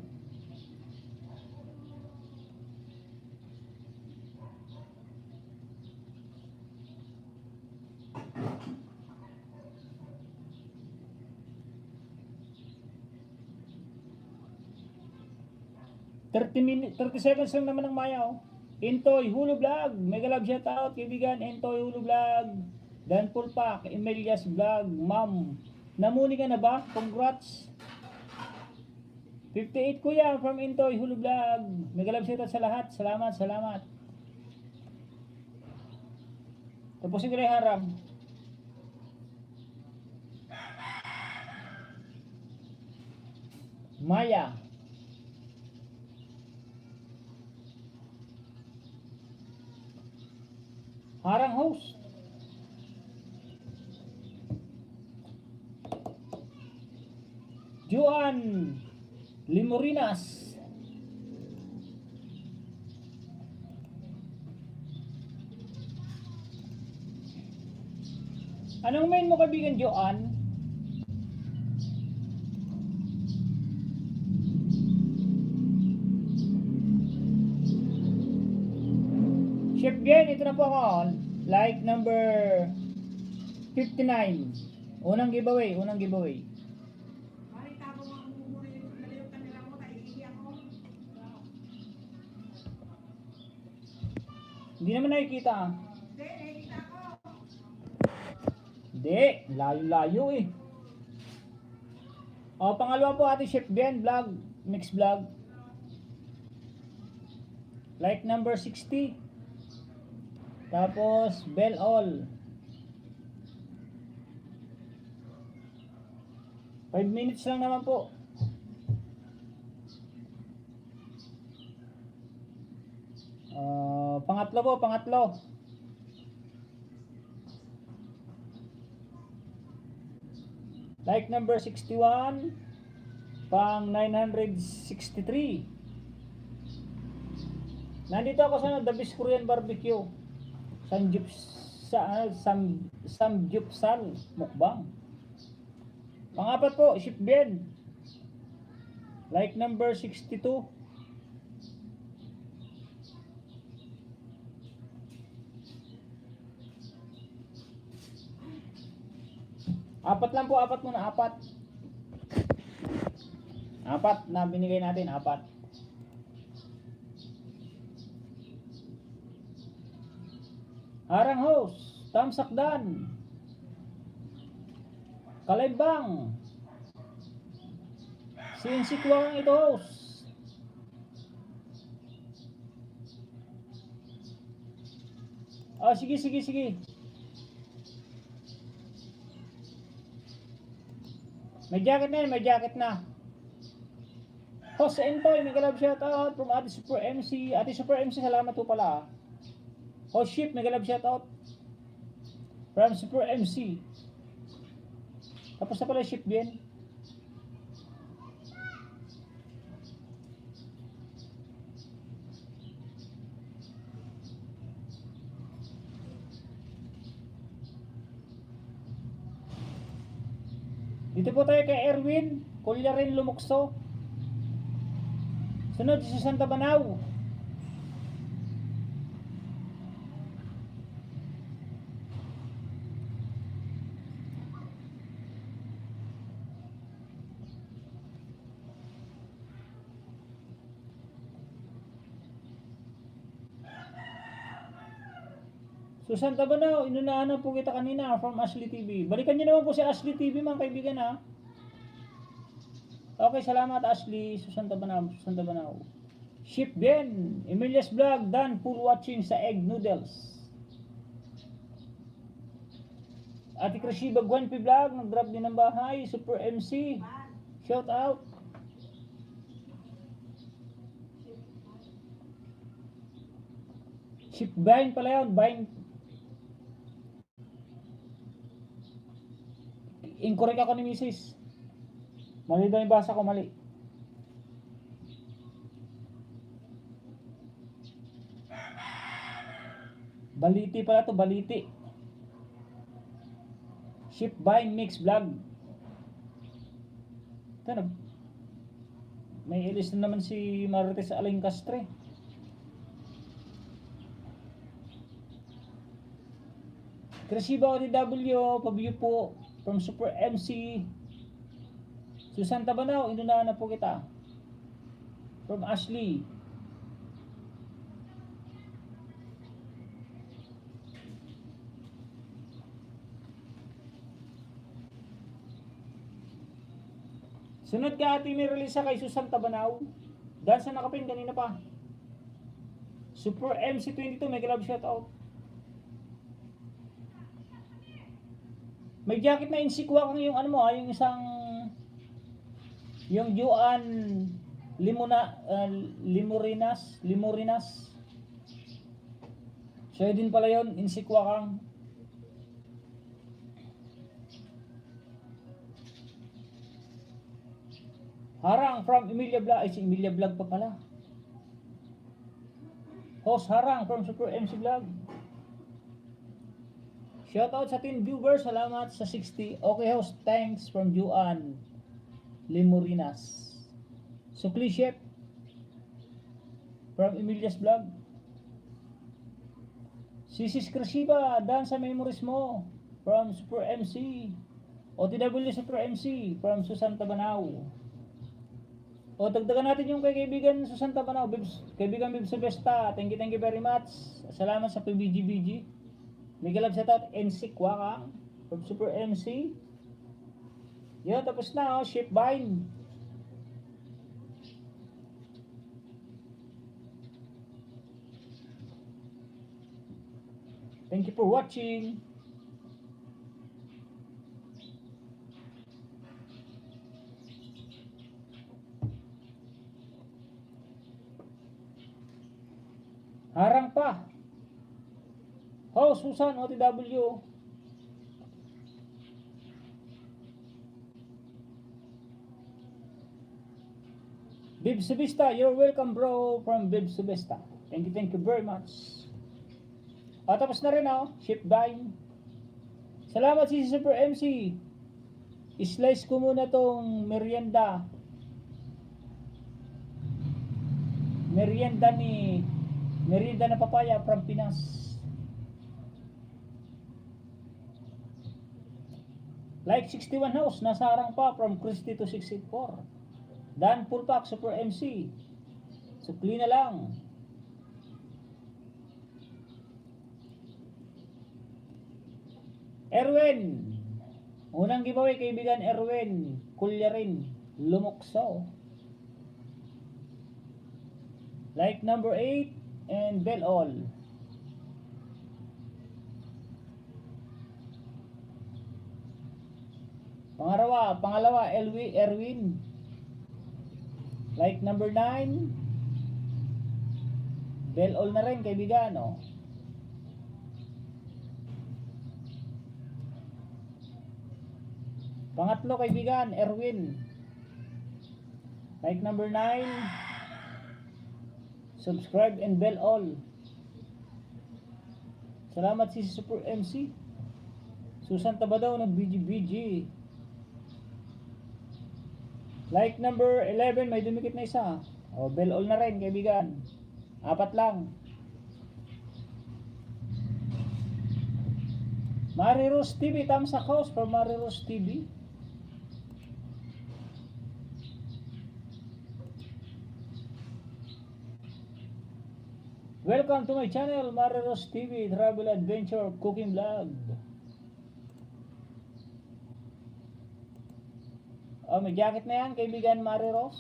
$30 seconds lang naman ng Maya oh. Intoy Hulu Vlog. Mega love shout out kaibigan. Intoy Hulu Vlog. Dan Pulpak. Emilia's Vlog. Ma'am. Namuni ka na ba? Congrats. 58 kuya from Intoy Hulu Vlog. Mega love shout out sa lahat. Salamat, salamat. Tapusin ko na yung harang. Maya. Harang host. Juan Limorinas. Anong main mo kaibigan Joan? Chef Bien, ito na po ako. Like number 59. Unang giveaway, unang giveaway. Hindi naman nakikita ah. Hindi, layo-layo eh. O, pangalawa po ate Chef Ben Vlog, Mix Vlog. Like number 60. Tapos, Bell All. 5 minutes lang naman po. Pangatlo po, pangatlo. Like number 61, pang 963. Nandito ako sa The Best Korean Barbecue. Samgyupsal mukbang. Pangapat po, Shipbyen. Like number 62. Apat lang po, apat muna, apat. Apat na binigay natin, apat. Harang Host, Tamsakdan, Kalaybang, Sinsikwang ito host. Sige, sige, sige. May jacket na yun, may jacket na. Host sa Entoy, may galab shoutout from Ate Super MC. Ate Super MC, salamat po pala. Host Ship, may galab shoutout from Super MC. Tapos na pala Shipbyen. Dito po tayo kay Erwin, Kulyarin Lumukso. Sunod si Santa Banaw. So Santa Banaw, inunahan na po kita kanina from Ashley TV. Balikan niyo naman po si Ashley TV mga kaibigan ha. Okay, salamat Ashley, Santa Banaw, Santa Banaw. Shipbyen, Emilia's Vlog, done full watching sa egg noodles. Ate Krishiba Gwanpi Vlog, nag-drop din ng bahay. Super MC, shout out. Shipbyen pala yun, Bine. Incorrect ako ni Mrs. Mali daw yung basa ko, mali. Baliti pala to, baliti. Shipbyen Mix Vlog. Ito na. May ilis na naman si Marites Aling Castre. Kresiba ODW, pabigyo po from Super MC. Susan Tabanaw, inunahan na po kita. From Ashley. Sunod ka Ate Miralisa kay Susan Tabanaw. Dahil sa nakapin kanina pa. Super MC22, may club shoutout. May jacket na insikwa kang yung ano mo yung isang yung Juan Limurinas. So din pala yon, insikwa kang. Harang from Emilia Vlog, si Emilia Vlog pa pala. Host Harang from Super MC Vlog. Shoutout sa 10 viewers, salamat sa 60. Okay host, thanks from Juan Limurinas. Sukli Chef from Emilia's Vlog. Sisis Kresiba, dan sa memories mo from Super MC. OTW Super MC from Susan Tabanaw. O dagdagan natin yung kay kaibigan Susan Tabanaw, kaibigan Bibs Besta. Thank you very much. Salamat sa PBGBG. May galab shoutout NC Kwaka from Super MC. Yo, tapos na Shipbyen. Thank you for watching. Harang pa. Oh, Susan, OTW. Bib Subista, you're welcome bro from Bib Subista. Thank you very much. O, tapos na rin ship dine. Salamat si Super MC. I-slice ko muna tong merienda. Merienda na papaya from Pinas. Like 61 house, nasa harang pa from Christy to 684. Dan Pulpak, Super MC. Sukli na lang. Erwin. Unang giveaway, kaibigan Erwin. Kulyarin. Lumukso. Like number 8 and bell all. Pangalawa, Erwin. Like number 9. Bell all na rin, kaibigan, Pangatlo, kaibigan, Erwin. Like number 9. Subscribe and bell all. Salamat si Super MC. Susan Tabadaw ng BG. Like number 11, may dumikit na isa. Bell all na rin, kaibigan. 4 lang. Mariros TV, thumbs up house for Mariros TV. Welcome to my channel, Mariros TV, Travel Adventure Cooking Vlog. May jacket na yan, kaibigan Mariros.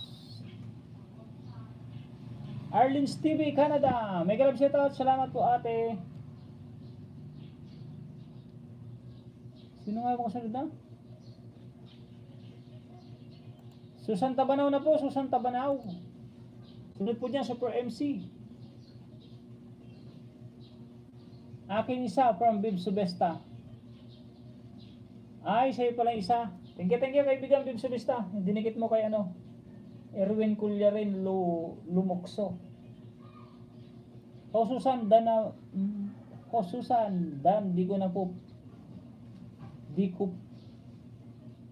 Arlene's TV, Canada. May galab shoutout. Salamat po, ate. Sino nga po kasunod na? Susan Tabanaw na po, Susan Tabanaw. Sunod po dyan, Super MC. Akin isa from Bib Subesta. Ay, sa'yo pala isa. Thank you, kaibigan Bib Subesta. Dinikit mo kay Erwin Kulyarin Lumukso. Susan Dan, di ko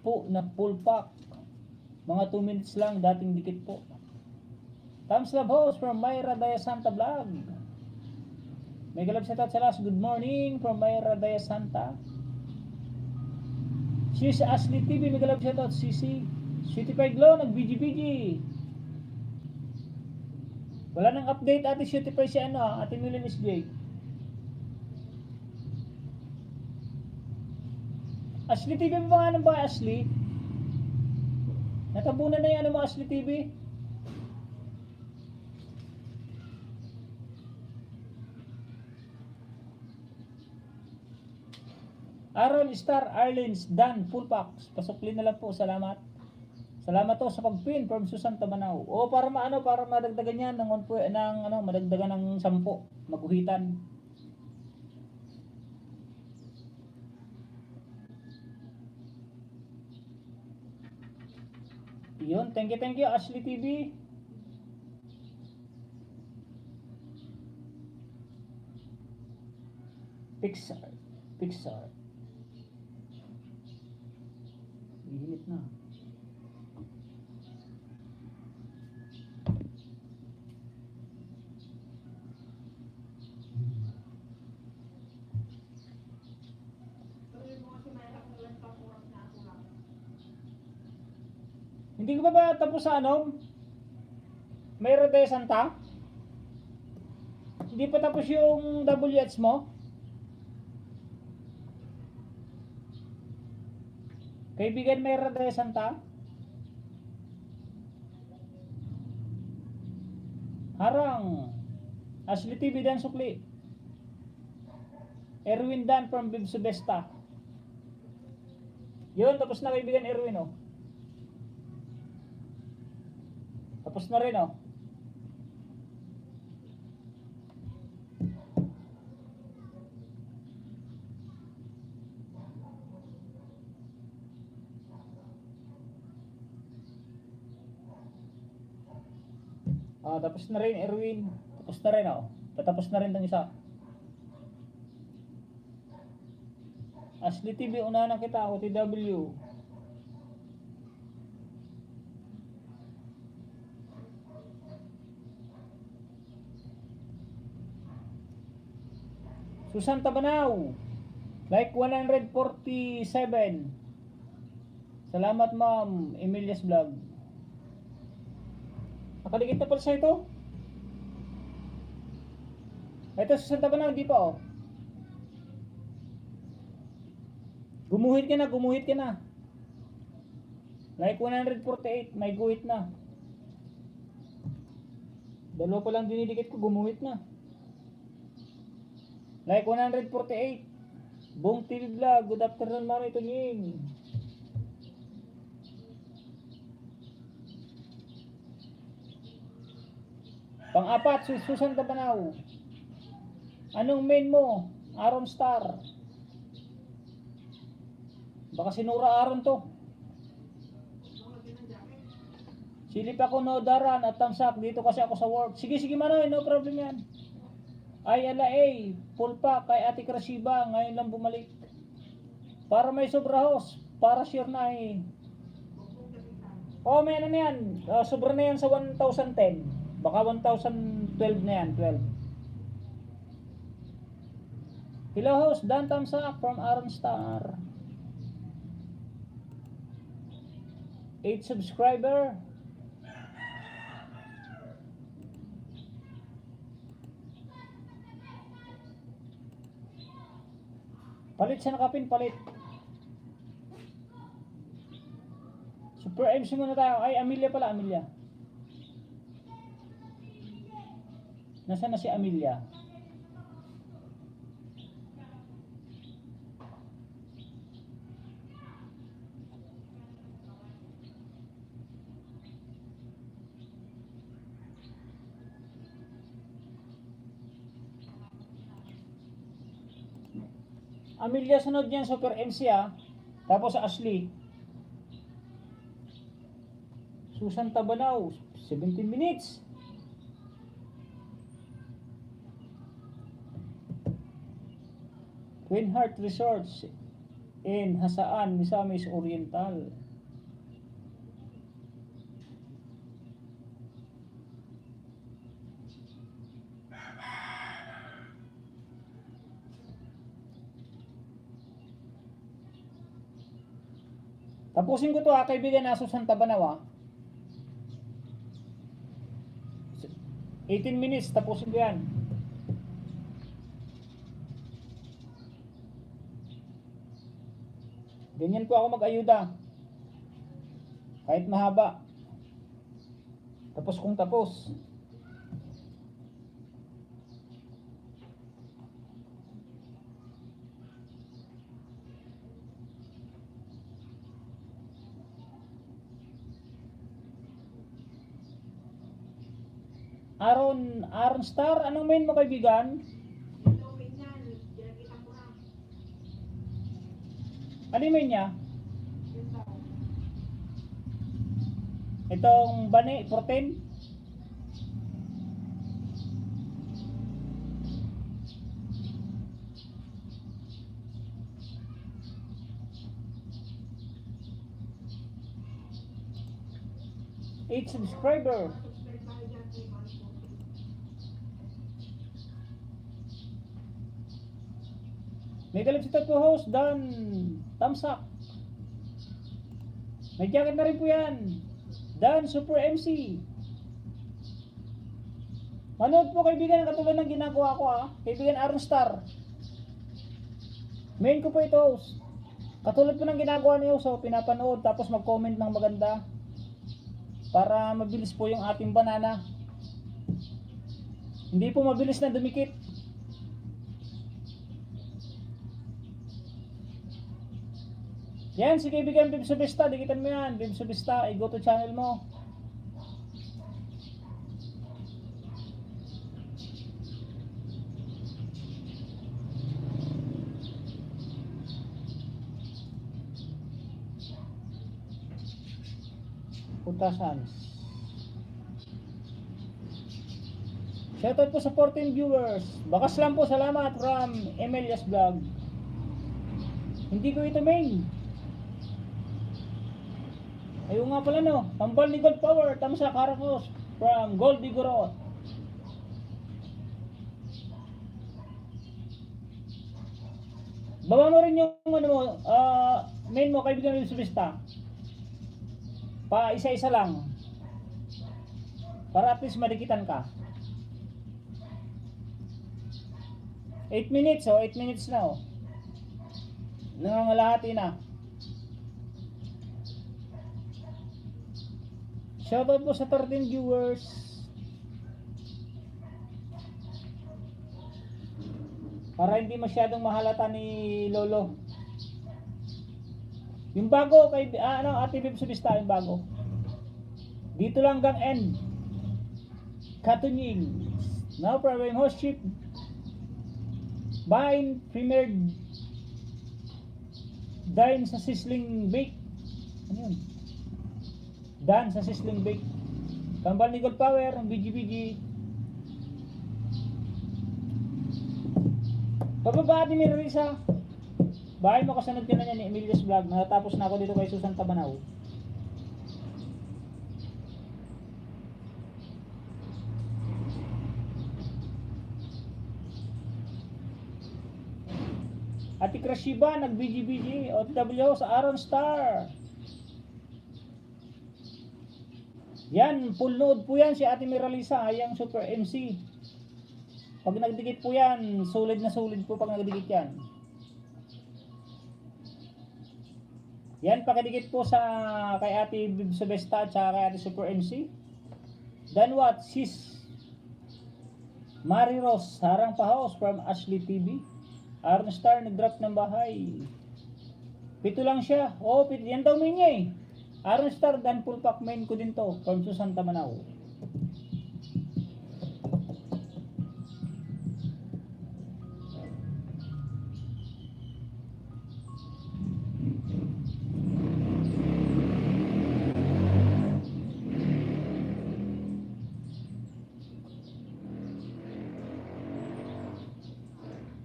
po na full pack. Mga 2 minutes lang, dating dikit po. Thumbs up host from Mayra Daya Santa Vlog. May galab sa tatsalas, good morning from Mayra Daya Santa. Sis Ashley TV, may galab sa tatsalas, Sisi. City Pie Glow, nag-BG. Wala nang update ate City Pie si ate Milen SJ. Ashley TV ba nga ba, Ashley? Natabunan na yung mo, Ashley TV? Aaron Star Arlens Dan full packs. Pasukli na lang po. Salamat. Salamat to sa pag-pin from Susan Tabanaw. Para para madagdagan yan madagdagan ng 10 maguhitan. Yun, thank you Ashley TV. Pixar. Ihilit na. Hindi ko ba tapos sa Mayra Daya Santa? Hindi pa tapos yung WH mo? Kaibigan Mayra Daya Santa? Harang. Ashley TV Dan sukli. Erwin Dan from Bibsubesta. Yun, tapos na kaibigan Erwin, oh. Tapos na rin, oh. Tapos na rin Erwin. Tapos na rin, oh. Patapos na rin tong isa. Ashley TV, unahan kita ako, TW. Susan Tabanaw, like 147. Salamat ma'am, Emilia's Vlog. Nakaligit na pala sa ito. Ito Susan Tabanaw, hindi pa oh. Gumuhit ka na. Like 148, may guhit na. Dalawa pa lang dinidikit ko, gumuhit na. Like 148. Buong TV Vlog, good afternoon Mari Tunying. Pang-apat, Susan Tabanaw. Anong main mo? Aaron Star. Baka sinura Aaron to. Silip ako no daran at tamsak dito kasi ako sa work. Sige Manoy, no problem yan. Ay LA, full pack kay Ate Krasiba, ngayon lang bumalik. Para may sobra host, para sure na eh. Oh, may ano na yan. Sobra na yan sa 1,010. Baka 1,012 na yan, 12. Hello host, Dan Tamsak from Aaron Star. 8 subscriber. Palit sa nakapin, palit. Super MC muna tayo. Ay, Amelia pala, Amelia. Nasaan na si Amelia? Amelia sunod yan, Super MC ah. Tapos Ashley. Susan Tabanaw, 17 minutes. Twin Heart Resorts in Hasaan, Misamis Oriental. Tapusin ko to ha, kaibigan na Susan Tabanaw ha. 18 minutes, tapusin ko yan. Ganyan po ako mag-ayuda. Kahit mahaba. Tapos kung tapos. Aaron Star, anong main mo kaibigan? Ano yung main niya? Itong Bani, 14? Eight subscriber. May galip si Tattoo Host, Dan Tamsak. May jacket na rin po yan. Dan Super MC. Manood po kaibigan, katulad ng ginagawa ko ha. Kaibigan Aaron Star. Main ko po ito host. Katulad po ng ginagawa niyo, so pinapanood tapos mag-comment ng maganda. Para mabilis po yung ating banana. Hindi po mabilis na dumikit. Yan, si kaibigan Bib Subista, dikitan mo yan. Bib Subista, i-go to channel mo. Putasan. Shoutout po sa 14 viewers. Bakas lang po, salamat from Emelia's Vlog. Hindi ko ito main. Ayun nga pala no. Tambal ni Gold Power. Tamsa Caracos from Goldie Gorot. Baba mo rin yung ano mo, main mo, kaibigan ng Subista. Pa isa-isa lang. Para at least madikitan ka. 8 minutes, 8 minutes na nangangalahati na. Shoutout po sa 13 viewers. Para hindi masyadong mahalata ni Lolo. Yung bago kay Ate Bib Subista, yung bago. Dito lang hanggang end. Katunying. No problem. Host ship. Bine premiered. Dine sa Sizzling Bake. Ano yun? Dan sa Sizzling Bake. Kambal ni Gold Power, ang BGBG. Pababa ni Mirisa. Bahay mo kasunod ka na niya ni Emilia's Vlog. Natapos na ako dito kay Susan Tabanaw. Ati Krashiba, nag-BGBG, OTW sa Aaron Star. Yan, full load po yan si Ate Miralisa, yung Super MC. Pag nagdikit po yan, solid na solid po pag nagdikit yan. Yan, pakidikit po sa kay Ate Bib Subista at kay Ate Super MC. Then what? Sis Mari Rose, Harang Pahaos from Ashley TV. Aaron Star, nag-drop ng bahay. Pito lang siya. Oh, pito. Yan daw main niya eh. Aaron Star, dan full pack main ko din to. From Susan Tabanaw.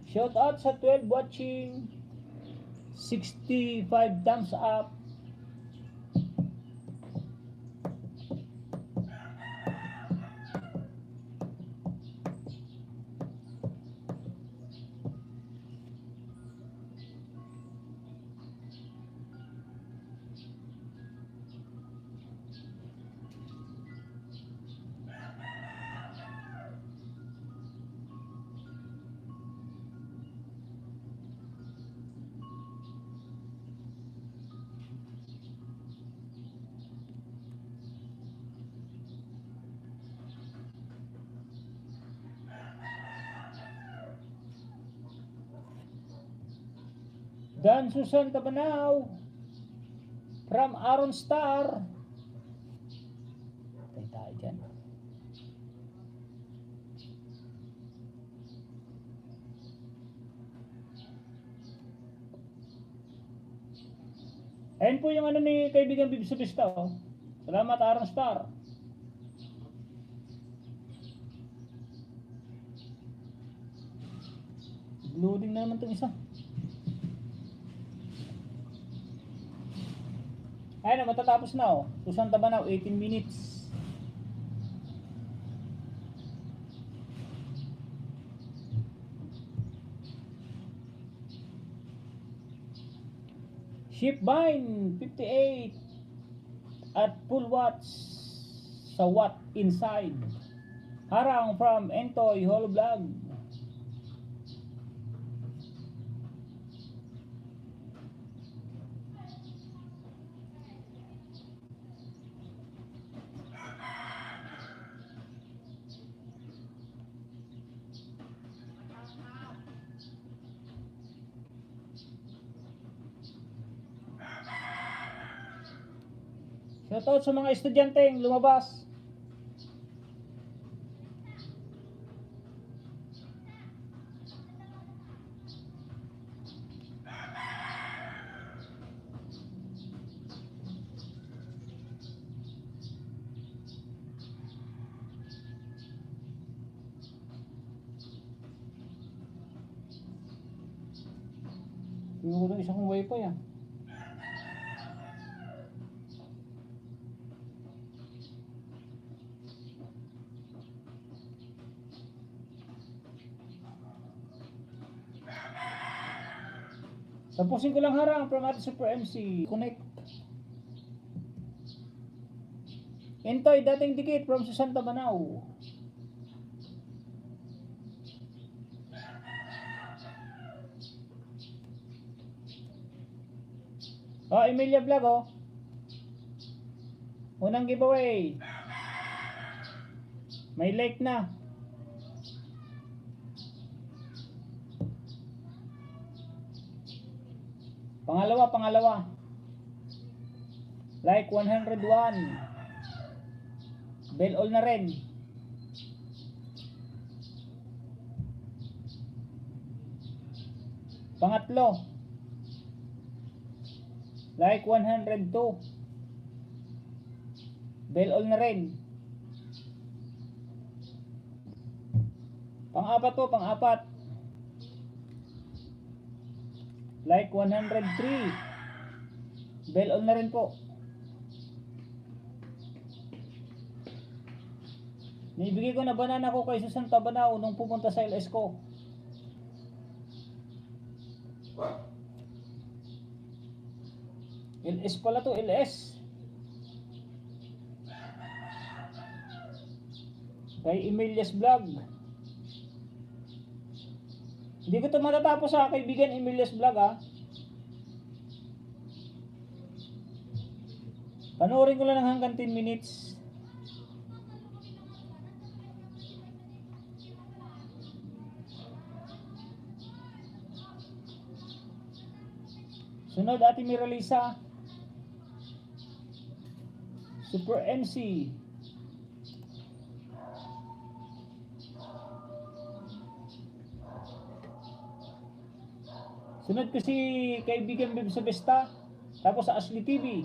Shout out sa 12 watching. 65 thumbs up. Dan Susan Tabanaw from Aaron Star. Tayo dyan. Ayan po yung ano ni kaibigan Bib Subista. Salamat Aaron Star. Loading na naman itong isa. Ayun na, matatapos na Susan Tabanaw, 18 minutes. Shipvine, 58 at full watts sa watt inside. Harang from Entoy Holo Vlog. Shoutout sa mga estudyanteng lumabas. Tingnan ko doon isa kong wifi ah. Tapusin ko lang harang from Ate Super MC. Connect. Entoy, dating dikit from Santa Manao. Oh, Emilia Vlog oh. Unang giveaway. May like na. Pangalawa. Like 101. Bell all na rin. Pangatlo. Like 102. Bell all na rin. Pang-apat po, pang-apat. Like 103. Bell on na rin po. Naibigay ko na banana ko kay Susan Tabanao nung pumunta sa LS ko. LS pala to, LS. Kay Emilia's Vlog. Hindi ko ito matatapos sa kaibigan Emilia's Vlog ha. Panoorin ko lang ng hanggang 10 minutes. Sunod Ate Miralisa. Super MC. Sunod ko si kaibigan Beb sa Besta. Tapos sa Ashley TV.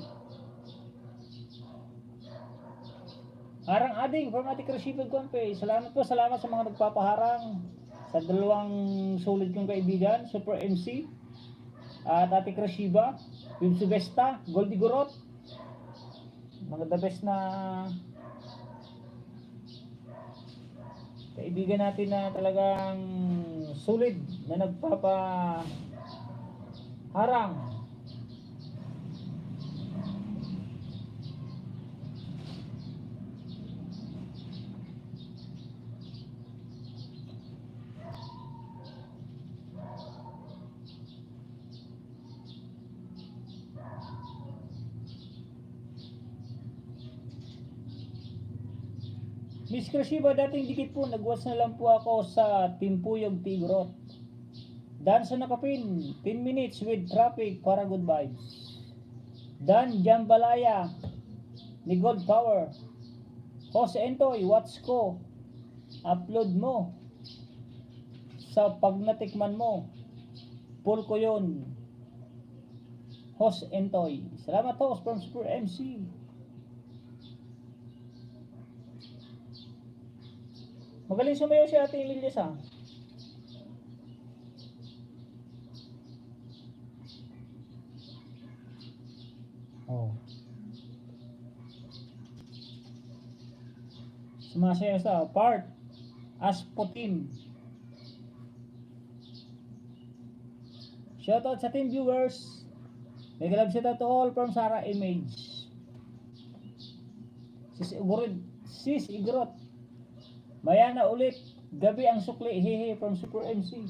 Harang ading from Ate Krishipag Kompe. Salamat po, salamat sa mga nagpapaharang. Sa dalawang solid kong kaibigan, Super MC. At Ate Krishiba. Beb sa Besta. Goldie Gurot. Mga the best na kaibigan natin na talagang solid na nagpapaharang. Miss Krishiba, dating dikit po, nagwas na lang po ako sa Timpuyog Tigrot. Dan sa Nakapin, 10 minutes with traffic para good vibes. Dan Jambalaya, ni God Power. Jose Entoy, watch ko. Upload mo. Sa pag natikman mo, pull ko yun. Jose Entoy. Salamat host from Super MC. Magaling sumayaw si Ate Emilias ha. Oh. Sumasayaw sa part as Putin. Shoutout sa team viewers. Mega love shoutout to all from Sarah Image. Sis Igrot. Mayana ulit, gabi ang sukli, hehe from Super MC.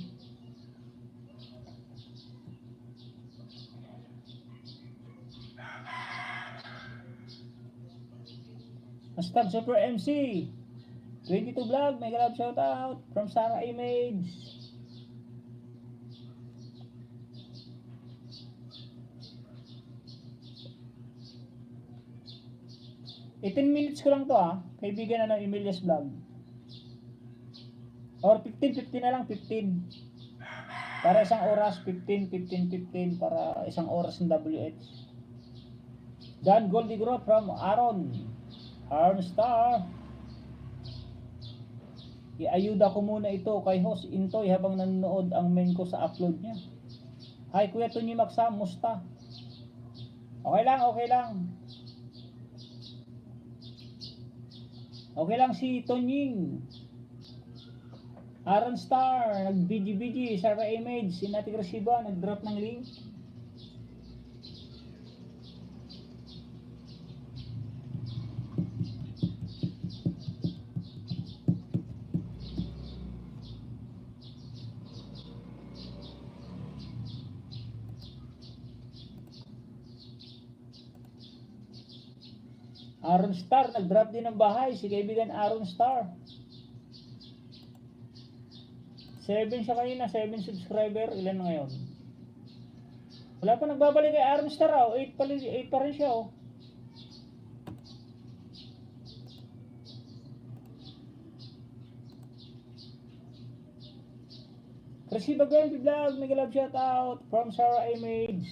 Hashtag Super MC. 22 vlog, mega love shout out from Sarah Image. 18 minutes ko lang to kaibigan Emilia's Vlog. Or 15 na lang, 15. Para isang oras, 15 para isang oras ng WH. Dan Goldigro from Aaron Harmstar. Iayuda ko muna ito kay Host Intoy habang nanonood ang main ko sa upload niya. Hi Kuya Tony Maksam, musta? Okay lang, okay lang. Okay lang si Tonying. Aaron Star, nag-BG, Sarah Image, si Nati Grasiba, nag-drop ng link. Aaron Star, nag-drop din ng bahay. Si kaibigan Aaron Star. 7 siya kanina, 7 subscriber. Ilan na ngayon? Wala pa nagbabalik kay Aaron Star. 8 pa rin siya. Chrissy Bagay Vlog, mega love shout out from Sarah Image.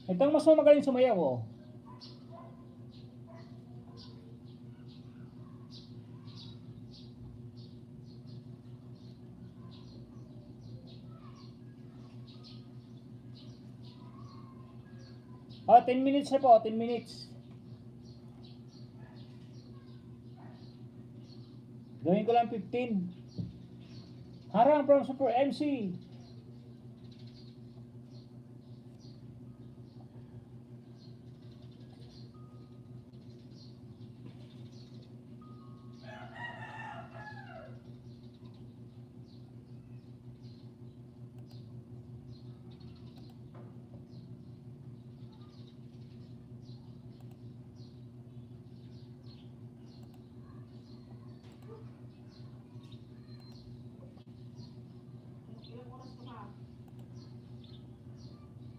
Itong mas magaling sumayaw. 10 minutes na po, 10 minutes. Gawin ko lang 15. Harang from Super MC.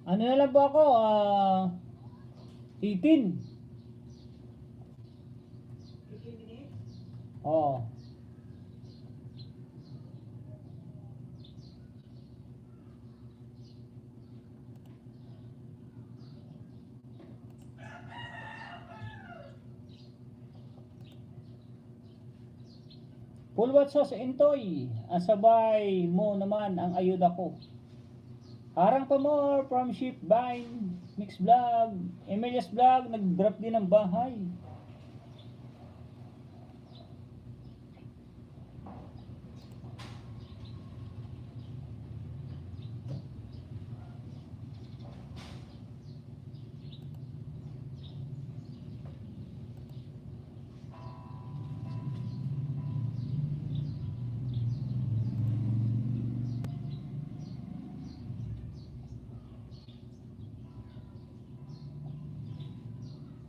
Ano na lang po ako? 18. 15 minutes? Oo. Full watch sa Intoy. Asabay mo naman ang ayuda ko. Harang pa more from Shipvine, Mix Vlog, Emilia's Vlog, nag-drop din ng bahay.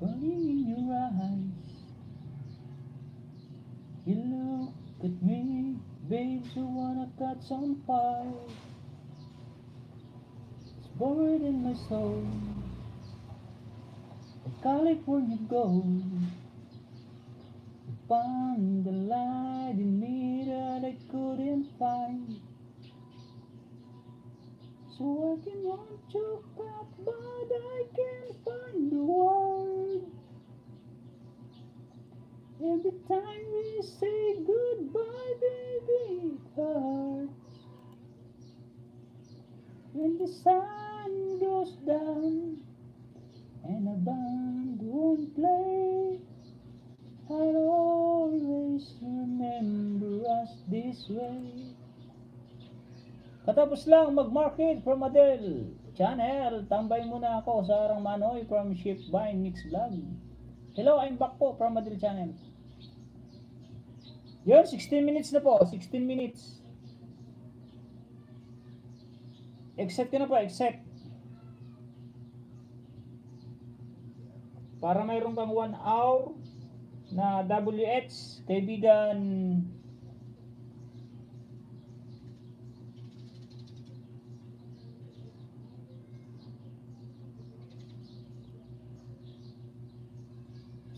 Burning in your eyes, you look at me, babe, you wanna catch on fire. It's buried in my soul, the California gold. You found the light in me that I couldn't find. So I can want you back, but I can't find the word. Every time we say goodbye, baby, it hurts. When the sun goes down and a band won't play, I'll always remember us this way. Katapos lang mag-market from Adele Channel. Tambay muna ako sa Arang Manoy from Shipvine Mix Vlog. Hello, I'm back po from Adele Channel. Yun, 16 minutes na po. 16 minutes. Accept ko na po, accept. Para mayroon kang 1 hour na WH, kaibigan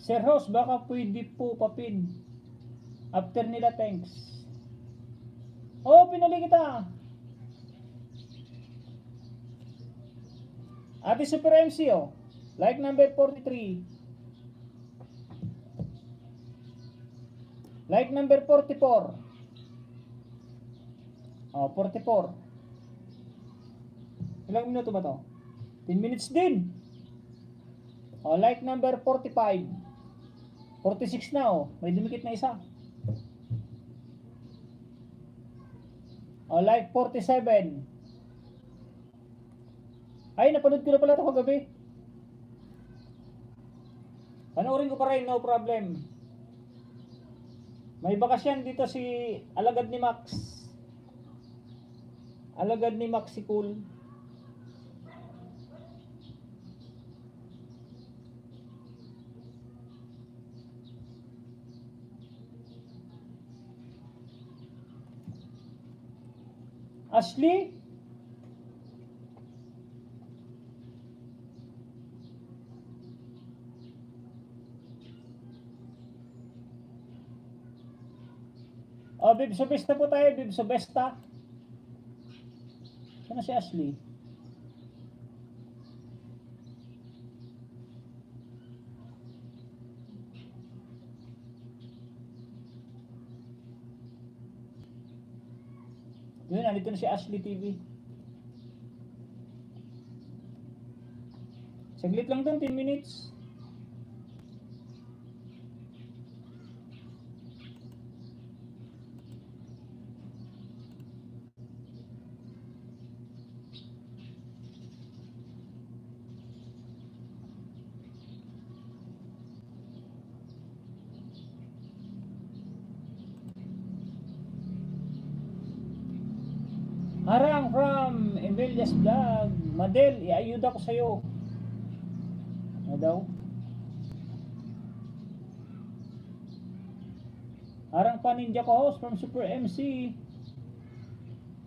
Sir Rose, baka pwede po papid. After nila, thanks. Oh, pinuli kita. Ate Super MC, oh. Like number 43. Like number 44. Oh, 44. Ilang minuto ba to? 10 minutes din. Oh, like number 45. 46 na, oh. May dumikit na isa. Oh, like 47. Ay, napanood ko na pala ito kagabi. Panoorin ko pa rin, no problem. May bakasyon dito si alagad ni Max. Alagad ni Max si Cool. Ashley? Oh, Bib Sobesta po tayo, Bib Sobesta. Saan na si Ashley? Yun, nandito na si Ashley TV. Saglit lang doon, 10 minutes. Harang from Emilia's Vlog. Madel, iayuda ko sa'yo. Ano daw? Harang pa ninja ko host from Super MC.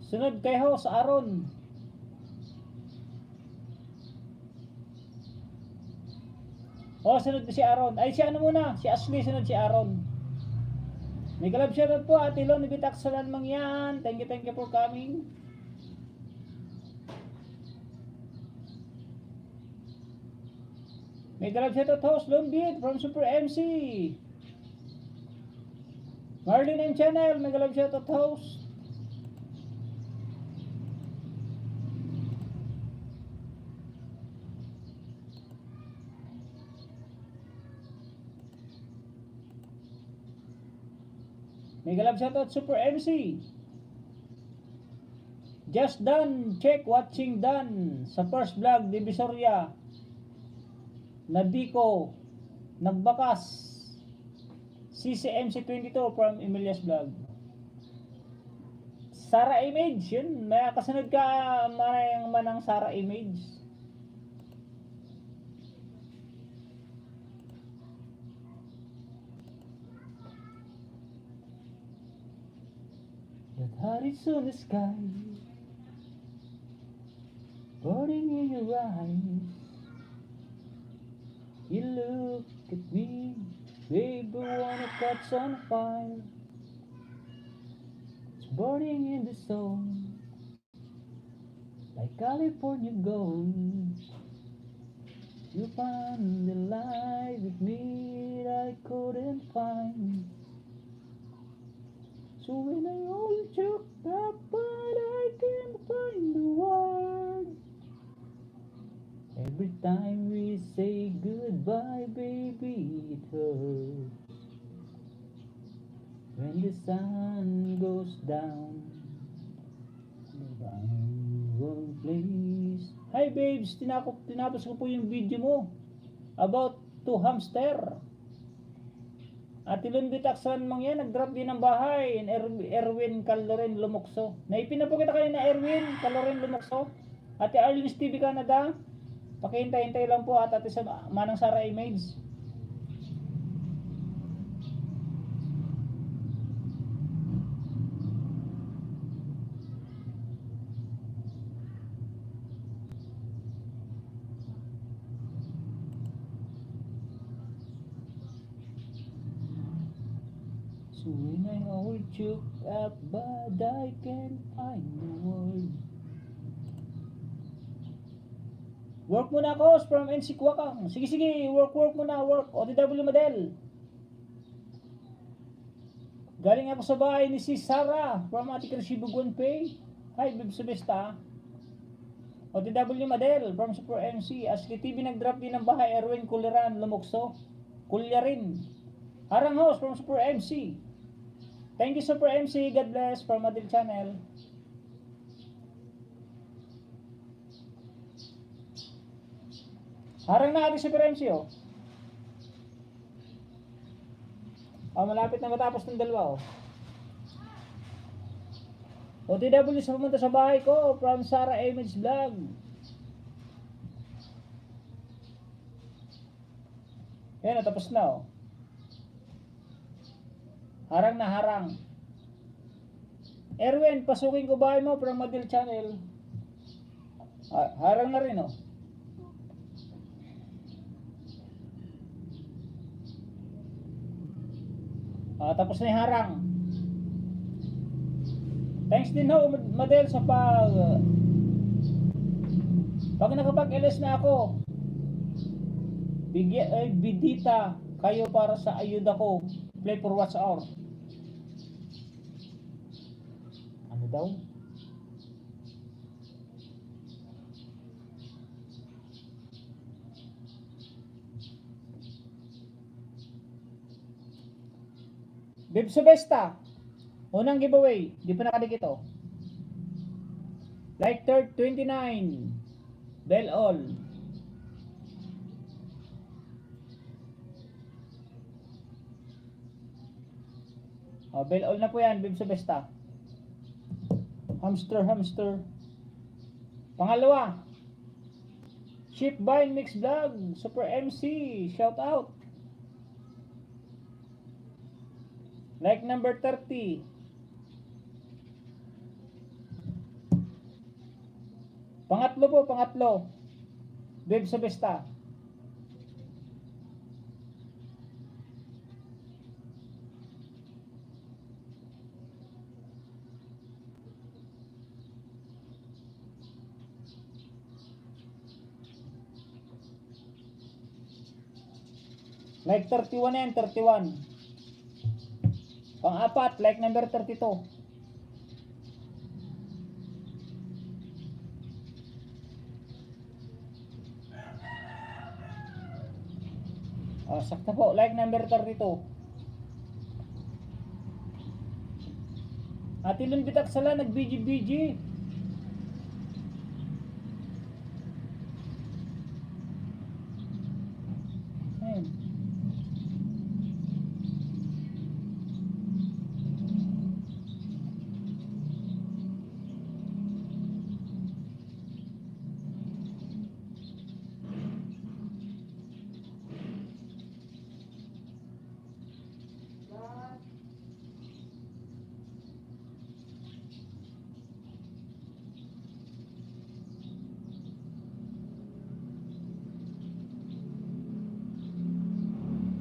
Sunod kay host Aaron. Oh, sunod si Aaron. Ay, si ano muna? Si Ashley, sunod si Aaron. May kalab shoutout po, Ate Lon, Bitaksalan Mangyan. Thank you for coming. May kalab shoutout host, Lombit from Super MC. Marlin M Channel, may kalab shoutout host. May kalab shoutout Super MC. Just done, check watching done. Sa first vlog, Divisoria. Nadiko, nagbakas. CCMC22 from Emilia's Vlog. Sara Image, yun. May kasunod ka manang Sara Image. That heart is on the sky, burning in your eyes. You look at me, baby, wanna catch on fire. It's burning in the soul, like California gold. You found the light with me that I couldn't find. So when I all choked up, but I can't find the word. Every time we say goodbye, baby, it hurts. When the sun goes down, wrong place. Hi babes, tinapos ko po yung video mo about to hamster. At Ilon Bitaksan Mangyan, nag-drop din ng bahay. And Erwin Caloren Lumokso. Naipin na po kita kanina, Erwin Caloren Lumokso. Ate Arlene's TV Canada. Pakihintay-hintay lang po at ate sa Manang Sara Image. when I hold you up, but I can't find the word. Work muna ako from NC Kwakang. Sige, work muna, work. OTW Model. Galing ako sa bahay ni si Sarah from Ate Crescibo Gunpei. Hi, Bib Subesta. OTW Model from Super MC. Ashley TV nag-drop din ng bahay. Erwin Kuliran, Lumukso. Kulyarin. Harang House from Super MC. Thank you Super MC. God bless from Adil Channel. Harang na ating Super MC oh. Malapit na matapos ng dalawa oh. OTW sa pumunta sa bahay ko from Sarah Image Vlog. Yan, tapos na oh. Harang na harang. Erwin, pasukin ko bahay mo from Adil Channel. Harang na rin oh. Tapos na yung harang. Thanks din ho, Madel, sa pag nakapag-LS na ako, bidita kayo para sa ayuda ko. Play for watch hour. Ano daw? Bib Subesta, unang giveaway, di pa nakadikit ito. Like third 29, bell all. Bell all na po yan, Bib Subesta. Hamster. Pangalawa, Ship Vine Mix Vlog, Super MC, shout out. Like number 30. Pangatlo. Bib Subesta. Like 31 yan, 31. Pang-apat, like number 32. Sakto po, like number 32. Atilon Bitak Sala, nag-BG. Ayan.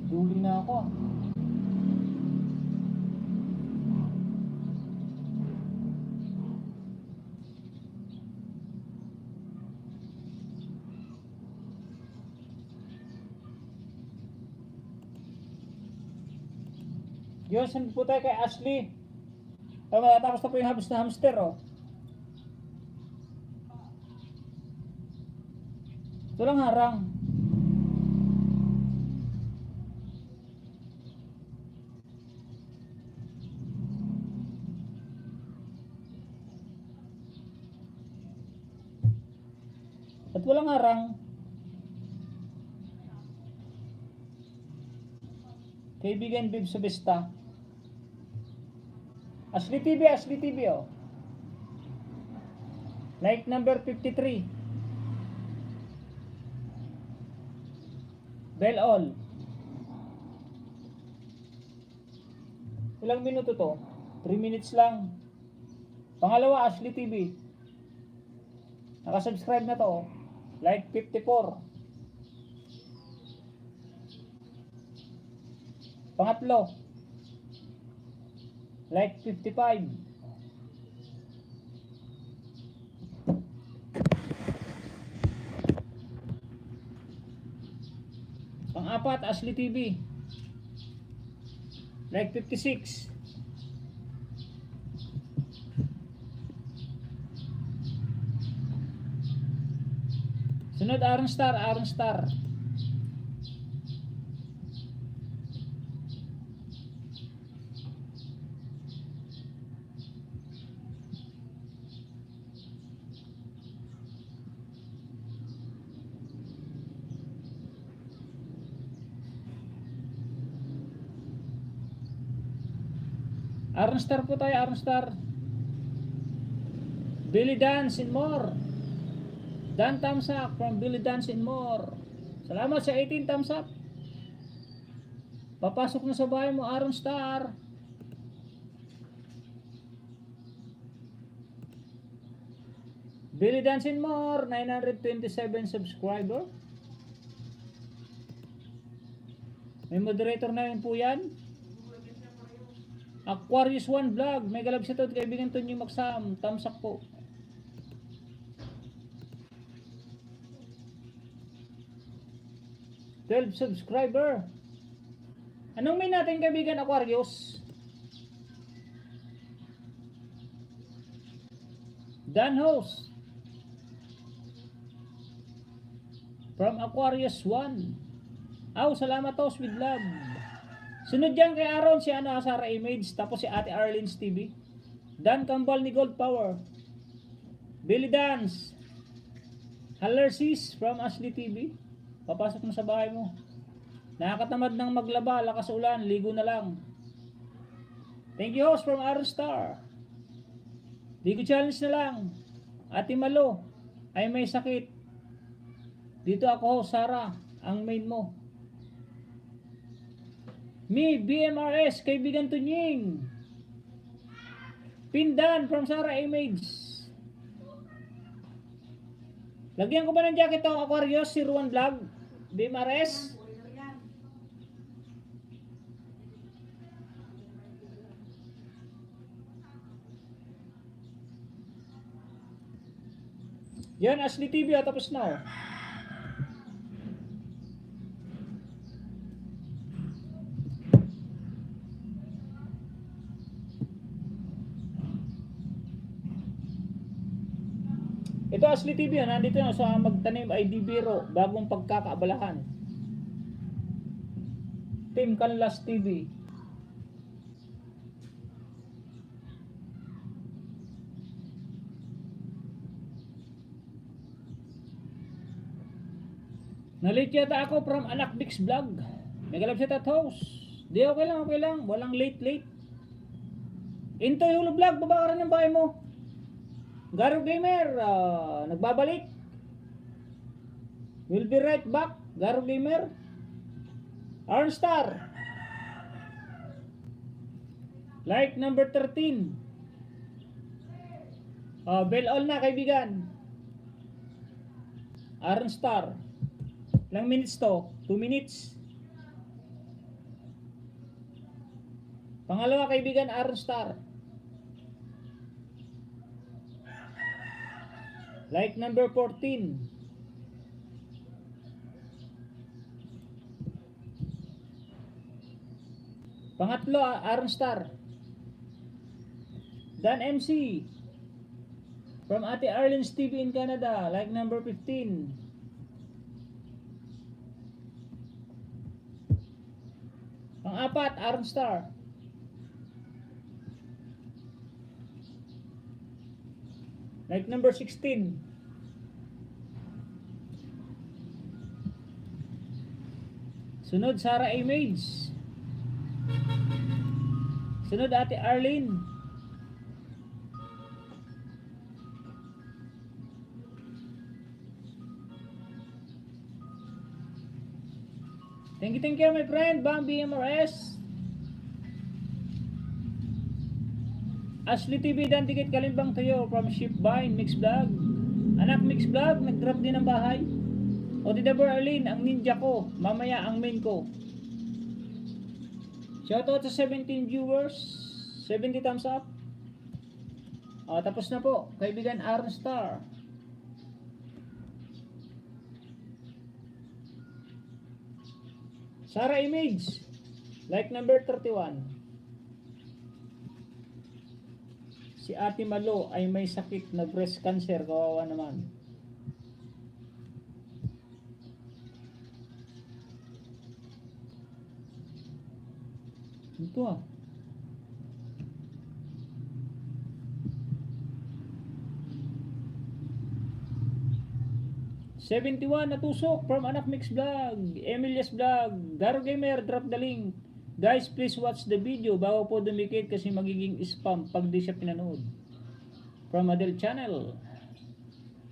Duling na ako. Yun, send po tayo kay Ashley. Tapos na po yung habis na hamster oh. Ito lang harang. At walang harang. Kaibigan Bib Subesta. Ashley TV oh. Like number 53. Bell all. Ilang minuto to? 3 minutes lang. Pangalawa, Ashley TV. Nakasubscribe na to oh. Like 54. Pangatlo, Like 55. Pang-apat, Ashley TV. Like 56. Sunod, Aaron Star, Aaron Star. Aaron Star po tayo, Aaron Star. Billy Dance and more. Dan thumbs up from Billy Dance and more. Salamat sa 18 thumbs up. Papasok na sa bahay mo, Aaron Star. Billy Dance and more, 927 subscriber. May moderator na rin po yan. Aquarius One Vlog, mega love shoutout kaibigan to yung magsam, thumbs up po. $12 subscriber. Anong may natin kaibigan Aquarius? Dan Host from Aquarius One. Aw, salamat host with love. Sunod dyan kay Aaron si Sarah Image, tapos si Ate Arlene's TV. Dan Kambal ni Gold Power. Billy Dance. Halersis from Ashley TV. Papasok mo sa bahay mo. Nakakatamad ng maglaba, lakas ulan, ligo na lang. Thank you host from Aaron Star. Ligo challenge na lang. Ate Malo ay may sakit. Dito ako host, Sarah, ang main mo. Me, BMRS, kaibigan Tunying. Pindan from Sarah Image. Lagyan ko ba ng jacket ang Aquarius, si Ruan Vlog? BMRS? Yan, Ashley TV, tapos na. Ito Ashley TV, nandito na sa Magtanim ID Biro, bagong pagkakaabalahan. Team Canlas TV. Nalate yata ako from Anak Dix Vlog. Nagalab siya tat host. Di okay lang. Walang late. Intoy Hulo Vlog, baba ka rin ng bahay mo. Garo Gamer, nagbabalik. We'll be right back. Garo Gamer. Aaron Star. Like number 13. Bell all na kaibigan. Aaron Star. Ilang minutes to? 2 minutes. Pangalawa kaibigan, Aaron Star. Like number 14. Pangatlo, Aaron Star. Dan MC from Ate Arlene's TV in Canada. Like number 15. Pang-apat, Aaron Star. Like number 16. Sunod, Sarah Image. Sunod, Ate Arlene. Thank you my friend, Bam BMRS. Ashley TV, Dan Tikit Kalimbang Tuyo from Shipvine Mix Vlog. Anak Mix Vlog, nag-drop din ng bahay. Odidabor Arlene, ang ninja ko. Mamaya ang main ko. Shoutout sa 17 viewers. 70 thumbs up. Tapos na po, kaibigan Aaron Star. Sarah Image, like number 31. Si Ate Malo ay may sakit na breast cancer, kawawa naman. Ito ah. ₱71 na tusok from Anak Mix Vlog, Emilia's Vlog, Garo Gamer, drop the link. Guys, please watch the video bago po dumikit kasi magiging spam pag di siya pinanood. From Adel Channel.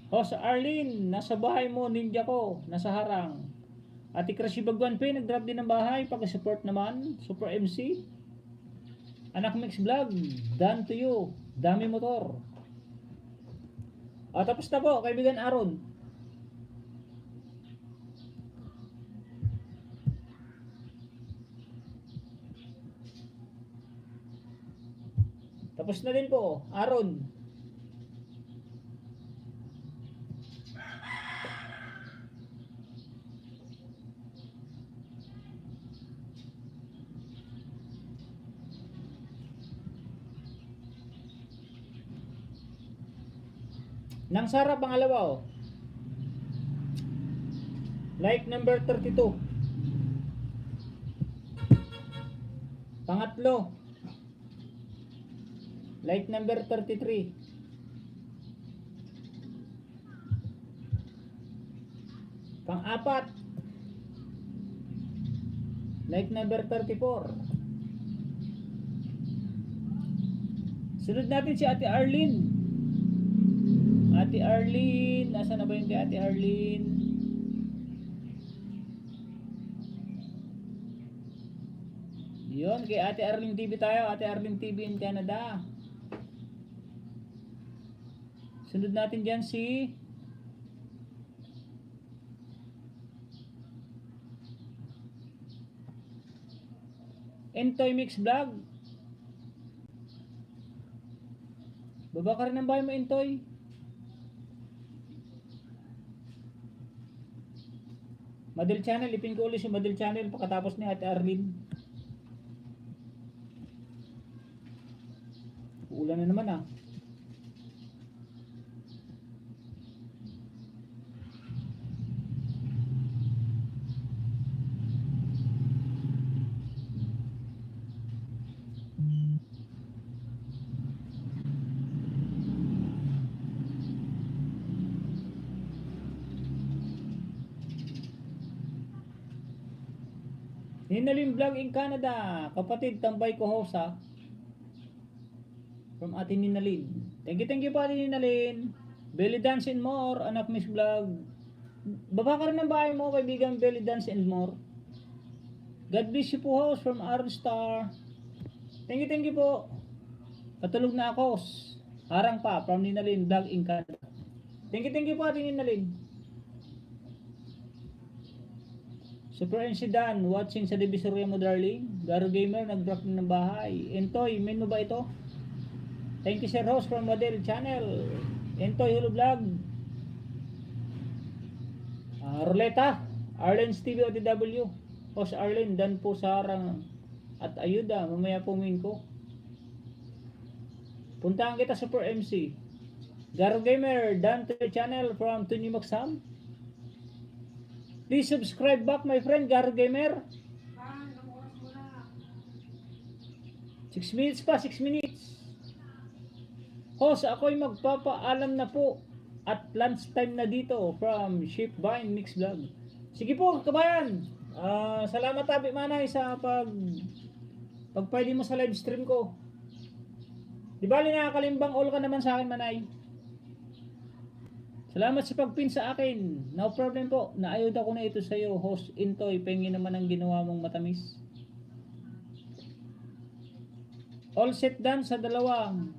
Host Arlene, nasa bahay mo, ninja ko, nasa harang. Ate Crazy Bagwan P, nag-drop din ng bahay, pag-support naman, Super MC. Anak Mix Vlog, done to you, dami motor. Tapos na po, kaibigan Aaron. Tapos na din po, Aaron. Nang Sara, pangalawa oh. Like number 32. Pangatlo. Like number 33. Pang-apat. Like number 34. Sunod natin si Ate Arlene. Ate Arlene, nasa na ba yung kay Ate Arlene? Yun, kay Ate Arlene TV tayo. Ate Arlene TV in Canada. Sunod natin dyan si Entoy Mix Vlog. Baba ka rin ng bahay mo, Entoy. Madel Channel, ipin ko ulit si Madel Channel pagkatapos ni Ate Arlene. Uulan na naman ah. Ninalin Vlog in Canada, kapatid tambay ko host ha. From Ate Ninalin. Thank you po Ate Ninalin. Belly Dance and More, Anak Miss Vlog. Baba ka rin ng bahay mo, kaibigan, Belly Dance and More. God bless you po host from Aaron Star. Thank you po. Patulog na ako. Harang pa, from Ninalin Vlog in Canada. Thank you po Ate Ninalin. Super NC Dan, watching sa Divisoria mo darling. Garo Gamer, nag-drop ng bahay. Entoy, main mo ba ito? Thank you Sir Host from Model Channel. Entoy Hulu Vlog. Roleta, Arlen's TV OTW. Host Arlen, dan po sa harang at ayuda. Mamaya pumin ko. Puntahan kita Super MC. Garo Gamer, dan to your channel from Tony Maksam. Please subscribe back my friend Garo Gamer. 6 minutes pa, 6 minutes. Host, ako'y magpapaalam na po at lunchtime na dito from Shipvine Mix Vlog. Sige po, kabayan. Salamat Abi Manay sa pagpwede mo sa live stream ko. Di bali nakakalimbang all ka naman sa akin Manay. Salamat sa pagpin sa akin. No problem po. Naayuda ko na ito sa iyo, host Intoy. Pengi naman ang ginawa mong matamis. All set done sa dalawang.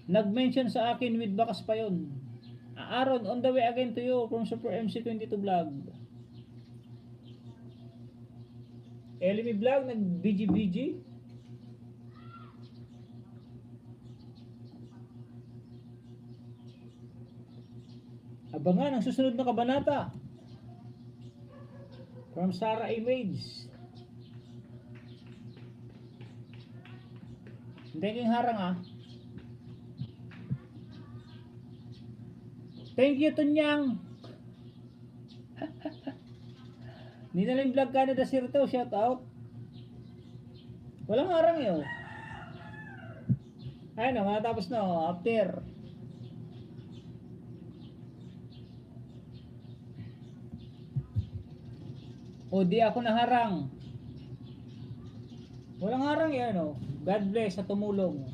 Nag-mention sa akin with bakas pa yun. Aaron, on the way again to you from Super MC22 Vlog. Elimi Vlog, nag-BG-BG. Abangan ang susunod na kabanata. From Sarah Image. Hindi kayong harang ah. Thank you, Tunyang. Ninaling Vlog Canada Sirto, shout out. Walang harang yun. Ayun o, matapos na o, after. O di ako naharang. Walang harang yan o. God bless sa tumulong.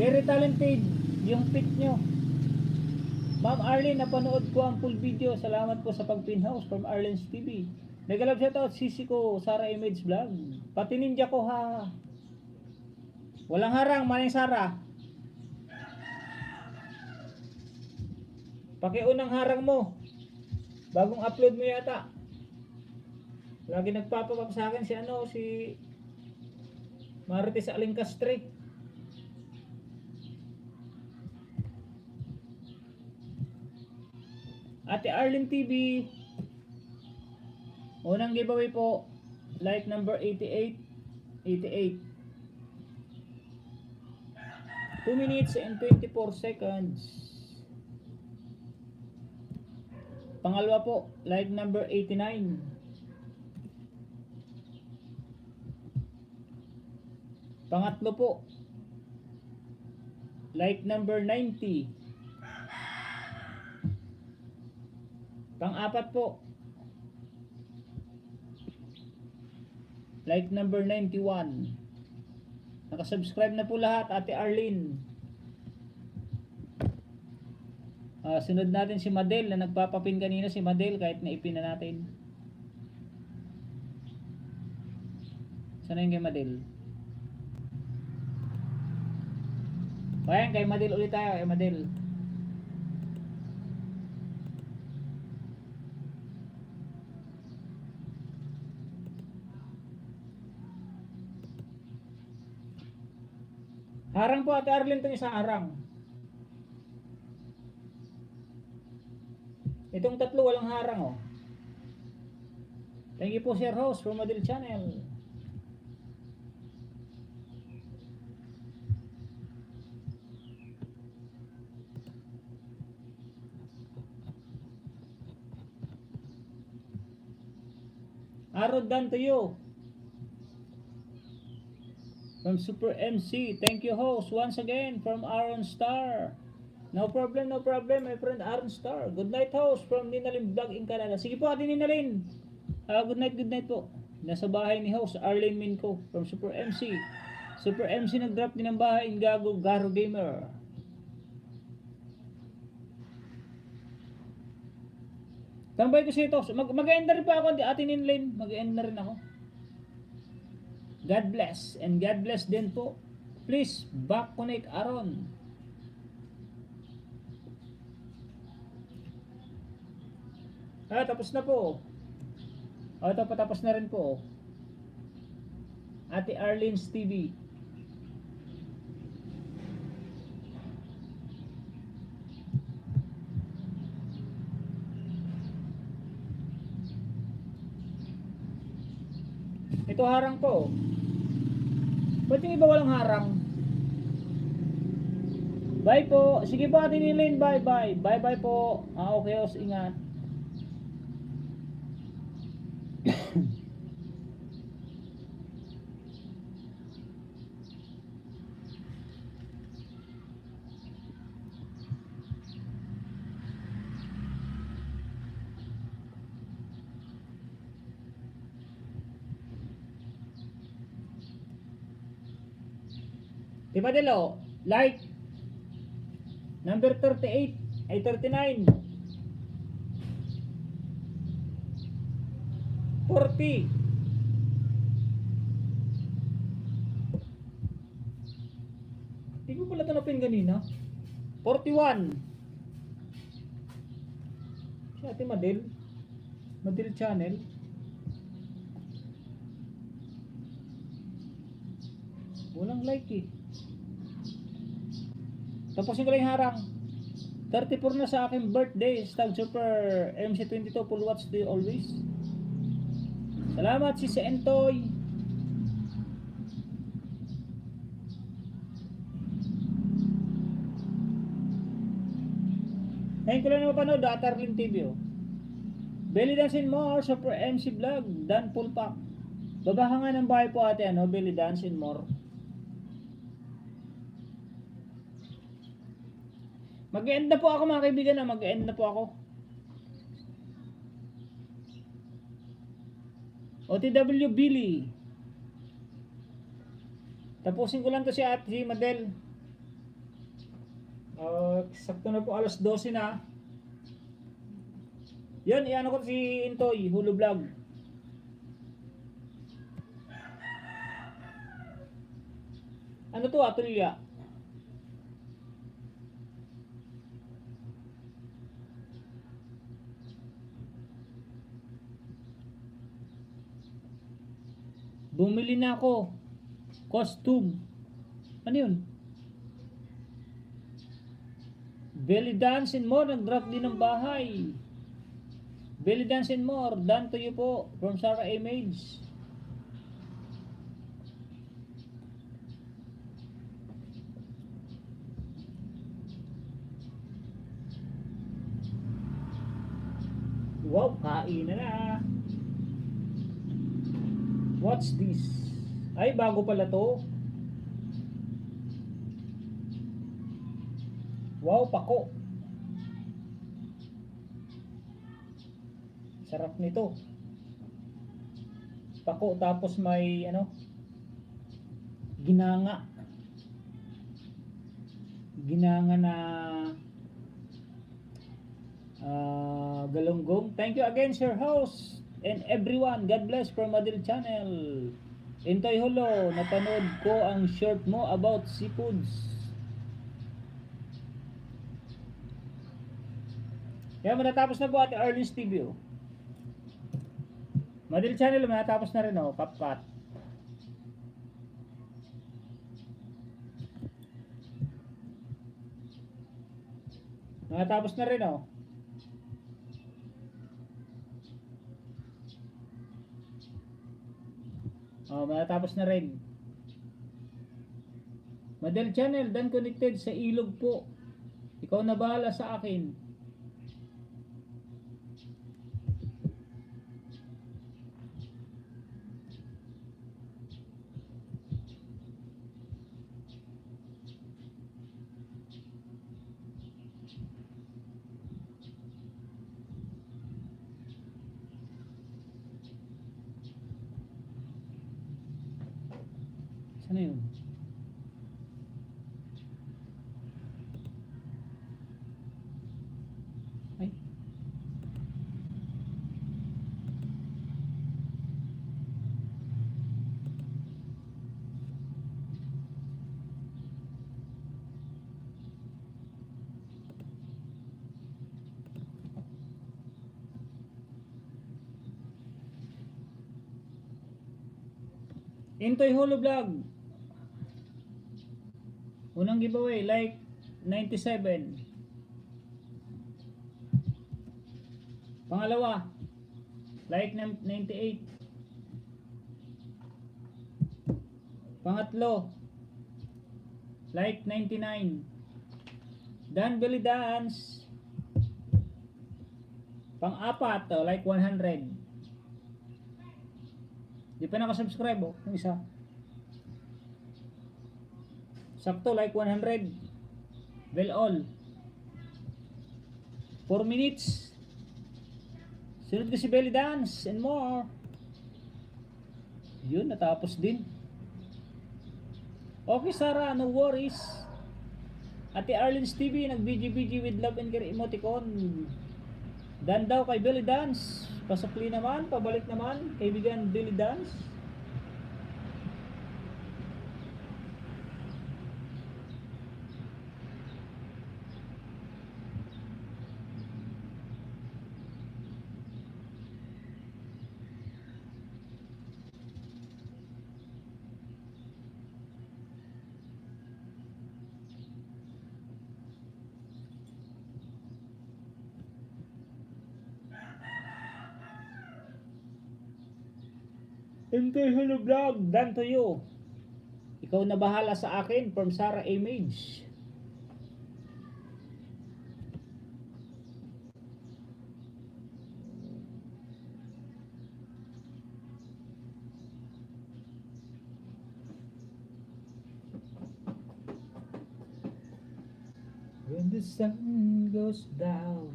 Very talented yung pick nyo. Ma'am Arlene, napanood ko ang full video. Salamat po sa pag-pinhouse from Arlene's TV. Nagalab siya to, sisi ko, Sarah Image Vlog. Pati ninja ko ha. Walang harang, Manay Sarah. Pakiunang harang mo. Bagong upload mo yata. Lagi nagpapapap sa akin si Marites Alingcastre. Ate Arlene TV. Unang giveaway po. Like number 88. 88. 2 minutes and 24 seconds. Pangalawa po. Like number 89. Pangatlo po. Like number 90. Pang-apat po. Like number 91. Nakasubscribe na po lahat, Ate Arlene. Sunod natin si Madel na nagpapapin kanina si Madel kahit naipin na natin. Sana yung kay Madel? Ayan, kay Madel ulit tayo, kay Madel. Harang po Ate Arlene itong isang harang. Itong tatlo walang harang oh. Thank you po Sir Host from Madel Channel. Arod done to you. From Super MC, thank you host once again from Aaron Star. No problem, my friend Aaron Star. Good night host from Ninalin Vlog in Canada. Sige po Ate Ninalin. Good night po. Nasa bahay ni host Arlene Minco from Super MC. Super MC nag-drop din ng bahay in Garo Gamer. Tambay ko si ito. Mag-end na rin pa ako Ate Ninalin. Mag-end na rin ako. God bless and God bless din po. Please back connect Aaron. Tapos na po. Ito patapos na rin po. Ate Arlene's TV. Ito harang po. Ba't yung iba walang harang? Bye po. Sige po Ate Nilin. Bye bye. Bye bye po. Okay os. Ingat. Di ba Delo? Like number 38 ay 39 40 Di ko pala tanapin kanina 41 si Ate Madel Channel. Walang like eh. Tapusin ko lang yung harang. 34 na sa aking birthday. Stag Super MC22 full watch do you always. Salamat si Entoy. Ngayon ko lang na mapanood, Atarlin TV oh. Belly Dancing More, Super MC Vlog, Dan Pulpak. Babaha nga ng bahay po ate, ano, Belly Dancing More. Mag-end na po ako mga kaibigan, mag-end na po ako. OTW Billy. Tapusin ko lang to si ate, si Madel. Sakto na po alas 12 na. Yan, iano ko si Intoy, Hulu Vlog. Ano to, Atulya? Bumili na ako. Costume. Ano yun? Belly Dancing More, nag-drop din ng bahay. Belly Dancing More, done to you po from Sarah Image. Wow, kain na. What's this? Ay, bago pala to. Wow, pako. Sarap nito. Pako tapos may ano? Ginanga. Ginanga na galunggong. Thank you again, Sir Host and everyone. God bless from Madil Channel. Intoy Holo, napanood ko ang short mo about seafoods. Kaya manatapos na po Ate Arlene's TV oh. Madil Channel, manatapos na rin oh, CapCut. Manatapos na rin oh. Oh, manatapos na rin. Madil Channel, dan connected sa ilog po. Ikaw na bahala sa akin. Sana yun? Ay. Intoy Holo Vlog. Unang giveaway, like 97. Pangalawa, like 98. Pangatlo, like 99. Dan Belly Dance. Pang-apat, like 100. Di pa nakasubscribe oh, yung isa. Sakto, like 100. Well all. 4 minutes. Sunod ko si Belly Dance and more. Yun, natapos din. Okay, Sarah, no worries. Ate Arlene's TV, nag-BG-BG with love and care emoticon. Dan daw kay Belly Dance. Pasukli naman, pabalik naman. Kaibigan Belly Dance. Enjoy Hulu Vlog, done to you. Ikaw na bahala sa akin from Sarah Image. When the sun goes down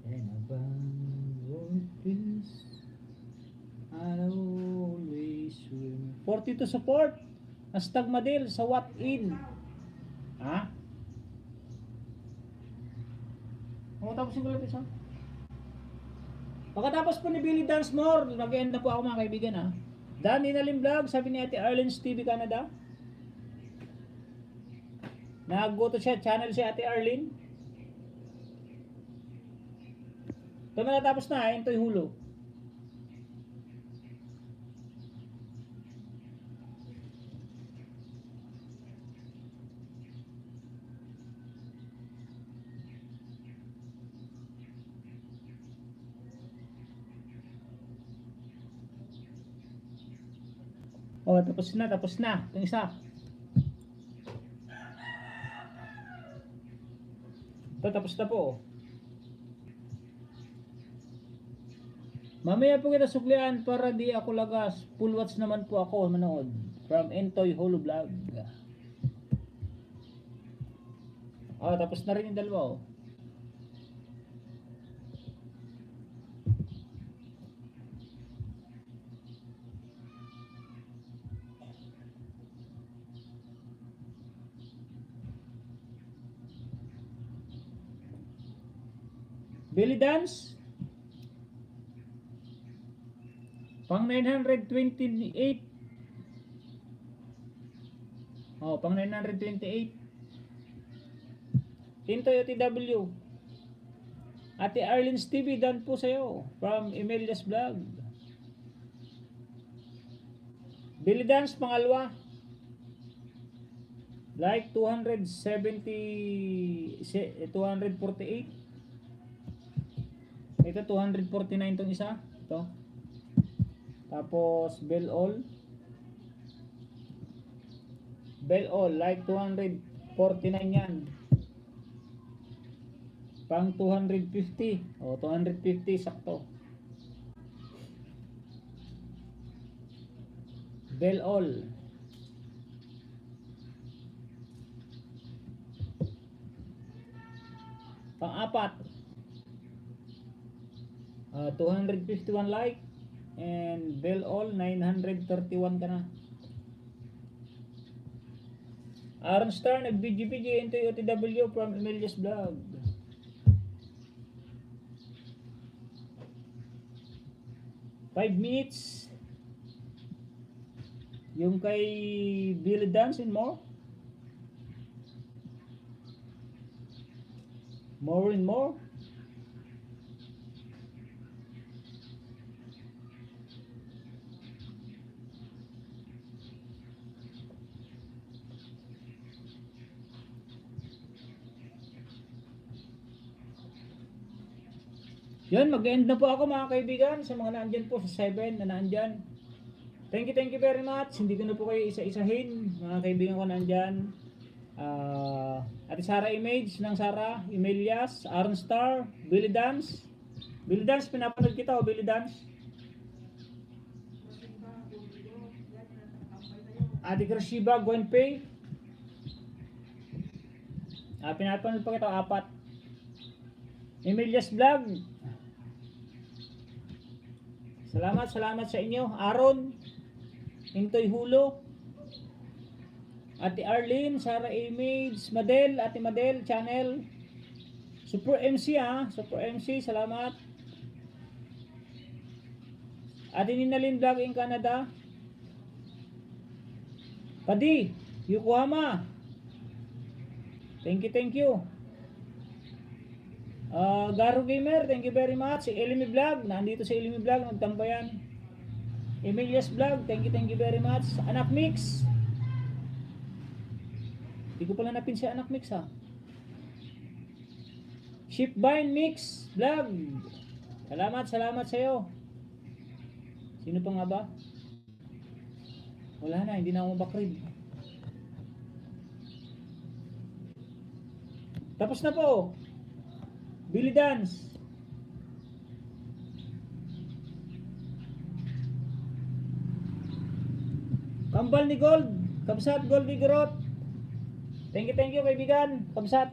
and above peace, I'll always swim. 40 to support. Hashtag Madel sa what in. Ha? O tapos yung kulapis ha? Pagkatapos po ni Billy Dance More, nag-end na po ako mga kaibigan ha. Danny Nalim Vlog, sabi ni Ate Arlene's TV Canada. Nag-go to siya, channel si Ate Arlene. Ito na natapos na, ito yung hulo. Oh, tapos na, tapos na. Ito yung isa. Ito, tapos na po. Mamaya po kita suklian para di ako lagas. Full watch naman po ako manood. From Entoy Holo Vlog. Oh, tapos na rin yung dalawa oh. Belly dance. Pang 928. Oh, pang 928. Tintoy OTW. Ate Arlene's TV, done po sa'yo. From Emelia's Vlog. Belly dance, pangalawa. Like 248. Ito 249 tong isa. Ito. Tapos bell all. Bell all like 249 yan. Pang 250. O 250 sakto. Bell all. Pang-apat. 251 like and bell all 931 ka na. Aaron Star nag-BG into OTW from Emelia's Vlog. Five minutes. Yung kay Billy Dance and more. More and more. Yan, mag-end na po ako mga kaibigan sa mga naandyan po sa 7 na naandyan. Thank you very much. Hindi ko na po kayo isa-isahin mga kaibigan ko naandyan. Ate Sarah Image ng Sarah, Emelias, Aaron Star, Billy Dance. Billy Dance, pinapanood kita o Billy Dance? Ate Krashiba, Gwen Pay. Pinapanood pa kita, 4. Emelia's Vlog. Salamat sa inyo. Aaron, Intoy Hulo, Ate Arlene, Sarah Image, Madel, Ate Madel channel, Super MC Super MC, salamat. Ate Ninalyn Vlog in Canada, Padi, Yokohama. Thank you. Garo Gamer, thank you very much. Si Elimi Vlog, nandito si Elimi Vlog, nagtambayan. Emelia's Vlog, thank you very much. Anak Mix. Hindi ko pala napin si Anak Mix ha. Shipvine Mix Vlog. Salamat sa iyo. Sino pa nga ba? Wala na, hindi na ako mabakrid. Tapos na po. Billy Dance. Kambal ni Gold. Kamsat Gold ni Grot. Thank you kaibigan. Kamsat.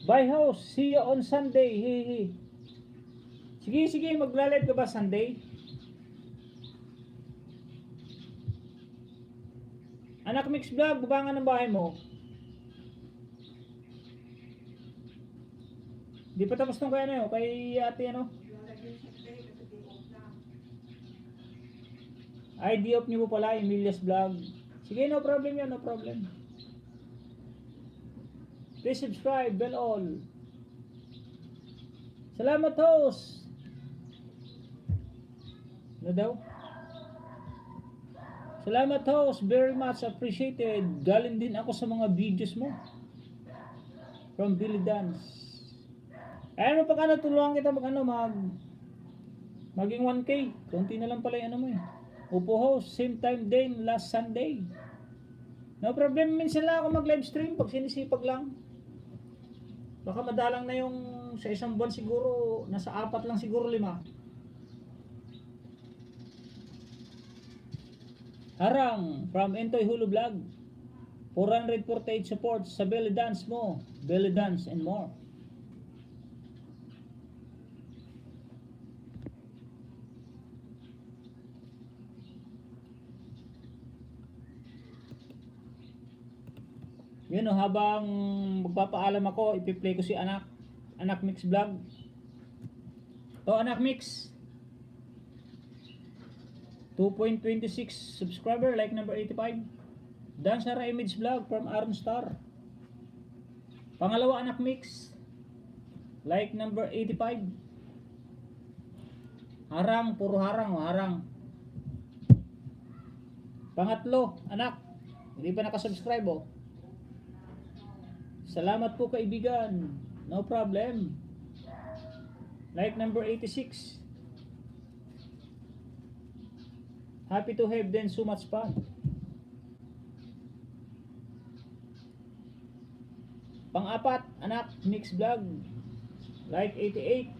Bye house. See you on Sunday. Hehe. Sige, magla-live ka ba Sunday? Anak Mix Vlog, baba nga ng bahay mo. Di pa tapos nung kaya na yun, kay ate ano? ID off niyo po pala, Emilia's Vlog. Sige, no problem yan, no problem. Please subscribe, bell all. Salamat host. Ano daw? Salamat host, very much appreciated. Galing din ako sa mga videos mo. From Billy Dance. Ayun mo pag ano, tulungan kita maging 1K. Kunti na lang pala yung ano mo eh. Upo host, same time din last Sunday. No problem, minsan lang ako mag live stream pag sinisipag lang. Baka madalang na yung sa isang buwan siguro, nasa 4 lang siguro 5. Harang from Entoy Hulu Vlog. 448 supports sa belly dance mo. Belly dance and more. Yun o, habang magpapaalam ako, ipi-play ko si Anak Mix Vlog. To Anak Mix. 2.26 subscriber, like number 85. Dansara Image Vlog from Aaron Star. Pangalawa Anak Mix, like number 85. Harang, puro harang o, harang. Pangatlo, Anak, hindi pa nakasubscribe o. Salamat po kaibigan, no problem. Like number 86. Happy to have them so much fun. Pang-apat, Anak Mix Vlog, like 88.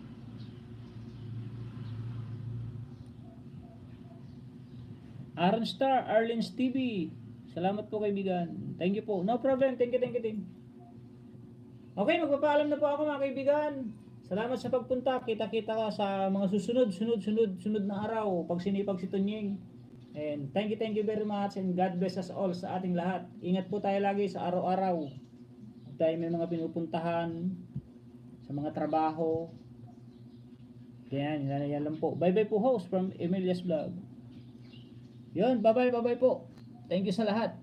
Aaron Star, Arlen's TV. Salamat po kaibigan. Thank you po. No problem. Thank you din. Okay, magpapaalam na po ako mga kaibigan. Salamat sa pagpunta. Kita-kita ka sa mga sunod na araw pag sinipag si Tunying. And thank you very much and God bless us all sa ating lahat. Ingat po tayo lagi sa araw-araw. Tayo may mga pinupuntahan sa mga trabaho. Yan lang po. Bye po host from Emilia's Vlog. Yun, bye po. Thank you sa lahat.